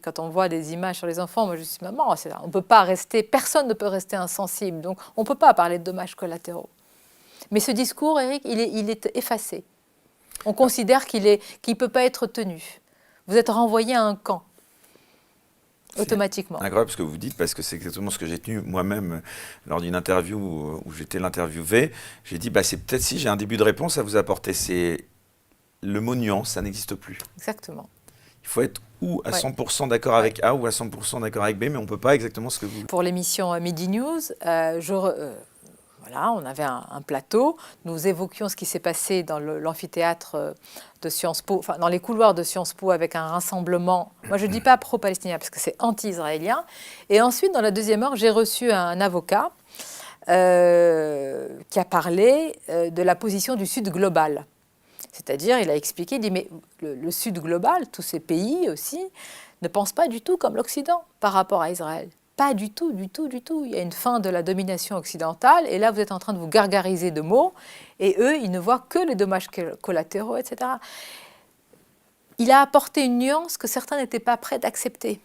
Quand on voit des images sur les enfants, moi je suis maman, on peut pas rester, personne ne peut rester insensible, donc on peut pas parler de dommages collatéraux. Mais ce discours, Eric, il est effacé. On considère qu'il peut pas être tenu. Vous êtes renvoyé à un camp. Automatiquement. C'est incroyable ce que vous dites, parce que c'est exactement ce que j'ai tenu moi-même lors d'une interview où j'étais l'interviewé. J'ai dit, c'est peut-être si j'ai un début de réponse à vous apporter. C'est le mot nuance, ça n'existe plus. Exactement. Il faut être ou à 100% d'accord avec A ou à 100% d'accord avec B, mais on ne peut pas exactement ce que vous... Pour l'émission Midi News, voilà, on avait un plateau. Nous évoquions ce qui s'est passé dans l'amphithéâtre de Sciences Po, enfin dans les couloirs de Sciences Po avec un rassemblement. Moi, je ne dis pas pro-palestinien parce que c'est anti-israélien. Et ensuite, dans la deuxième heure, j'ai reçu un avocat qui a parlé de la position du Sud global. C'est-à-dire, il a expliqué, il dit, mais le Sud global, tous ces pays aussi, ne pensent pas du tout comme l'Occident par rapport à Israël. Pas du tout, du tout, du tout. Il y a une fin de la domination occidentale et là, vous êtes en train de vous gargariser de mots et eux, ils ne voient que les dommages collatéraux, etc. Il a apporté une nuance que certains n'étaient pas prêts d'accepter.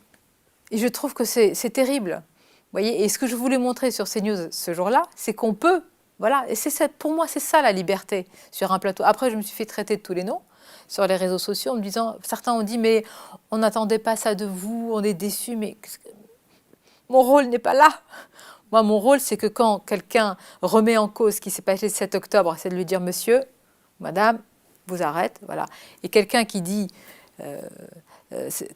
Et je trouve que c'est terrible. Vous voyez, et ce que je voulais montrer sur CNews ce jour-là, c'est qu'on peut, voilà, et pour moi, c'est ça la liberté sur un plateau. Après, je me suis fait traiter de tous les noms sur les réseaux sociaux en me disant, certains ont dit, mais on n'attendait pas ça de vous, on est déçus, mais... Mon rôle n'est pas là. Moi, mon rôle, c'est que quand quelqu'un remet en cause ce qui s'est passé le 7 octobre, c'est de lui dire « Monsieur, madame, vous arrêtez ». Voilà. Et quelqu'un qui dit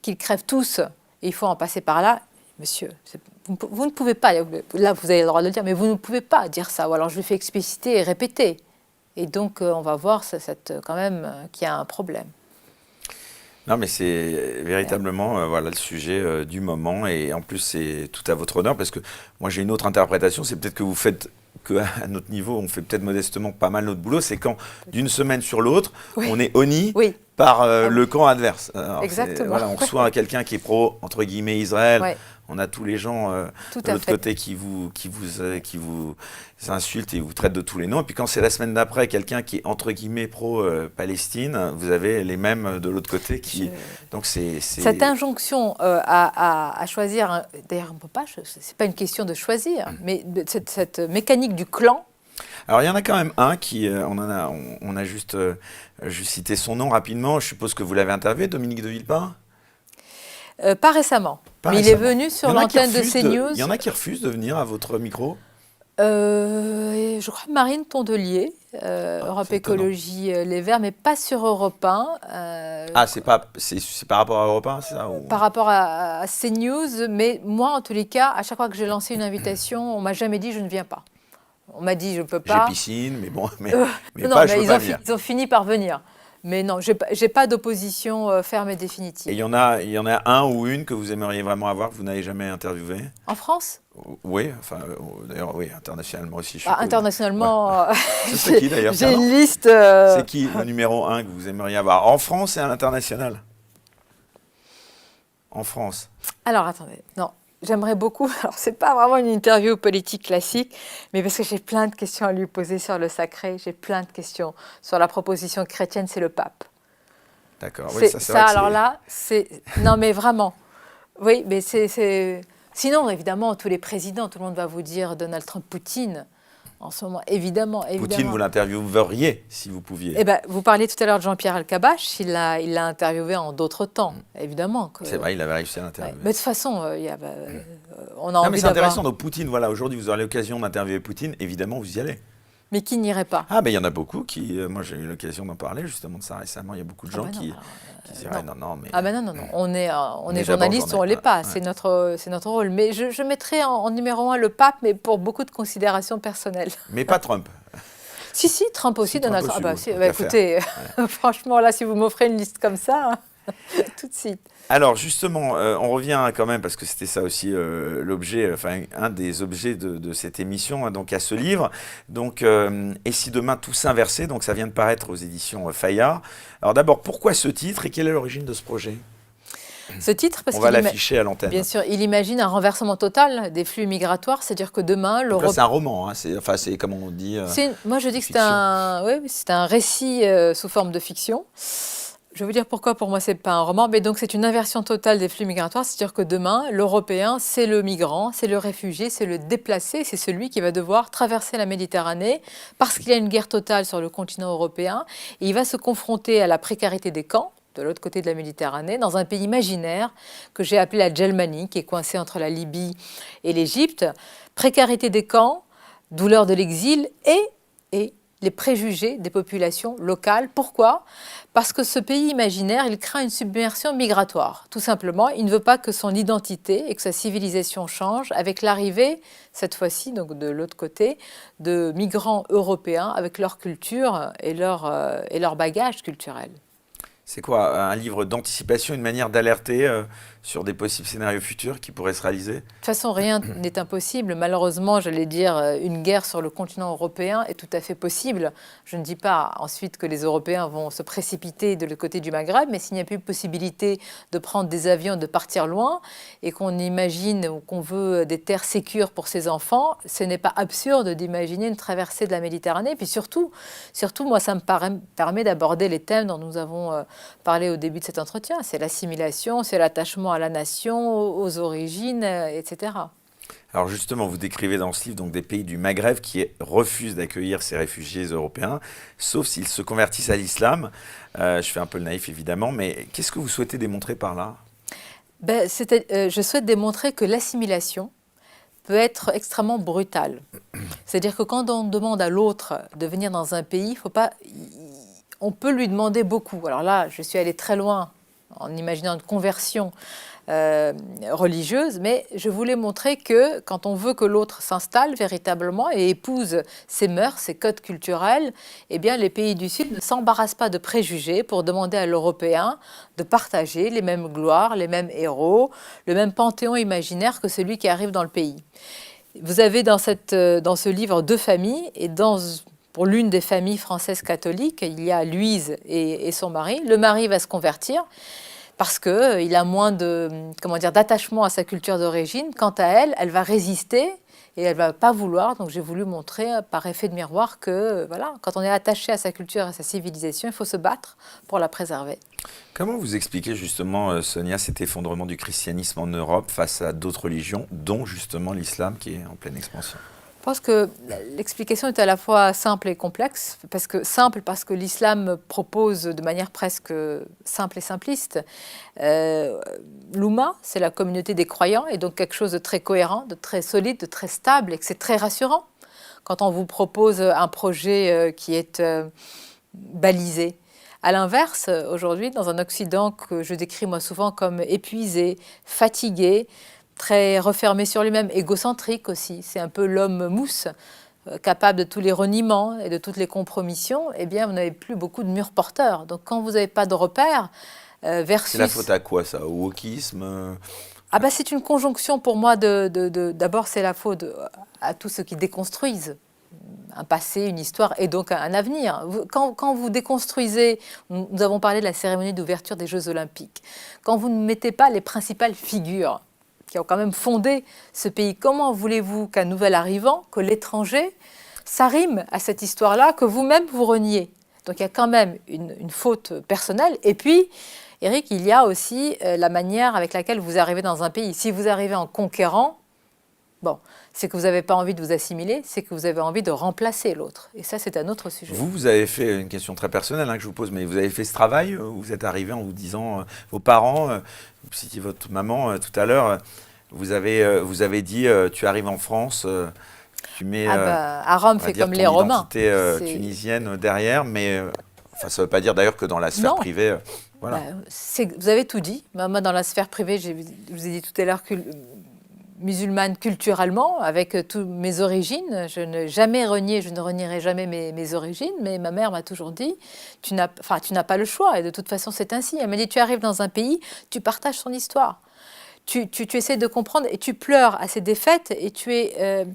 qu'ils crèvent tous et il faut en passer par là, monsieur, vous ne pouvez pas, là vous avez le droit de le dire, mais vous ne pouvez pas dire ça. Ou alors je lui fais expliciter et répéter. Et donc on va voir quand même qu'il y a un problème. Non, mais c'est véritablement voilà, le sujet du moment, et en plus c'est tout à votre honneur, parce que moi j'ai une autre interprétation, c'est peut-être que vous faites, qu'à notre niveau, on fait peut-être modestement pas mal notre boulot, c'est quand d'une semaine sur l'autre, on est honni par le camp adverse. Alors, exactement. Voilà, on reçoit quelqu'un qui est pro, entre guillemets, Israël. On a tous les gens de l'autre côté qui vous insultent et vous traitent de tous les noms. Et puis quand c'est la semaine d'après, quelqu'un qui est entre guillemets pro-Palestine, vous avez les mêmes de l'autre côté qui... Donc c'est... Cette injonction à choisir, d'ailleurs on peut pas, c'est pas une question de choisir, mais cette mécanique du clan. Alors il y en a quand même un qui, on a juste cité son nom rapidement, je suppose que vous l'avez interviewé, Dominique de Villepin. Pas récemment, mais il est venu sur l'antenne de CNews. Il y en a qui refusent de venir à votre micro. Je crois Marine Tondelier, Europe Écologie Les Verts, mais pas sur Europe 1. C'est par rapport à Europe 1, c'est ça ou... Par rapport à CNews, mais moi en tous les cas, à chaque fois que j'ai lancé une invitation, on m'a jamais dit je ne viens pas. On m'a dit je ne peux pas. J'ai piscine, mais bon, mais non, pas, mais ils ont fini par venir. Mais non, j'ai pas d'opposition ferme et définitive. Et il y en a un ou une que vous aimeriez vraiment avoir, que vous n'avez jamais interviewé? En France? Oui, enfin, d'ailleurs, oui, internationalement aussi. Internationalement, c'est qui d'ailleurs? J'ai une liste. C'est qui le numéro 1 que vous aimeriez avoir en France et à l'international? En France. Alors, attendez, non. J'aimerais beaucoup, alors c'est pas vraiment une interview politique classique, mais parce que j'ai plein de questions à lui poser sur le sacré, j'ai plein de questions sur la proposition chrétienne, c'est le pape. D'accord, oui, c'est vrai. Alors là, c'est... Non mais vraiment, oui, mais c'est... Sinon, évidemment, tous les présidents, tout le monde va vous dire Donald Trump, Poutine, en ce moment, évidemment. Poutine, vous l'intervieweriez, si vous pouviez. Eh ben, vous parliez tout à l'heure de Jean-Pierre Elkabbach, il l'a interviewé en d'autres temps, évidemment. C'est vrai, il avait réussi à l'interviewer. Mais de toute façon, on a envie d'avoir... mais c'est intéressant, donc Poutine, voilà, aujourd'hui vous aurez l'occasion d'interviewer Poutine, évidemment vous y allez. Mais qui n'irait pas? Ah, ben il y en a beaucoup qui... moi j'ai eu l'occasion d'en parler justement de ça récemment, il y a beaucoup de gens qui diraient non, mais... Ah ben non, on est journaliste ou on ne l'est pas, c'est notre rôle. Mais je mettrais en numéro 1 le pape, mais pour beaucoup de considérations personnelles. Mais pas Trump. Si, Trump aussi, Donald Trump. Écoutez, franchement, là, si vous m'offrez une liste comme ça, tout de suite. Alors justement, on revient quand même, parce que c'était ça aussi l'objet, enfin un des objets de cette émission, hein, donc à ce livre. Donc, et si demain tout s'inversait, donc ça vient de paraître aux éditions Fayard. Alors d'abord, pourquoi ce titre et quelle est l'origine de ce projet? Ce titre, parce On va qu'il l'afficher à l'antenne. bien sûr, il imagine un renversement total des flux migratoires, c'est-à-dire que demain, Donc là, c'est un roman, hein, c'est comme on dit. Moi, je dis que fiction. c'est un récit sous forme de fiction. Je vais vous dire pourquoi, pour moi, c'est pas un roman. Mais donc, c'est une inversion totale des flux migratoires. C'est-à-dire que demain, l'Européen, c'est le migrant, c'est le réfugié, c'est le déplacé, c'est celui qui va devoir traverser la Méditerranée parce qu'il y a une guerre totale sur le continent européen. Et il va se confronter à la précarité des camps de l'autre côté de la Méditerranée, dans un pays imaginaire que j'ai appelé la Djelmanie, qui est coincé entre la Libye et l'Égypte. Précarité des camps, douleur de l'exil et les préjugés des populations locales. Pourquoi ? Parce que ce pays imaginaire, il craint une submersion migratoire. Tout simplement, il ne veut pas que son identité et que sa civilisation change avec l'arrivée, cette fois-ci, donc de l'autre côté, de migrants européens avec leur culture et leur bagage culturel. C'est quoi, un livre d'anticipation, une manière d'alerter sur des possibles scénarios futurs qui pourraient se réaliser? De toute façon, rien n'est impossible. Malheureusement, j'allais dire, une guerre sur le continent européen est tout à fait possible. Je ne dis pas ensuite que les Européens vont se précipiter de l'autre côté du Maghreb, mais s'il n'y a plus possibilité de prendre des avions, de partir loin, et qu'on imagine ou qu'on veut des terres sécures pour ses enfants, ce n'est pas absurde d'imaginer une traversée de la Méditerranée. Puis surtout, moi, ça me permet d'aborder les thèmes dont nous avons parlé au début de cet entretien. C'est l'assimilation, c'est l'attachement à la nation, aux origines, etc. Alors justement, vous décrivez dans ce livre donc, des pays du Maghreb qui refusent d'accueillir ces réfugiés européens, sauf s'ils se convertissent à l'islam. Je fais un peu le naïf évidemment, mais qu'est-ce que vous souhaitez démontrer par là? Je souhaite démontrer que l'assimilation peut être extrêmement brutale. C'est-à-dire que quand on demande à l'autre de venir dans un pays, on peut lui demander beaucoup. Alors là, je suis allée très loin en imaginant une conversion religieuse, mais je voulais montrer que quand on veut que l'autre s'installe véritablement et épouse ses mœurs, ses codes culturels, eh bien les pays du Sud ne s'embarrassent pas de préjugés pour demander à l'Européen de partager les mêmes gloires, les mêmes héros, le même panthéon imaginaire que celui qui arrive dans le pays. Vous avez dans ce livre deux familles, et pour l'une des familles françaises catholiques, il y a Louise et son mari. Le mari va se convertir parce qu'il a moins d'attachement à sa culture d'origine. Quant à elle, elle va résister et elle ne va pas vouloir. Donc j'ai voulu montrer par effet de miroir que voilà, quand on est attaché à sa culture, à sa civilisation, il faut se battre pour la préserver. Comment vous expliquez justement, Sonia, cet effondrement du christianisme en Europe face à d'autres religions, dont justement l'islam qui est en pleine expansion? Je pense que l'explication est à la fois simple et complexe. Simple parce que l'islam propose de manière presque simple et simpliste. L'Oumma, c'est la communauté des croyants, et donc quelque chose de très cohérent, de très solide, de très stable, et que c'est très rassurant quand on vous propose un projet qui est balisé. À l'inverse, aujourd'hui, dans un Occident que je décris moi souvent comme épuisé, fatigué, très refermé sur lui-même, égocentrique aussi. C'est un peu l'homme mousse, capable de tous les reniements et de toutes les compromissions. Eh bien, vous n'avez plus beaucoup de murs porteurs. Donc, quand vous n'avez pas de repères, versus... C'est la faute à quoi, ça? Au wokisme? C'est une conjonction pour moi d'abord, c'est la faute à tous ceux qui déconstruisent un passé, une histoire et donc un avenir. Quand vous déconstruisez, nous avons parlé de la cérémonie d'ouverture des Jeux Olympiques, quand vous ne mettez pas les principales figures qui ont quand même fondé ce pays, comment voulez-vous qu'un nouvel arrivant, que l'étranger, s'arrime à cette histoire-là que vous-même vous reniez? Donc il y a quand même une faute personnelle. Et puis, Eric, il y a aussi la manière avec laquelle vous arrivez dans un pays. Si vous arrivez en conquérant, c'est que vous n'avez pas envie de vous assimiler, c'est que vous avez envie de remplacer l'autre. Et ça, c'est un autre sujet. Vous avez fait une question très personnelle que je vous pose, mais vous avez fait ce travail où vous êtes arrivé en vous disant, vos parents, vous citiez votre maman tout à l'heure, vous avez dit, tu arrives en France, tu mets à Rome, fait comme les Romains. Identité tunisienne derrière, mais ça ne veut pas dire d'ailleurs que dans la sphère privée. Voilà. Vous avez tout dit. Moi, dans la sphère privée, je vous ai dit tout à l'heure que musulmane culturellement, avec toutes mes origines. Je n'ai jamais renié, je ne renierai jamais mes origines, mais ma mère m'a toujours dit, tu n'as pas le choix, et de toute façon c'est ainsi. Elle m'a dit, tu arrives dans un pays, tu partages son histoire. tu essaies de comprendre et tu pleures à ces défaites et tu es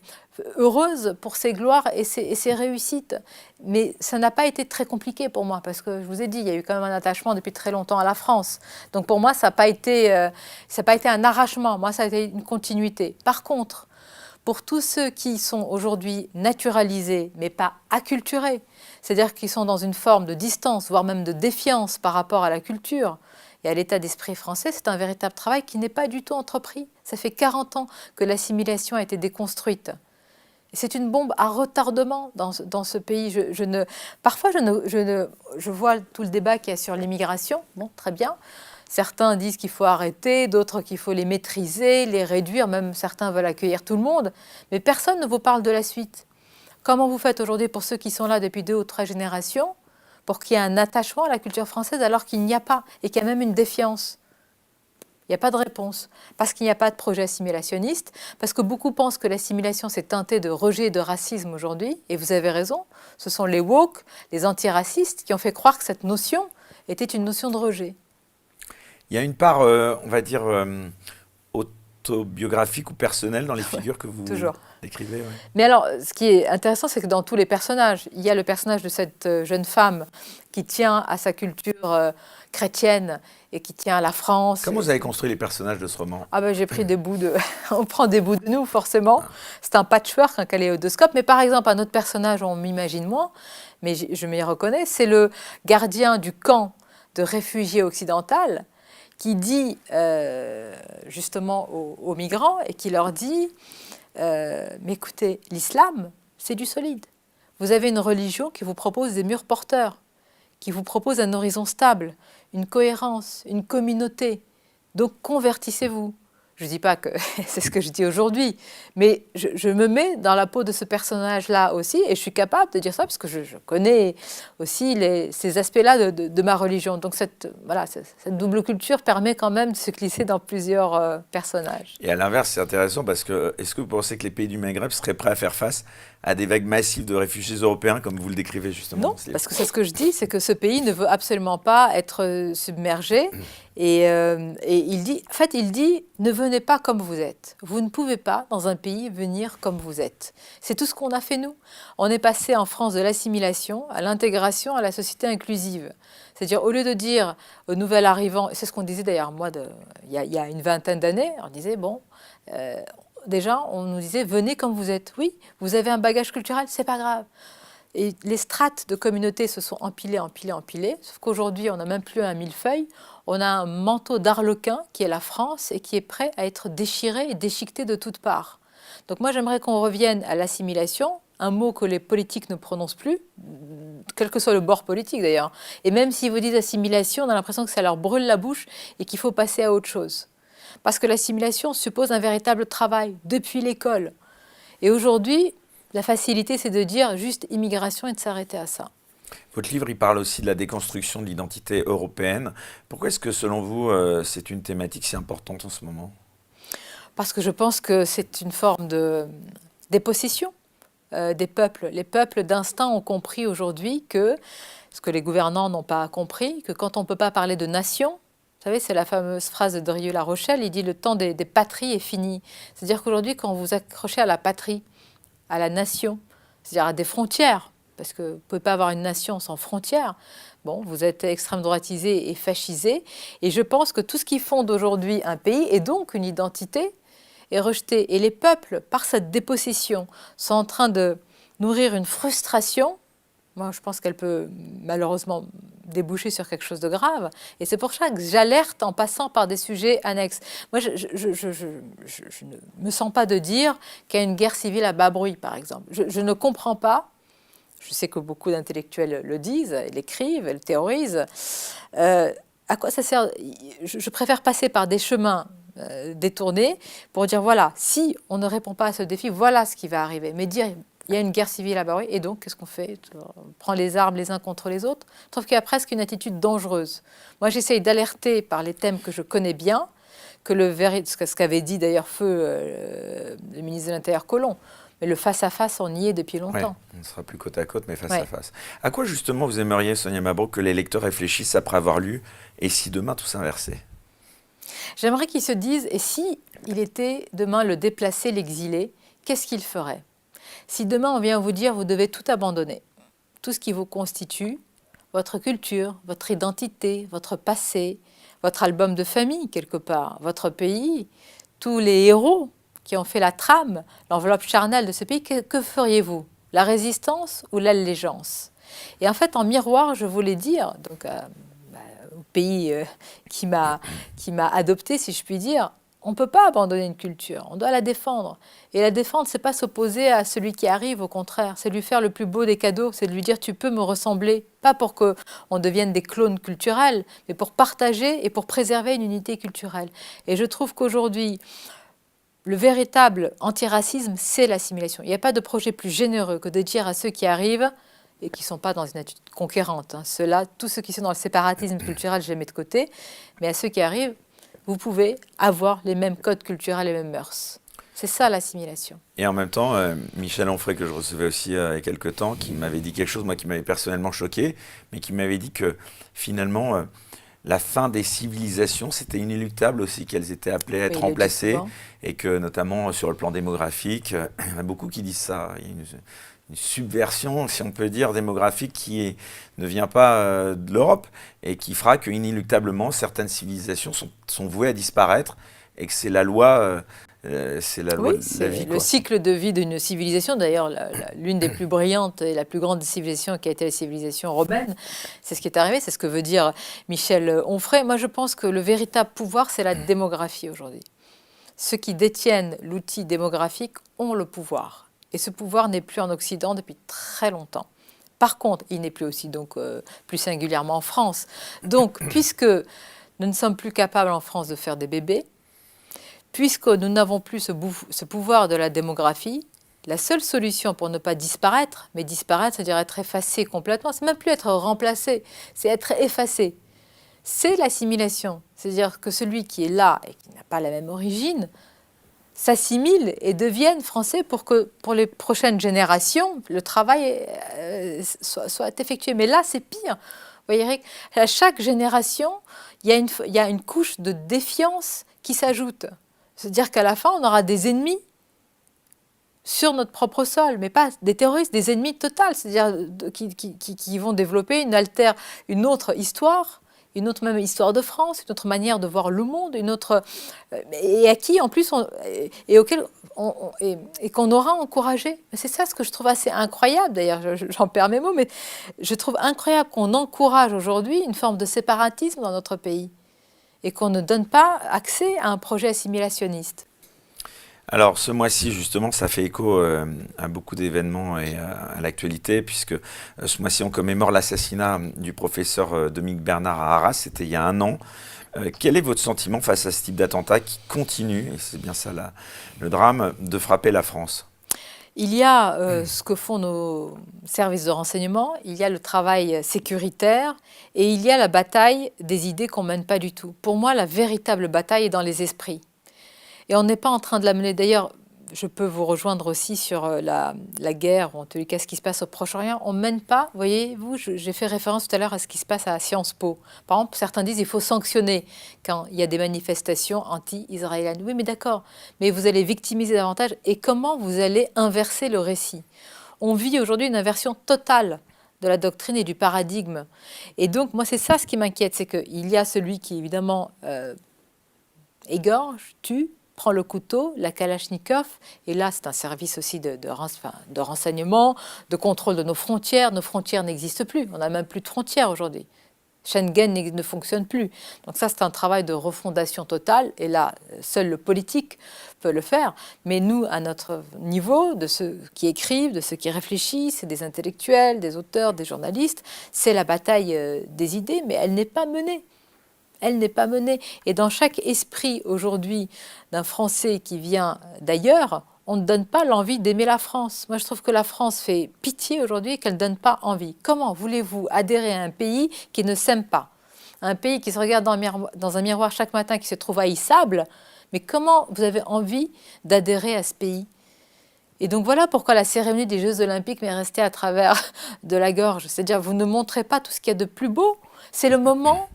heureuse pour ses gloires et ses réussites. Mais ça n'a pas été très compliqué pour moi parce que je vous ai dit, il y a eu quand même un attachement depuis très longtemps à la France. Donc pour moi, ça n'a pas été un arrachement. Moi, ça a été une continuité. Par contre, pour tous ceux qui sont aujourd'hui naturalisés, mais pas acculturés, c'est-à-dire qui sont dans une forme de distance, voire même de défiance par rapport à la culture et à l'état d'esprit français, c'est un véritable travail qui n'est pas du tout entrepris. Ça fait 40 ans que l'assimilation a été déconstruite. Et c'est une bombe à retardement dans ce pays. Parfois, je vois tout le débat qu'il y a sur l'immigration. Bon, très bien. Certains disent qu'il faut arrêter, d'autres qu'il faut les maîtriser, les réduire. Même certains veulent accueillir tout le monde. Mais personne ne vous parle de la suite. Comment vous faites aujourd'hui pour ceux qui sont là depuis 2 ou 3 générations pour qu'il y ait un attachement à la culture française alors qu'il n'y a pas et qu'il y a même une défiance? Il n'y a pas de réponse, parce qu'il n'y a pas de projet assimilationniste, parce que beaucoup pensent que l'assimilation s'est teintée de rejet et de racisme aujourd'hui, et vous avez raison, ce sont les woke, les antiracistes qui ont fait croire que cette notion était une notion de rejet. Il y a une part, on va dire, autobiographique ou personnelle dans les figures que vous décrivez. Ouais. Mais alors, ce qui est intéressant, c'est que dans tous les personnages, il y a le personnage de cette jeune femme qui tient à sa culture chrétienne et qui tient à la France. Comment vous avez construit les personnages de ce roman? Ah ben, j'ai pris des bouts de... On prend des bouts de nous, forcément. C'est un patchwork, un kaléidoscope. Mais par exemple, un autre personnage, on m'imagine moins, mais je m'y reconnais, c'est le gardien du camp de réfugiés occidentaux qui dit justement aux migrants et qui leur dit mais écoutez, l'islam, c'est du solide. Vous avez une religion qui vous propose des murs porteurs, qui vous propose un horizon stable, une cohérence, une communauté. Donc convertissez-vous. Je ne dis pas que c'est ce que je dis aujourd'hui, mais je me mets dans la peau de ce personnage-là aussi, et je suis capable de dire ça parce que je connais aussi ces aspects-là de ma religion. Donc cette double culture permet quand même de se glisser dans plusieurs personnages. Et à l'inverse, c'est intéressant parce que est-ce que vous pensez que les pays du Maghreb seraient prêts à faire face à des vagues massives de réfugiés européens, comme vous le décrivez justement? Non, parce que c'est ce que je dis, c'est que ce pays ne veut absolument pas être submergé. Et il dit, ne venez pas comme vous êtes. Vous ne pouvez pas, dans un pays, venir comme vous êtes. C'est tout ce qu'on a fait, nous. On est passé en France de l'assimilation à l'intégration, à la société inclusive. C'est-à-dire, au lieu de dire aux nouvel arrivants, et c'est ce qu'on disait d'ailleurs, moi, il y a une vingtaine d'années, on disait, bon... déjà, on nous disait, venez comme vous êtes. Oui, vous avez un bagage culturel, c'est pas grave. Et les strates de communauté se sont empilées, sauf qu'aujourd'hui, on n'a même plus un millefeuille. On a un manteau d'arlequin qui est la France et qui est prêt à être déchiré et déchiqueté de toutes parts. Donc moi, j'aimerais qu'on revienne à l'assimilation, un mot que les politiques ne prononcent plus, quel que soit le bord politique d'ailleurs. Et même s'ils vous disent assimilation, on a l'impression que ça leur brûle la bouche et qu'il faut passer à autre chose. Parce que l'assimilation suppose un véritable travail depuis l'école. Et aujourd'hui, la facilité, c'est de dire juste immigration et de s'arrêter à ça. Votre livre, il parle aussi de la déconstruction de l'identité européenne. Pourquoi est-ce que, selon vous, c'est une thématique si importante en ce moment? Parce que je pense que c'est une forme de dépossession des peuples. Les peuples d'instinct ont compris aujourd'hui que, ce que les gouvernants n'ont pas compris, que quand on ne peut pas parler de nation, vous savez, c'est la fameuse phrase de Drieux-La Rochelle, il dit « le temps des patries est fini ». C'est-à-dire qu'aujourd'hui, quand vous vous accrochez à la patrie, à la nation, c'est-à-dire à des frontières, parce que vous ne pouvez pas avoir une nation sans frontières, bon, vous êtes extrême droitisé et fascisé, et je pense que tout ce qui fonde aujourd'hui un pays, et donc une identité, est rejeté. Et les peuples, par cette dépossession, sont en train de nourrir une frustration. Moi, je pense qu'elle peut malheureusement déboucher sur quelque chose de grave. Et c'est pour ça que j'alerte en passant par des sujets annexes. Moi, je ne me sens pas de dire qu'il y a une guerre civile à bas bruit, par exemple. Je ne comprends pas, je sais que beaucoup d'intellectuels le disent, l'écrivent, le théorisent. À quoi ça sert? Je préfère passer par des chemins détournés pour dire, voilà, si on ne répond pas à ce défi, voilà ce qui va arriver. Mais dire... il y a une guerre civile à Baroué, et donc, qu'est-ce qu'on fait? On prend les armes les uns contre les autres. Je trouve qu'il y a presque une attitude dangereuse. Moi, j'essaye d'alerter par les thèmes que je connais bien, que ce qu'avait dit d'ailleurs le ministre de l'Intérieur Collomb. Mais le face-à-face, on y est depuis longtemps. Ouais, on ne sera plus côte à côte, mais face-à-face. À quoi, justement, vous aimeriez, Sonia Mabrouk, que les lecteurs réfléchissent après avoir lu « Et si demain, tout s'inversait » ? J'aimerais qu'ils se disent, et si il était demain le déplacé, l'exilé, qu'est-ce qu'il ferait? Si demain on vient vous dire, vous devez tout abandonner, tout ce qui vous constitue, votre culture, votre identité, votre passé, votre album de famille quelque part, votre pays, tous les héros qui ont fait la trame, l'enveloppe charnelle de ce pays, que feriez-vous? La résistance ou l'allégeance? Et en fait, en miroir, je voulais dire, donc au pays qui m'a adopté, si je puis dire, on ne peut pas abandonner une culture, on doit la défendre. Et la défendre, c'est pas s'opposer à celui qui arrive, au contraire, c'est lui faire le plus beau des cadeaux, c'est de lui dire tu peux me ressembler, pas pour qu'on devienne des clones culturels, mais pour partager et pour préserver une unité culturelle. Et je trouve qu'aujourd'hui, le véritable antiracisme, c'est l'assimilation. Il n'y a pas de projet plus généreux que de dire à ceux qui arrivent, et qui ne sont pas dans une attitude conquérante, ceux-là, tous ceux qui sont dans le séparatisme culturel, je les mets de côté, mais à ceux qui arrivent, vous pouvez avoir les mêmes codes culturels, les mêmes mœurs. C'est ça l'assimilation. Et en même temps, Michel Onfray, que je recevais aussi il y a quelques temps, qui m'avait dit quelque chose, moi, qui m'avait personnellement choqué, mais qui m'avait dit que finalement, la fin des civilisations, c'était inéluctable aussi, qu'elles étaient appelées à être remplacées, et que notamment sur le plan démographique, il y en a beaucoup qui disent ça. Il y a une subversion, si on peut dire, démographique qui ne vient pas de l'Europe et qui fera que inéluctablement certaines civilisations sont vouées à disparaître et que c'est la loi, c'est la loi de la vie. Le cycle de vie d'une civilisation, d'ailleurs l'une des plus brillantes et la plus grande civilisation qui a été la civilisation romaine, c'est ce qui est arrivé, c'est ce que veut dire Michel Onfray. Moi je pense que le véritable pouvoir, c'est la démographie aujourd'hui. Ceux qui détiennent l'outil démographique ont le pouvoir. Et ce pouvoir n'est plus en Occident depuis très longtemps. Par contre, il n'est plus aussi, donc plus singulièrement en France. Donc, puisque nous ne sommes plus capables en France de faire des bébés, puisque nous n'avons plus ce pouvoir de la démographie, la seule solution pour ne pas disparaître, mais disparaître, c'est-à-dire être effacé complètement, c'est même plus être remplacé, c'est être effacé. C'est l'assimilation. C'est-à-dire que celui qui est là et qui n'a pas la même origine, s'assimilent et deviennent français pour que pour les prochaines générations, le travail soit effectué. Mais là, c'est pire. Vous voyez, à chaque génération, il y a une couche de défiance qui s'ajoute. C'est-à-dire qu'à la fin, on aura des ennemis sur notre propre sol, mais pas des terroristes, des ennemis totaux, c'est-à-dire qui vont développer une autre histoire, une autre même histoire de France, une autre manière de voir le monde, une autre et à qui en plus et qu'on aura encouragé. C'est ça ce que je trouve assez incroyable. D'ailleurs, j'en perds mes mots, mais je trouve incroyable qu'on encourage aujourd'hui une forme de séparatisme dans notre pays et qu'on ne donne pas accès à un projet assimilationniste. Alors ce mois-ci justement ça fait écho à beaucoup d'événements et à l'actualité puisque ce mois-ci on commémore l'assassinat du professeur Dominique Bernard à Arras, c'était il y a un an. Quel est votre sentiment face à ce type d'attentat qui continue, et c'est bien ça le drame, de frapper la France? Il y a ce que font nos services de renseignement, il y a le travail sécuritaire et il y a la bataille des idées qu'on ne mène pas du tout. Pour moi, la véritable bataille est dans les esprits. Et on n'est pas en train de la mener. D'ailleurs, je peux vous rejoindre aussi sur la guerre, ou en tous les cas ce qui se passe au Proche-Orient. On ne mène pas, voyez-vous, j'ai fait référence tout à l'heure à ce qui se passe à Sciences Po. Par exemple, certains disent qu'il faut sanctionner quand il y a des manifestations anti-israéliennes. Oui, mais d'accord, mais vous allez victimiser davantage. Et comment vous allez inverser le récit? On vit aujourd'hui une inversion totale de la doctrine et du paradigme. Et donc, moi, c'est ça ce qui m'inquiète, c'est qu'il y a celui qui, évidemment, égorge, tue, prend le couteau, la Kalachnikov, et là c'est un service aussi de renseignement, de contrôle de nos frontières. Nos frontières n'existent plus, on n'a même plus de frontières aujourd'hui. Schengen ne fonctionne plus. Donc ça c'est un travail de refondation totale, et là seul le politique peut le faire. Mais nous, à notre niveau, de ceux qui écrivent, de ceux qui réfléchissent, des intellectuels, des auteurs, des journalistes, c'est la bataille des idées, mais elle n'est pas menée. Elle n'est pas menée. Et dans chaque esprit aujourd'hui d'un Français qui vient d'ailleurs, on ne donne pas l'envie d'aimer la France. Moi, je trouve que la France fait pitié aujourd'hui et qu'elle ne donne pas envie. Comment voulez-vous adhérer à un pays qui ne s'aime pas? Un pays qui se regarde dans un miroir chaque matin, qui se trouve haïssable? Mais comment vous avez envie d'adhérer à ce pays? Et donc voilà pourquoi la cérémonie des Jeux Olympiques m'est restée à travers de la gorge. C'est-à-dire, vous ne montrez pas tout ce qu'il y a de plus beau. C'est le moment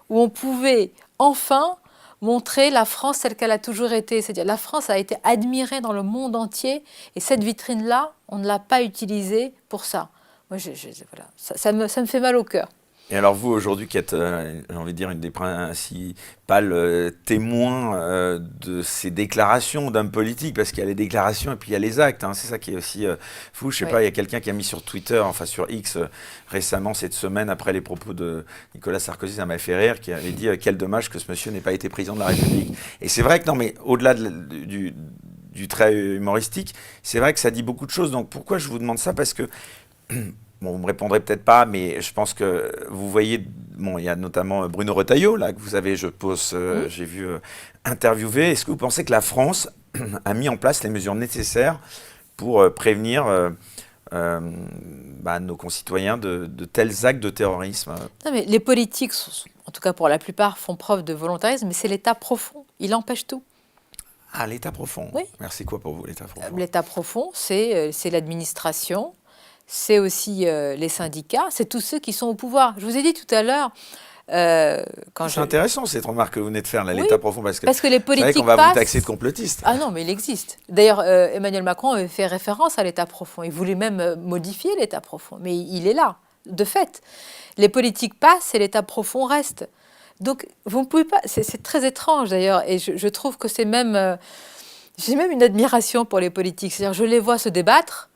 où on pouvait enfin montrer la France telle qu'elle a toujours été. C'est-à-dire la France a été admirée dans le monde entier et cette vitrine-là, on ne l'a pas utilisée pour ça. Moi, voilà, ça me fait mal au cœur. Et alors vous, aujourd'hui, qui êtes, j'ai envie de dire, une des principales témoins de ces déclarations d'hommes politiques, parce qu'il y a les déclarations et puis il y a les actes, hein, c'est ça qui est aussi fou. Je sais pas, il y a quelqu'un qui a mis sur Twitter, enfin sur X, récemment, cette semaine, après les propos de Nicolas Sarkozy, ça m'a fait rire, qui avait dit quel dommage que ce monsieur n'ait pas été président de la République. Et c'est vrai que, non mais au-delà du trait humoristique, c'est vrai que ça dit beaucoup de choses. Donc pourquoi je vous demande ça? Parce que bon, vous me répondrez peut-être pas, mais je pense que vous voyez, bon, il y a notamment Bruno Retailleau, là, que vous avez, je pense, j'ai vu interviewer. Est-ce que vous pensez que la France a mis en place les mesures nécessaires pour prévenir nos concitoyens de tels actes de terrorisme? Non, mais les politiques, en tout cas pour la plupart, font preuve de volontarisme, mais c'est l'État profond. Il empêche tout. Ah, l'État profond. Oui. Merci quoi pour vous, l'État profond? L'État profond, c'est l'administration. C'est aussi les syndicats, c'est tous ceux qui sont au pouvoir. Je vous ai dit tout à l'heure, c'est intéressant cette remarque que vous venez de faire, là, oui, l'État profond, parce que les politiques qu'on va vous taxer de complotiste. Ah non, mais il existe. D'ailleurs, Emmanuel Macron avait fait référence à l'État profond. Il voulait même modifier l'État profond, mais il est là, de fait. Les politiques passent et l'État profond reste. Donc, vous ne pouvez pas... C'est très étrange, d'ailleurs, et je trouve que c'est même... j'ai même une admiration pour les politiques. C'est-à-dire, je les vois se débattre,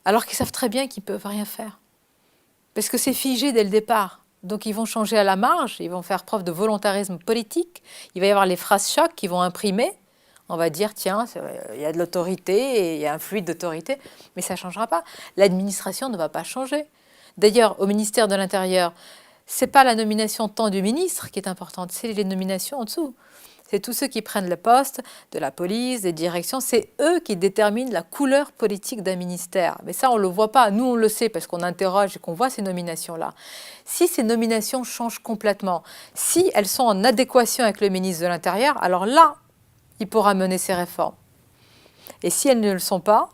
alors qu'ils savent très bien qu'ils ne peuvent rien faire. Parce que c'est figé dès le départ. Donc ils vont changer à la marge, ils vont faire preuve de volontarisme politique. Il va y avoir les phrases chocs qui vont imprimer. On va dire, tiens, il y a de l'autorité, et il y a un fluide d'autorité, mais ça ne changera pas. L'administration ne va pas changer. D'ailleurs, au ministère de l'Intérieur, ce n'est pas la nomination tant du ministre qui est importante, c'est les nominations en dessous. C'est tous ceux qui prennent le poste de la police, des directions, c'est eux qui déterminent la couleur politique d'un ministère. Mais ça, on ne le voit pas. Nous, on le sait parce qu'on interroge et qu'on voit ces nominations-là. Si ces nominations changent complètement, si elles sont en adéquation avec le ministre de l'Intérieur, alors là, il pourra mener ses réformes. Et si elles ne le sont pas,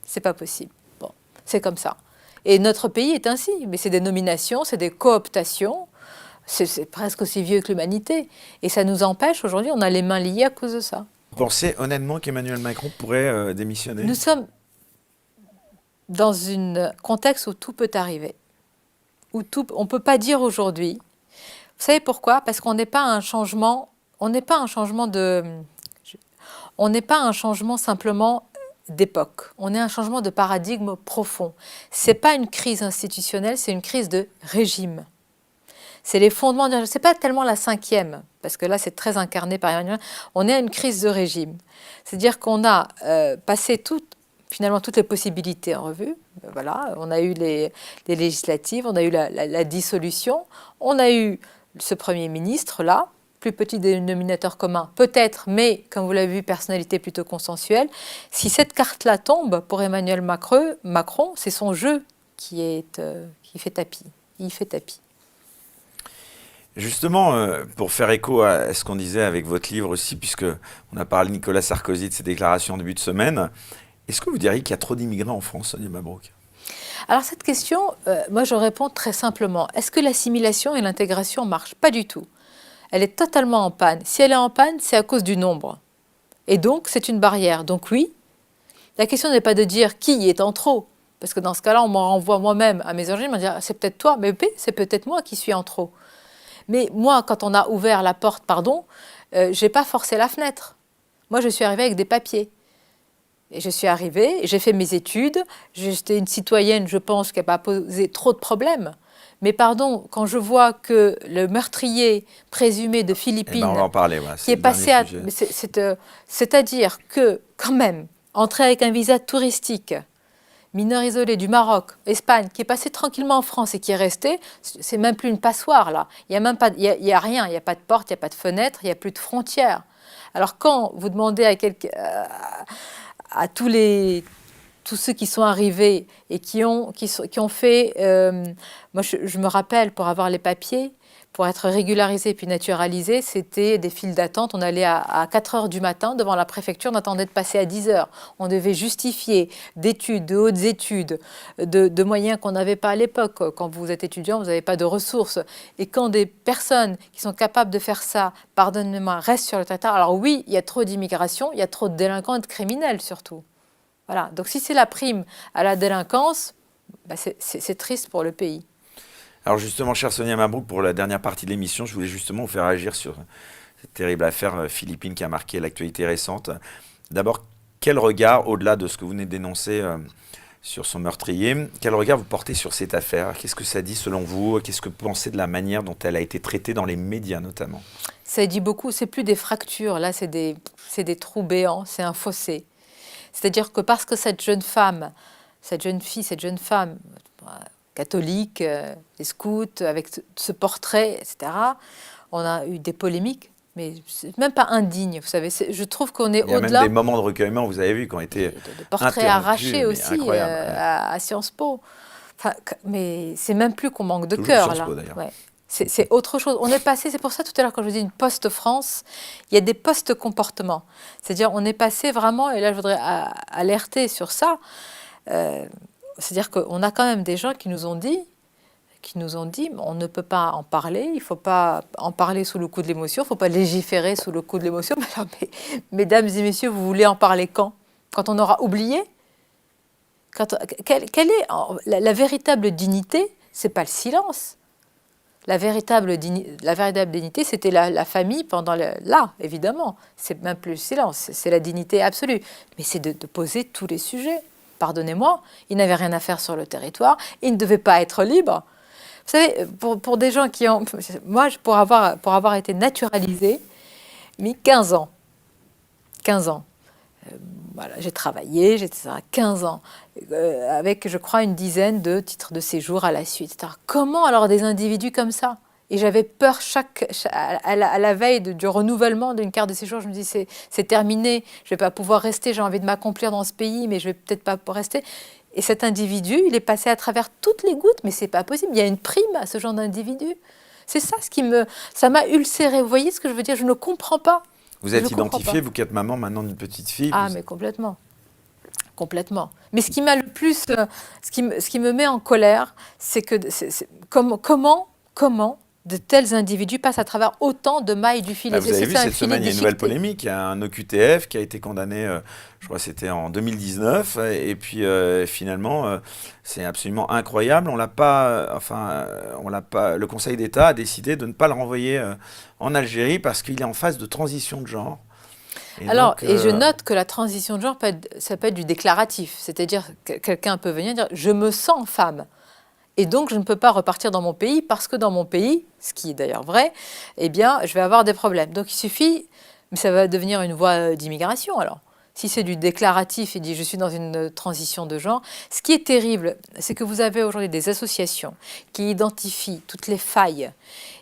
c'est pas possible. Bon, c'est comme ça. Et notre pays est ainsi. Mais c'est des nominations, c'est des cooptations. C'est presque aussi vieux que l'humanité. Et ça nous empêche, aujourd'hui, on a les mains liées à cause de ça. Vous pensez honnêtement qu'Emmanuel Macron pourrait démissionner? Nous sommes dans un contexte où tout peut arriver. On ne peut pas dire aujourd'hui. Vous savez pourquoi? Parce qu'on n'est pas à un changement, on n'est pas un changement simplement d'époque. On est un changement de paradigme profond. Ce n'est pas une crise institutionnelle, c'est une crise de régime. C'est les fondements, c'est pas tellement la cinquième, parce que là c'est très incarné par Emmanuel. On est à une crise de régime. C'est-à-dire qu'on a passé finalement toutes les possibilités en revue. Voilà, on a eu les législatives, on a eu la dissolution, on a eu ce Premier ministre-là, plus petit dénominateur commun, peut-être, mais comme vous l'avez vu, personnalité plutôt consensuelle. Si cette carte-là tombe pour Emmanuel Macron, c'est son jeu qui fait tapis. Il fait tapis. Justement, pour faire écho à ce qu'on disait avec votre livre aussi, puisque on a parlé de Nicolas Sarkozy, de ses déclarations en début de semaine, est-ce que vous diriez qu'il y a trop d'immigrants en France, Sonia Mabrouk? Alors cette question, moi je réponds très simplement. Est-ce que l'assimilation et l'intégration marchent? Pas du tout. Elle est totalement en panne. Si elle est en panne, c'est à cause du nombre. Et donc, c'est une barrière. Donc oui, la question n'est pas de dire qui est en trop. Parce que dans ce cas-là, on m'en renvoie moi-même à mes origines, on me dit c'est peut-être toi, mais c'est peut-être moi qui suis en trop. Mais moi, quand on a ouvert la porte, je n'ai pas forcé la fenêtre. Moi, je suis arrivée avec des papiers. Et je suis arrivée, j'ai fait mes études, j'étais une citoyenne, je pense, qui n'a pas posé trop de problèmes. Mais pardon, quand je vois que le meurtrier présumé de Philippines, on va en parler, qui est passé à... C'est-à-dire que, quand même, entrer avec un visa touristique, mineur isolé du Maroc, Espagne, qui est passé tranquillement en France et qui est resté, c'est même plus une passoire, là. Il n'y a rien, il n'y a pas de porte, il n'y a pas de fenêtre, il n'y a plus de frontières. Alors quand vous demandez à tous ceux qui sont arrivés et qui ont fait... moi, je me rappelle, pour avoir les papiers, pour être régularisé puis naturalisé, c'était des files d'attente. On allait à 4 heures du matin devant la préfecture, on attendait de passer à 10 heures. On devait justifier d'études, de hautes études, de moyens qu'on n'avait pas à l'époque. Quand vous êtes étudiant, vous n'avez pas de ressources. Et quand des personnes qui sont capables de faire ça, pardonnez-moi, restent sur le territoire, alors oui, il y a trop d'immigration, il y a trop de délinquants et de criminels surtout. Voilà. Donc si c'est la prime à la délinquance, c'est triste pour le pays. Alors justement, chère Sonia Mabrouk, pour la dernière partie de l'émission, je voulais justement vous faire réagir sur cette terrible affaire philippine qui a marqué l'actualité récente. D'abord, quel regard, au-delà de ce que vous venez de dénoncer sur son meurtrier, quel regard vous portez sur cette affaire? Qu'est-ce que ça dit selon vous? Qu'est-ce que vous pensez de la manière dont elle a été traitée dans les médias notamment? Ça dit beaucoup, c'est plus des fractures, là c'est des trous béants, c'est un fossé. C'est-à-dire que parce que cette jeune femme, cette jeune femme, catholique, des scouts, avec ce portrait, etc., on a eu des polémiques, mais c'est même pas indigne, vous savez. Je trouve qu'on est au-delà. Il y a même des moments de recueillement, vous avez vu, qui ont été de portraits arrachés aussi à Sciences Po. Enfin, mais c'est même plus qu'on manque de cœur, là. Ouais. C'est autre chose. On est passé, c'est pour ça tout à l'heure quand je dis une post-France, il y a des post-comportements. C'est-à-dire on est passé vraiment, et là je voudrais alerter sur ça, c'est-à-dire qu'on a quand même des gens qui nous ont dit, on ne peut pas en parler, il ne faut pas en parler sous le coup de l'émotion, il ne faut pas légiférer sous le coup de l'émotion. Mais, mesdames et messieurs, vous voulez en parler quand? Quand on aura oublié? Quelle est la véritable dignité? C'est pas le silence. La véritable dignité, c'était la famille pendant là, évidemment. C'est même plus le silence, c'est la dignité absolue. Mais c'est de poser tous les sujets. Pardonnez-moi, il n'avait rien à faire sur le territoire, il ne devait pas être libre. Vous savez, pour des gens qui ont... Moi, pour avoir été naturalisée, mis 15 ans. 15 ans. Voilà, j'ai travaillé, j'étais à 15 ans, avec, je crois, une dizaine de titres de séjour à la suite. Alors, comment alors des individus comme ça? Et j'avais peur à la veille du renouvellement d'une carte de séjour. Je me dis, c'est terminé, je ne vais pas pouvoir rester, j'ai envie de m'accomplir dans ce pays, mais je ne vais peut-être pas rester. Et cet individu, il est passé à travers toutes les gouttes, mais ce n'est pas possible. Il y a une prime à ce genre d'individu. C'est ça ça m'a ulcéré. Vous voyez ce que je veux dire? Je ne comprends pas. Vous êtes identifiée, vous qui êtes maman maintenant d'une petite fille. Ah, mais complètement. Complètement. Mais ce qui m'a le plus... ce qui me met en colère, c'est que comment de tels individus passent à travers autant de mailles du filet. Vous avez vu, cette semaine, il y a une nouvelle polémique. Il y a un OQTF qui a été condamné, je crois que c'était en 2019. Et puis, finalement, c'est absolument incroyable. Le Conseil d'État a décidé de ne pas le renvoyer en Algérie parce qu'il est en phase de transition de genre. Et je note que la transition de genre, ça peut être du déclaratif. C'est-à-dire que quelqu'un peut venir dire « je me sens femme ». Et donc, je ne peux pas repartir dans mon pays parce que dans mon pays, ce qui est d'ailleurs vrai, eh bien, je vais avoir des problèmes. Donc, il suffit, mais ça va devenir une voie d'immigration alors. Si c'est du déclaratif et dit je suis dans une transition de genre, ce qui est terrible, c'est que vous avez aujourd'hui des associations qui identifient toutes les failles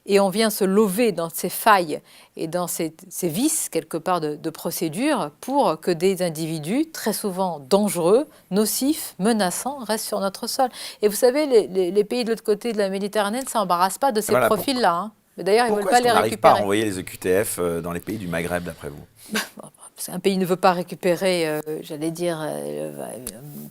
et on vient se lever dans ces failles et dans ces vices, quelque part, de procédure pour que des individus, très souvent dangereux, nocifs, menaçants, restent sur notre sol. Et vous savez, les pays de l'autre côté de la Méditerranée ne s'embarrassent pas de ces profils-là. Hein. Mais d'ailleurs, ils ne veulent pas les récupérer. Pourquoi est-ce qu'on n'arrive pas à envoyer les EQTF dans les pays du Maghreb, d'après vous? Parce qu'un pays ne veut pas récupérer,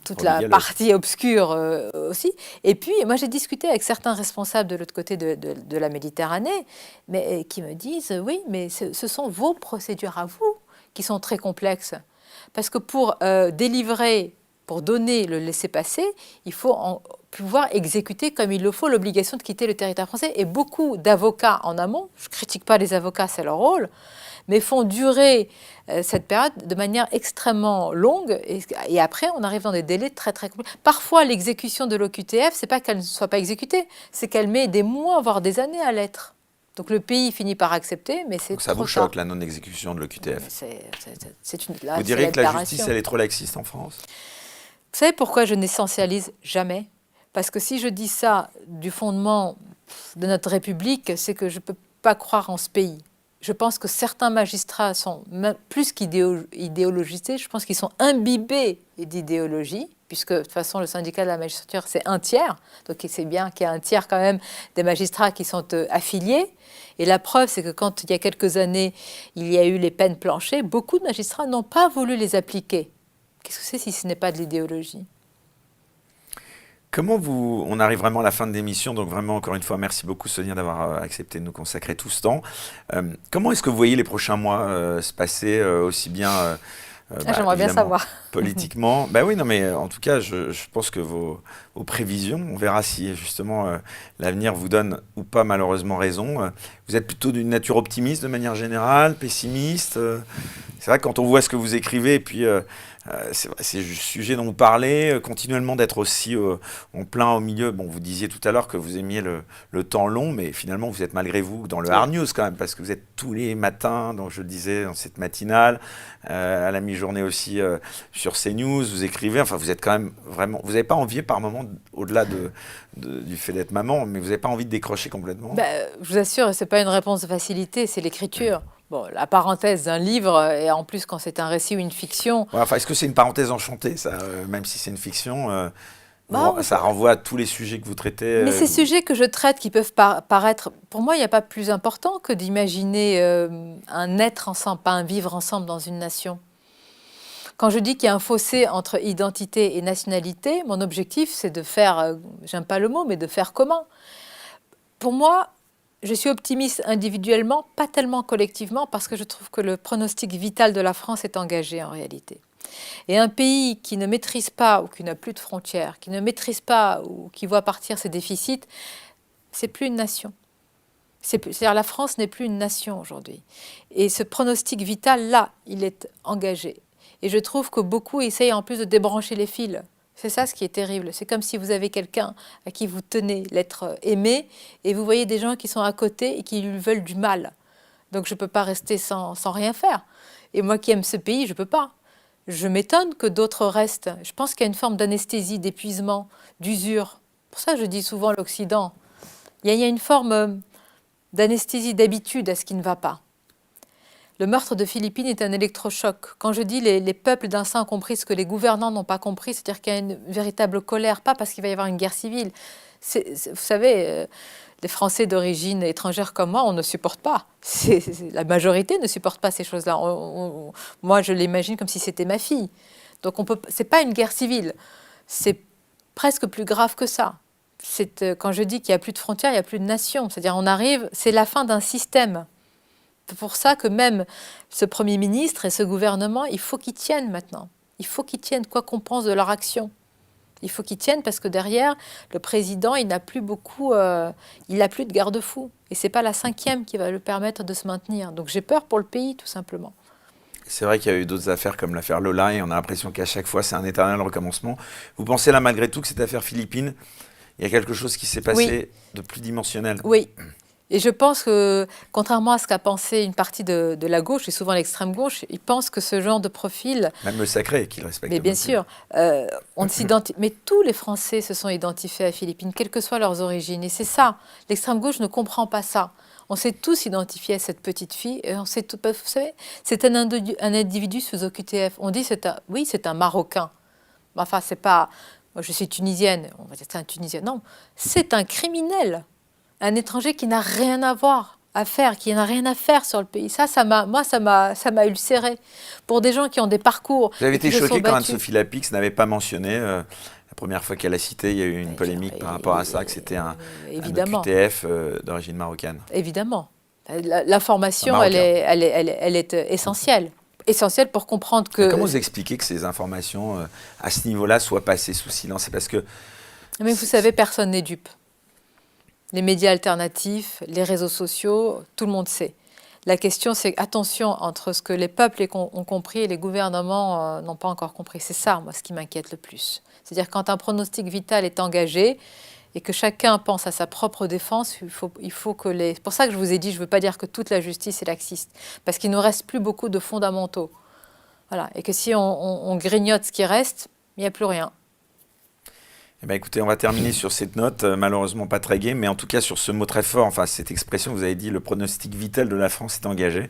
toute la partie obscure aussi. Et puis, moi, j'ai discuté avec certains responsables de l'autre côté de la Méditerranée, mais qui me disent, oui, mais ce sont vos procédures à vous qui sont très complexes. Parce que pour délivrer, pour donner le laissez-passer, il faut pouvoir exécuter comme il le faut l'obligation de quitter le territoire français. Et beaucoup d'avocats en amont, je ne critique pas les avocats, c'est leur rôle, mais font durer cette période de manière extrêmement longue. Et après, on arrive dans des délais très, très complexes. Parfois, l'exécution de l'OQTF, ce n'est pas qu'elle ne soit pas exécutée, c'est qu'elle met des mois, voire des années à l'être. Donc le pays finit par accepter, mais c'est trop tard. Ça vous choque, la non-exécution de l'OQTF? Vous diriez que la justice, elle est trop laxiste en France? Vous savez pourquoi je n'essentialise jamais? Parce que si je dis ça du fondement de notre République, c'est que je ne peux pas croire en ce pays. Je pense que certains magistrats sont plus qu'idéologisés, je pense qu'ils sont imbibés d'idéologie, puisque de toute façon le syndicat de la magistrature c'est un tiers, donc c'est bien qu'il y a un tiers quand même des magistrats qui sont affiliés. Et la preuve c'est que quand il y a quelques années il y a eu les peines planchées, beaucoup de magistrats n'ont pas voulu les appliquer. Qu'est-ce que c'est si ce n'est pas de l'idéologie ? On arrive vraiment à la fin de l'émission, donc vraiment encore une fois, merci beaucoup Sonia d'avoir accepté de nous consacrer tout ce temps. Comment est-ce que vous voyez les prochains mois se passer, aussi bien j'aimerais bien savoir. politiquement? Bah oui, non mais en tout cas, je pense que vos prévisions, on verra si justement l'avenir vous donne ou pas malheureusement raison. Vous êtes plutôt d'une nature optimiste de manière générale, pessimiste? C'est vrai que quand on voit ce que vous écrivez, et puis c'est le sujet dont vous parlez, continuellement d'être aussi en plein au milieu. Bon, vous disiez tout à l'heure que vous aimiez le temps long, mais finalement vous êtes malgré vous dans le hard news quand même, parce que vous êtes tous les matins, donc je le disais, dans cette matinale, à la mi-journée aussi sur CNews, vous écrivez, enfin vous êtes quand même vraiment, vous n'avez pas envie par moment, au-delà du fait d'être maman, mais vous n'avez pas envie de décrocher complètement? Je vous assure, ce n'est pas une réponse de facilité, c'est l'écriture. Bon, la parenthèse d'un livre, et en plus quand c'est un récit ou une fiction... Ouais, enfin, est-ce que c'est une parenthèse enchantée, ça, même si c'est une fiction ça renvoie à tous les sujets que vous traitez. Mais ces sujets que je traite qui peuvent paraître... Pour moi, il n'y a pas plus important que d'imaginer un être ensemble, pas un vivre ensemble dans une nation. Quand je dis qu'il y a un fossé entre identité et nationalité, mon objectif, c'est de faire, j'aime pas le mot, mais de faire commun. Pour moi, je suis optimiste individuellement, pas tellement collectivement, parce que je trouve que le pronostic vital de la France est engagé en réalité. Et un pays qui ne maîtrise pas, ou qui n'a plus de frontières, qui ne maîtrise pas, ou qui voit partir ses déficits, c'est plus une nation. C'est-à-dire la France n'est plus une nation aujourd'hui. Et ce pronostic vital, là, il est engagé. Et je trouve que beaucoup essayent en plus de débrancher les fils. C'est ça ce qui est terrible. C'est comme si vous avez quelqu'un à qui vous tenez l'être aimé et vous voyez des gens qui sont à côté et qui lui veulent du mal. Donc je ne peux pas rester sans rien faire. Et moi qui aime ce pays, je ne peux pas. Je m'étonne que d'autres restent. Je pense qu'il y a une forme d'anesthésie, d'épuisement, d'usure. Pour ça, je dis souvent l'Occident. Il y a une forme d'anesthésie, d'habitude à ce qui ne va pas. Le meurtre de Philippines est un électrochoc. Quand je dis les peuples d'un sein ont compris ce que les gouvernants n'ont pas compris, c'est-à-dire qu'il y a une véritable colère, pas parce qu'il va y avoir une guerre civile. Vous savez, les Français d'origine étrangère comme moi, on ne supporte pas. La majorité ne supporte pas ces choses-là. Moi, je l'imagine comme si c'était ma fille. Donc, c'est pas une guerre civile. C'est presque plus grave que ça. Quand je dis qu'il n'y a plus de frontières, il n'y a plus de nation. C'est-à-dire, c'est la fin d'un système. C'est pour ça que même ce Premier ministre et ce gouvernement, il faut qu'ils tiennent maintenant. Il faut qu'ils tiennent, quoi qu'on pense de leur action. Il faut qu'ils tiennent parce que derrière, le président, il n'a plus beaucoup, il n'a plus de garde-fou. Et ce n'est pas la 5e qui va lui permettre de se maintenir. Donc j'ai peur pour le pays, tout simplement. C'est vrai qu'il y a eu d'autres affaires comme l'affaire Lola et on a l'impression qu'à chaque fois, c'est un éternel recommencement. Vous pensez là, malgré tout, que cette affaire Philippines, il y a quelque chose qui s'est passé de plus dimensionnel? Oui. Et je pense que, contrairement à ce qu'a pensé une partie de la gauche, et souvent l'extrême gauche, ils pensent que ce genre de profil... Même le sacré, qu'il respecte. Mais bien sûr, mais tous les Français se sont identifiés à Philippines, quelles que soient leurs origines. Et c'est ça, l'extrême gauche ne comprend pas ça. On s'est tous identifiés à cette petite fille, et on s'est tous... Vous savez, c'est un individu sous OQTF. On dit, oui, c'est un Marocain. Enfin, c'est pas... Moi, je suis tunisienne, on va dire c'est un Tunisien. Non, c'est un criminel. Un étranger qui n'a rien à voir, à faire, qui n'a rien à faire sur le pays. Ça m'a ulcéré. Pour des gens qui ont des parcours... Vous avez été choqué quand Anne-Sophie Lapix n'avait pas mentionné, la première fois qu'elle a cité, il y a eu une polémique par rapport à ça, que c'était un OQTF d'origine marocaine. Évidemment. L'information, elle est essentielle. Essentielle pour comprendre que... Mais comment vous expliquez que ces informations, à ce niveau-là, soient passées sous silence? C'est parce que... Mais vous savez, personne n'est dupe. Les médias alternatifs, les réseaux sociaux, tout le monde sait. La question, c'est attention entre ce que les peuples ont compris et les gouvernements n'ont pas encore compris. C'est ça, moi, ce qui m'inquiète le plus. C'est-à-dire quand un pronostic vital est engagé et que chacun pense à sa propre défense, il faut que les... C'est pour ça que je vous ai dit, je ne veux pas dire que toute la justice est laxiste, parce qu'il ne nous reste plus beaucoup de fondamentaux. Voilà. Et que si on grignote ce qui reste, il n'y a plus rien. Eh ben, écoutez, on va terminer sur cette note, malheureusement pas très gaie, mais en tout cas sur ce mot très fort, enfin cette expression que vous avez dit, le pronostic vital de la France est engagé.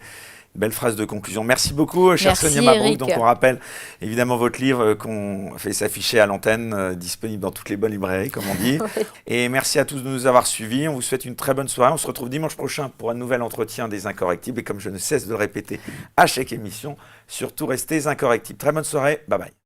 Belle phrase de conclusion. Merci beaucoup, chère Merci Sonia Mabrouk. Eric. Donc, on rappelle évidemment votre livre qu'on fait s'afficher à l'antenne, disponible dans toutes les bonnes librairies, comme on dit. Oui. Et merci à tous de nous avoir suivis. On vous souhaite une très bonne soirée. On se retrouve dimanche prochain pour un nouvel entretien des Incorrectibles. Et comme je ne cesse de le répéter à chaque émission, surtout restez incorrectibles. Très bonne soirée. Bye bye.